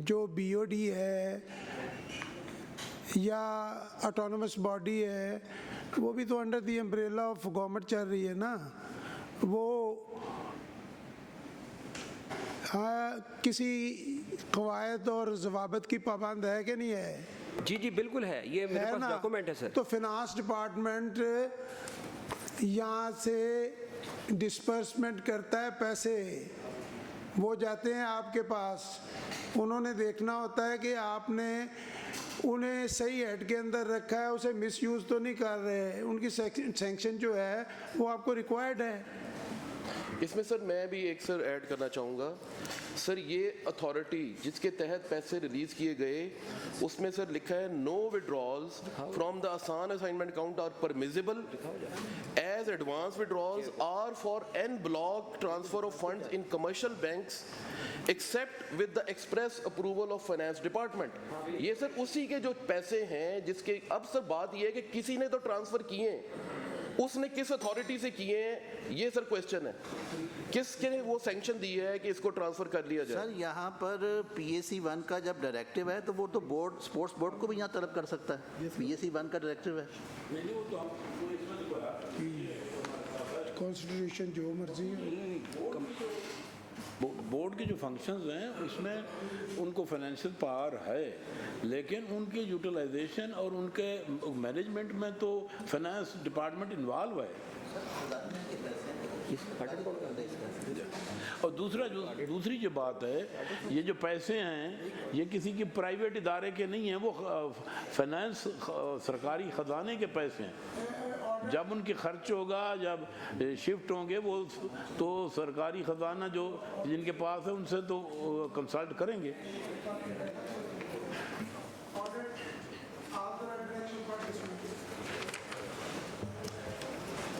जो बीओडी है या ऑटोनोमस बॉडी है, वो भी तो under the umbrella of government चल रही है ना। वो किसी कवायद और ज़वाबित की पाबंद है कि नहीं है? जी जी बिल्कुल है, ये मेरे पास डॉक्यूमेंट है सर। तो फाइनेंस डिपार्टमेंट यहाँ से डिस्पर्समेंट करता है पैसे, वो जाते हैं आपके पास, उन्होंने देखना होता है कि आपने उन्हें सही हेड के अंदर रखा है, उसे मिसयूज़ तो नहीं कर रहे, उनकी सैंक्शन जो है वो आपको रिक्वायर्ड है। इसमें सर मैं भी एक सर ऐड करना चाहूँगा। सर ये अथॉरिटी जिसके तहत पैसे रिलीज़ किए गए, उसमें सर लिखा है नो विड्रॉल्स फ्रॉम द आसान assignment account are permissible as advance withdrawals are for an block transfer of funds in commercial banks except with the express approval of finance department. ये sir उसी के जो पैसे हैं जिसके, अब सर बात ये है कि किसी ने तो ट्रांसफ़र किए हैं, उसने किस अथॉरिटी से किए हैं, ये सर क्वेश्चन है, किसके ने वो सैंक्शन दी है कि इसको ट्रांसफर कर लिया जाए। सर यहाँ पर PAC 1 का जब डायरेक्टिव है तो वो तो बोर्ड, स्पोर्ट्स बोर्ड को भी यहाँ तलब कर सकता है। PAC 1 का डायरेक्टिव है, कॉन्स्टिट्यूशन जो मर्जी है। बोर्ड के जो फंक्शंस हैं उसमें उनको फाइनेंशियल पावर है, लेकिन उनकी यूटिलाइजेशन और उनके मैनेजमेंट में तो फाइनेंस डिपार्टमेंट इन्वॉल्व है। और दूसरी जो बात है, ये जो पैसे हैं ये किसी की प्राइवेट इदारे के नहीं हैं, वो फाइनेंस सरकारी ख़जाने के पैसे हैं। जब उनके खर्च होगा, जब शिफ्ट होंगे, वो तो सरकारी ख़जाना जो जिनके पास है उनसे तो कंसल्ट करेंगे।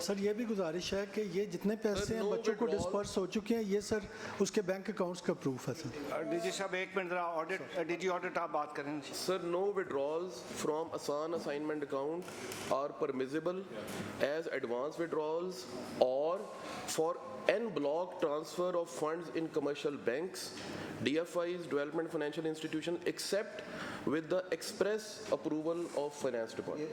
सर ये भी गुजारिश है कि ये जितने पैसे हैं बच्चों को डिस्पर्स हो चुके हैं, ये सर उसके बैंक अकाउंट्स का प्रूफ है सर। डीजी साहब एक मिनट, जरा ऑडिट, डीजी ऑडिट आप बात करें। सर नो विड्रॉल्स फ्रॉम आसान assignment account are permissible as advance withdrawals or for an block transfer of funds in commercial banks, DFIs, development financial institution except with the express approval of finance department.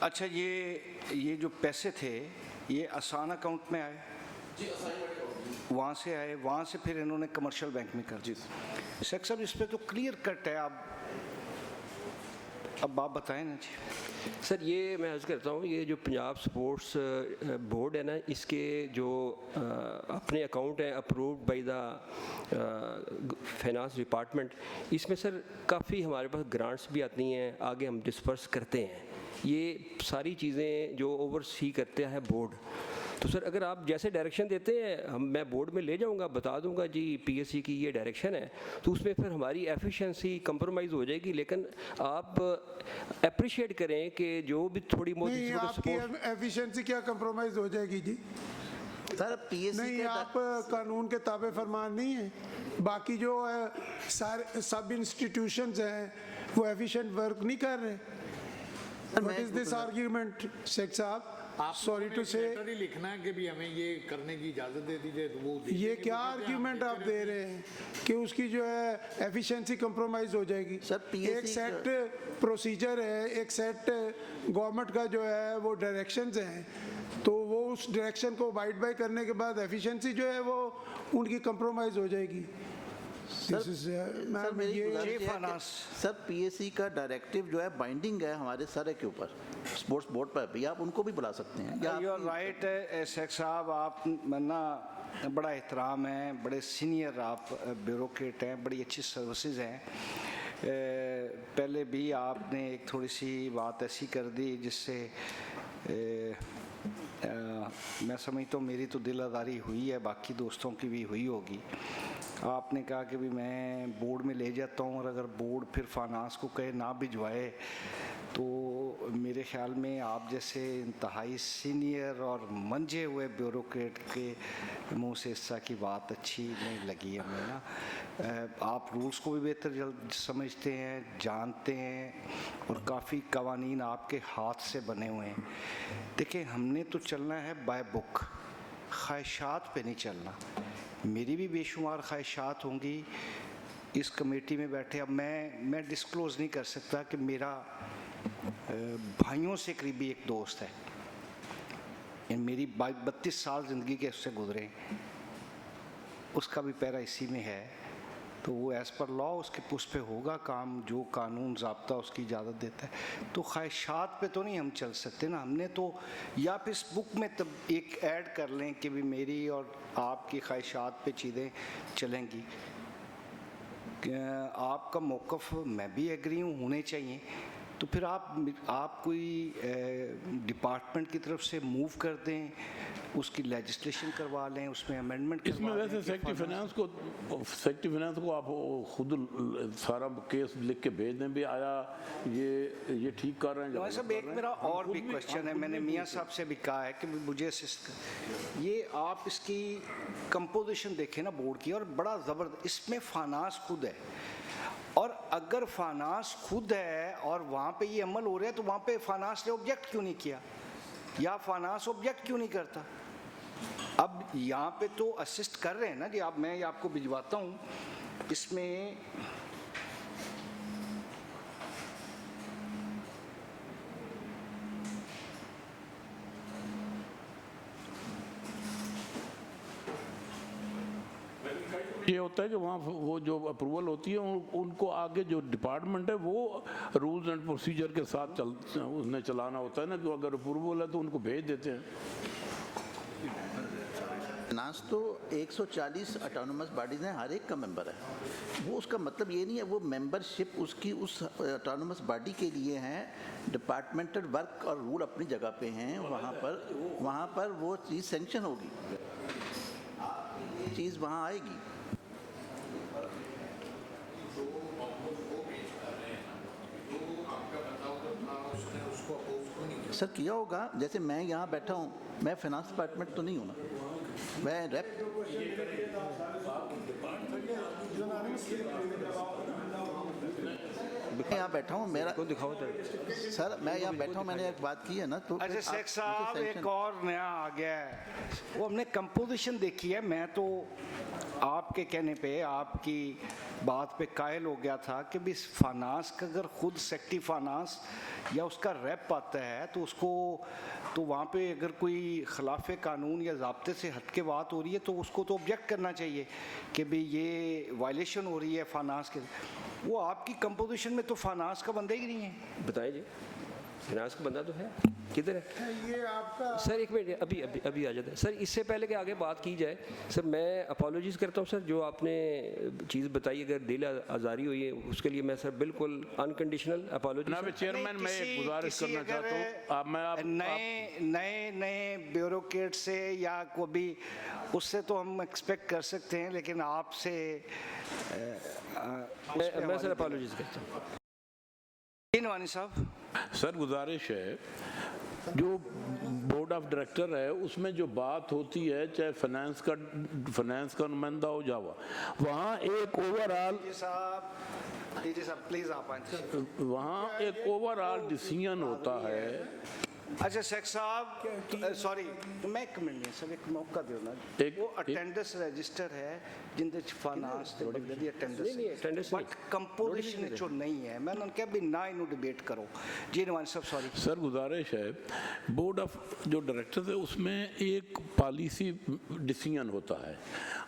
अच्छा, ये जो पैसे थे ये आसान account में आए? जी, वहाँ से आए, वहाँ से फिर इन्होंने कमर्शियल बैंक में कर दी। शेख साहब, इस पे तो क्लियर कट है, अब आप बताएं ना जी। सर, ये मैं अर्ज़ करता हूँ, ये जो पंजाब स्पोर्ट्स बोर्ड है ना, इसके जो अपने अकाउंट हैं approved by the finance department, इसमें सर काफ़ी हमारे पास ग्रांट्स भी आती हैं, आगे हम डिस्पर्स करते हैं। ये सारी चीज़ें जो ओवरसी करते हैं बोर्ड, तो सर अगर आप जैसे डायरेक्शन देते हैं मैं बोर्ड में ले जाऊंगा, बता दूंगा जी पीएससी की ये डायरेक्शन है, तो उसमें फिर हमारी एफिशिएंसी कंप्रोमाइज़ हो जाएगी। लेकिन आप अप्रिशिएट करें कि जो भी थोड़ी मोटी आपकी एफिशिएंसी क्या कंप्रोमाइज़ हो जाएगी जी? सर पीएससी नहीं, आप कानून के ताबे फरमान नहीं है। बाकी जो सारे सब इंस्टीट्यूशंस हैं वो एफिशिएंट वर्क नहीं कर रहे। What is this argument Sheikh साहब? सॉरी टू से ही लिखना है कि भी हमें ये करने की इजाज़त दे दीजिए, तो वो ये क्या आर्ग्यूमेंट आप दे रहे हैं कि उसकी जो है एफिशिएंसी कंप्रोमाइज़ हो जाएगी? एक सेट प्रोसीजर है, एक सेट गवर्नमेंट का जो है वो डायरेक्शंस हैं, तो वो उस डायरेक्शन को अबाइड बाय करने के बाद एफिशिएंसी जो है वो उनकी कंप्रोमाइज़ हो जाएगी। सर पीएससी का डायरेक्टिव जो है बाइंडिंग है हमारे सर के ऊपर, स्पोर्ट्स बोर्ड पर भी, आप उनको भी बुला सकते हैं। यू आर राइट शेख साहब, आप ना बड़ा एहतराम है, बड़े सीनियर आप ब्यूरोक्रेट हैं, बड़ी अच्छी सर्विसेज हैं। पहले भी आपने एक थोड़ी सी बात ऐसी कर दी जिससे मैं समझता हूँ मेरी तो दिल आज़ारी हुई है, बाकी दोस्तों की भी हुई होगी। आपने कहा कि भी मैं बोर्ड में ले जाता हूँ और अगर बोर्ड फिर फाइनेंस को कहे ना भिजवाए, तो मेरे ख्याल में आप जैसे इंतहाई सीनियर और मंझे हुए ब्यूरोक्रेट के मुंह से इस तरह की बात अच्छी नहीं लगी हमें ना। आप रूल्स को भी बेहतर समझते हैं, जानते हैं, और काफ़ी कवानीन आपके हाथ से बने हुए हैं। देखिए, हमने तो चलना है बाय बुक, ख्वाहिशात पे नहीं चलना। मेरी भी बेशुमार ख्वाहिशात होंगी इस कमेटी में बैठे। अब मैं डिस्क्लोज़ नहीं कर सकता कि मेरा भाइयों से करीबी एक दोस्त है, मेरी 32 साल ज़िंदगी के उससे गुजरे, उसका भी पैरा इसी में है, तो वो एज़ पर लॉ उसके उस पे होगा काम, जो कानून ज़ाब्ता उसकी इजाज़त देता है। तो ख्वाहिशात पे तो नहीं हम चल सकते ना। हमने तो या फिर इस बुक में तब एक ऐड कर लें कि भी मेरी और आपकी ख्वाहिशात पे चीज़ें चलेंगी। आपका मौक़िफ़ मैं भी एग्री हूँ, होने चाहिए, तो फिर आप कोई डिपार्टमेंट की तरफ से मूव कर दें, उसकी लेजिस्लेशन करवा लें, उसमें अमेंडमेंट इसमें वैसे सेक्रेटरी फाइनेंस को आप खुद सारा केस लिख के भेज दें भी आया ये ठीक कर रहे हैं। सब एक मेरा और भी क्वेश्चन है, मैंने मियाँ साहब से भी कहा है कि मुझे ये आप इसकी कंपोजिशन देखें ना बोर्ड की, और बड़ा ज़बरदस्त इसमें फाइनेंस खुद है, और अगर फाइनेंस खुद है और वहाँ पे ये अमल हो रहा है, तो वहाँ पे फाइनेंस ने ऑब्जेक्ट क्यों नहीं किया, या फाइनेंस ऑब्जेक्ट क्यों नहीं करता? अब यहाँ पे तो असिस्ट कर रहे हैं ना जी। अब मैं आपको भिजवाता हूँ, इसमें ये होता है कि वहाँ वो जो अप्रूवल होती है उनको आगे जो डिपार्टमेंट है वो रूल्स एंड प्रोसीजर के साथ उसने चलाना होता है ना, कि अगर अप्रूवल है तो उनको भेज देते हैं। फाइनेंस तो 140 ऑटोनोमस बॉडीज हैं, हर एक का मेंबर है। वो उसका मतलब ये नहीं है वो मेंबरशिप उसकी उस ऑटोनोमस बॉडी के लिए हैं, डिपार्टमेंटल वर्क और रूल अपनी जगह पे हैं, वहाँ पर वो चीज़ सैंक्शन होगी, चीज़ वहाँ आएगी। सर किया होगा, जैसे मैं यहाँ बैठा हूँ, मैं फाइनेंस डिपार्टमेंट तो नहीं हूँ ना, मैं रेप यहाँ बैठा हूँ, मेरा को दिखाओ सर, मैं यहाँ बैठा हूँ, मैंने एक बात की है ना। तो अच्छा शेख साहब, एक और नया आ गया है, वो हमने कंपोजिशन देखी है। मैं तो आपके कहने पे, आपकी बात पे कायल हो गया था कि भी फाइनेंस का अगर खुद सेक्रेटरी फाइनेंस या उसका रेप आता है तो उसको, तो वहाँ पे अगर कोई खिलाफ कानून या ज़ाब्ते से हट के बात हो रही है तो उसको तो ऑब्जेक्ट करना चाहिए कि भाई ये वायलेशन हो रही है फाइनेंस के। वो आपकी कंपोजिशन में तो फाइनेंस का बंदा ही नहीं है। बताइए जी, फाइनेंस का बंदा तो है, किधर है ये आपका? सर एक मिनट, अभी आ जाता है सर। इससे पहले कि आगे बात की जाए सर, मैं अपोलॉजीज़ करता हूँ सर, जो आपने चीज़ बताई अगर दिल आज़ारी हुई है उसके लिए मैं सर बिल्कुल अनकंडीशनल अपोलॉजी। चेयरमैन मैं एक गुजारिश करना चाहता हूँ, नए ब्यूरोक्रेट से या को भी उससे तो हम एक्सपेक्ट कर सकते हैं, लेकिन आपसे मैं सर अपोलॉजीज़ करता हूँ। नवानी साहब सर गुजारिश है, जो बोर्ड ऑफ डायरेक्टर है उसमें जो बात होती है, चाहे फाइनेंस का नुमाइंदा हो जावा, वहाँ एक ओवरऑल प्लीज आप वहाँ एक ओवरऑल डिसीजन होता है। अच्छा शेख साहब सॉरी, मैं एक मिनट सर एक मौका दो ना, वो अटेंडेंस रजिस्टर है जिंदे फाइनेंस ते बड़ी अटेंडेंस बट कंपोजिशन जो नहीं है, मैं उन्होंने कहा भी ना इन्हों डिबेट करो। जी नवानी साहब सॉरी सर गुजारिश है, बोर्ड ऑफ जो डायरेक्टर है उसमें एक पॉलिसी डिसीजन होता है,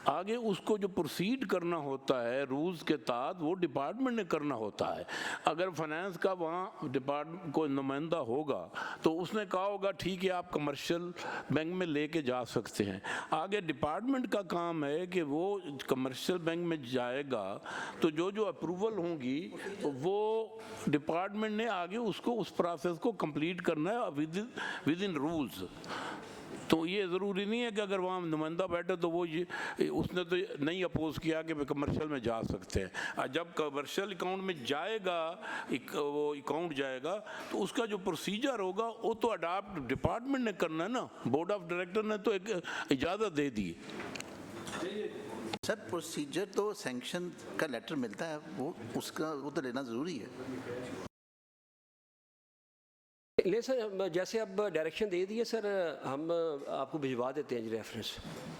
आगे उसको जो प्रोसीड करना होता है रूल्स के तहत वो डिपार्टमेंट ने करना होता है। अगर फाइनेंस का वहाँ डिपार्टमेंट कोई नुमाइंदा होगा तो उसने कहा होगा ठीक है आप कमर्शियल बैंक में लेके जा सकते हैं, आगे डिपार्टमेंट का काम है कि वो कमर्शियल बैंक में जाएगा तो जो अप्रूवल होंगी वो डिपार्टमेंट ने आगे उसको उस प्रोसेस को कंप्लीट करना है विद इन रूल्स। तो ये ज़रूरी नहीं है कि अगर वहाँ नुमाइंदा बैठे तो वो ये उसने तो नहीं अपोज किया कि कमर्शियल में जा सकते हैं। जब कमर्शियल अकाउंट में जाएगा वो अकाउंट जाएगा तो उसका जो प्रोसीजर होगा वो तो अडॉप्ट डिपार्टमेंट ने करना है ना, बोर्ड ऑफ डायरेक्टर ने तो एक इजाज़त दे दी। सर प्रोसीजर तो सैंक्शन का लेटर मिलता है, वो तो लेना ज़रूरी है। ले सर, जैसे अब डायरेक्शन दे दिए सर, हम आपको भिजवा देते हैं जी रेफरेंस।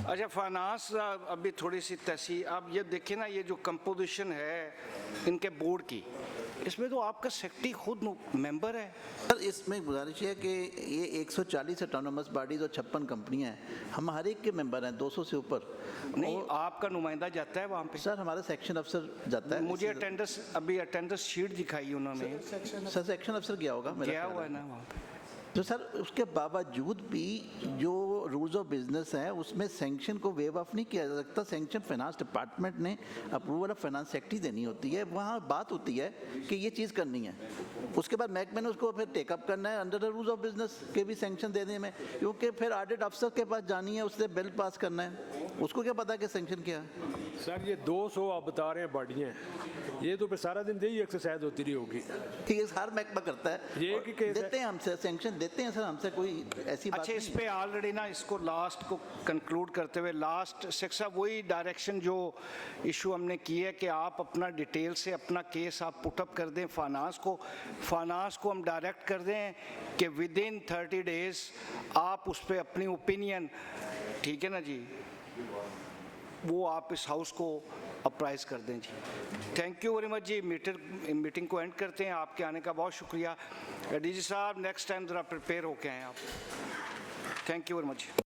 अच्छा फाइनेंस अभी थोड़ी सी तैसी, आप ये देखिए ना, ये जो कंपोजिशन है इनके बोर्ड की, इसमें तो आपका सेक्रेटरी खुद मेंबर है। सर इसमें गुजारिश है कि ये 140 ऑटोनोमस बॉडीज और 56 कंपनियां हैं, हम हर एक के मेंबर हैं 200 से ऊपर। नहीं आपका नुमाइंदा जाता है वहाँ पे? सर हमारा सेक्शन अफसर जाता है। मुझे अटेंडेंस शीट दिखाई उन्होंने। सर सेक्शन अफसर गया होगा, गया हुआ है ना वहाँ पे। तो सर उसके बावजूद भी जो रूल्स ऑफ बिजनेस हैं उसमें सैंक्शन को वेव ऑफ नहीं किया जा सकता। सैंक्शन फाइनेंस डिपार्टमेंट ने अप्रूवल ऑफ फाइनेंस सेक्रेटरी देनी होती है, वहाँ बात होती है कि ये चीज़ करनी है, उसके बाद महकमे ने उसको फिर टेकअप करना है under the rules of business के भी सैंक्शन देने में, क्योंकि फिर ऑडिट अफसर के पास जानी है, उससे बिल पास करना है, उसको क्या पता कि सैंक्शन क्या है। सर ये 200 आप बता रहे हैं बॉडियाँ, ये तो फिर सारा दिन यही एक्सरसाइज होती रही होगी। ये हर महकमा करता है, ये कि देते हैं हमसे सैंक्शन देते हैं सर, हमसे कोई ऐसी बात अच्छा नहीं। इस पे ऑलरेडी ना इसको लास्ट को कंक्लूड करते हुए लास्ट शिक्षा वही डायरेक्शन जो इशू हमने की है कि आप अपना डिटेल से अपना केस आप पुटअप कर दें फाइनेंस को हम डायरेक्ट कर दें कि विद इन 30 डेज आप उस पर अपनी ओपिनियन, ठीक है ना जी, वो आप इस हाउस को अप्राइज कर दें जी। थैंक यू वेरी मच जी। मीटिंग को एंड करते हैं। आपके आने का बहुत शुक्रिया। डीजी साहब नेक्स्ट टाइम ज़रा प्रिपेयर होके आएँ आप। Thank you very much.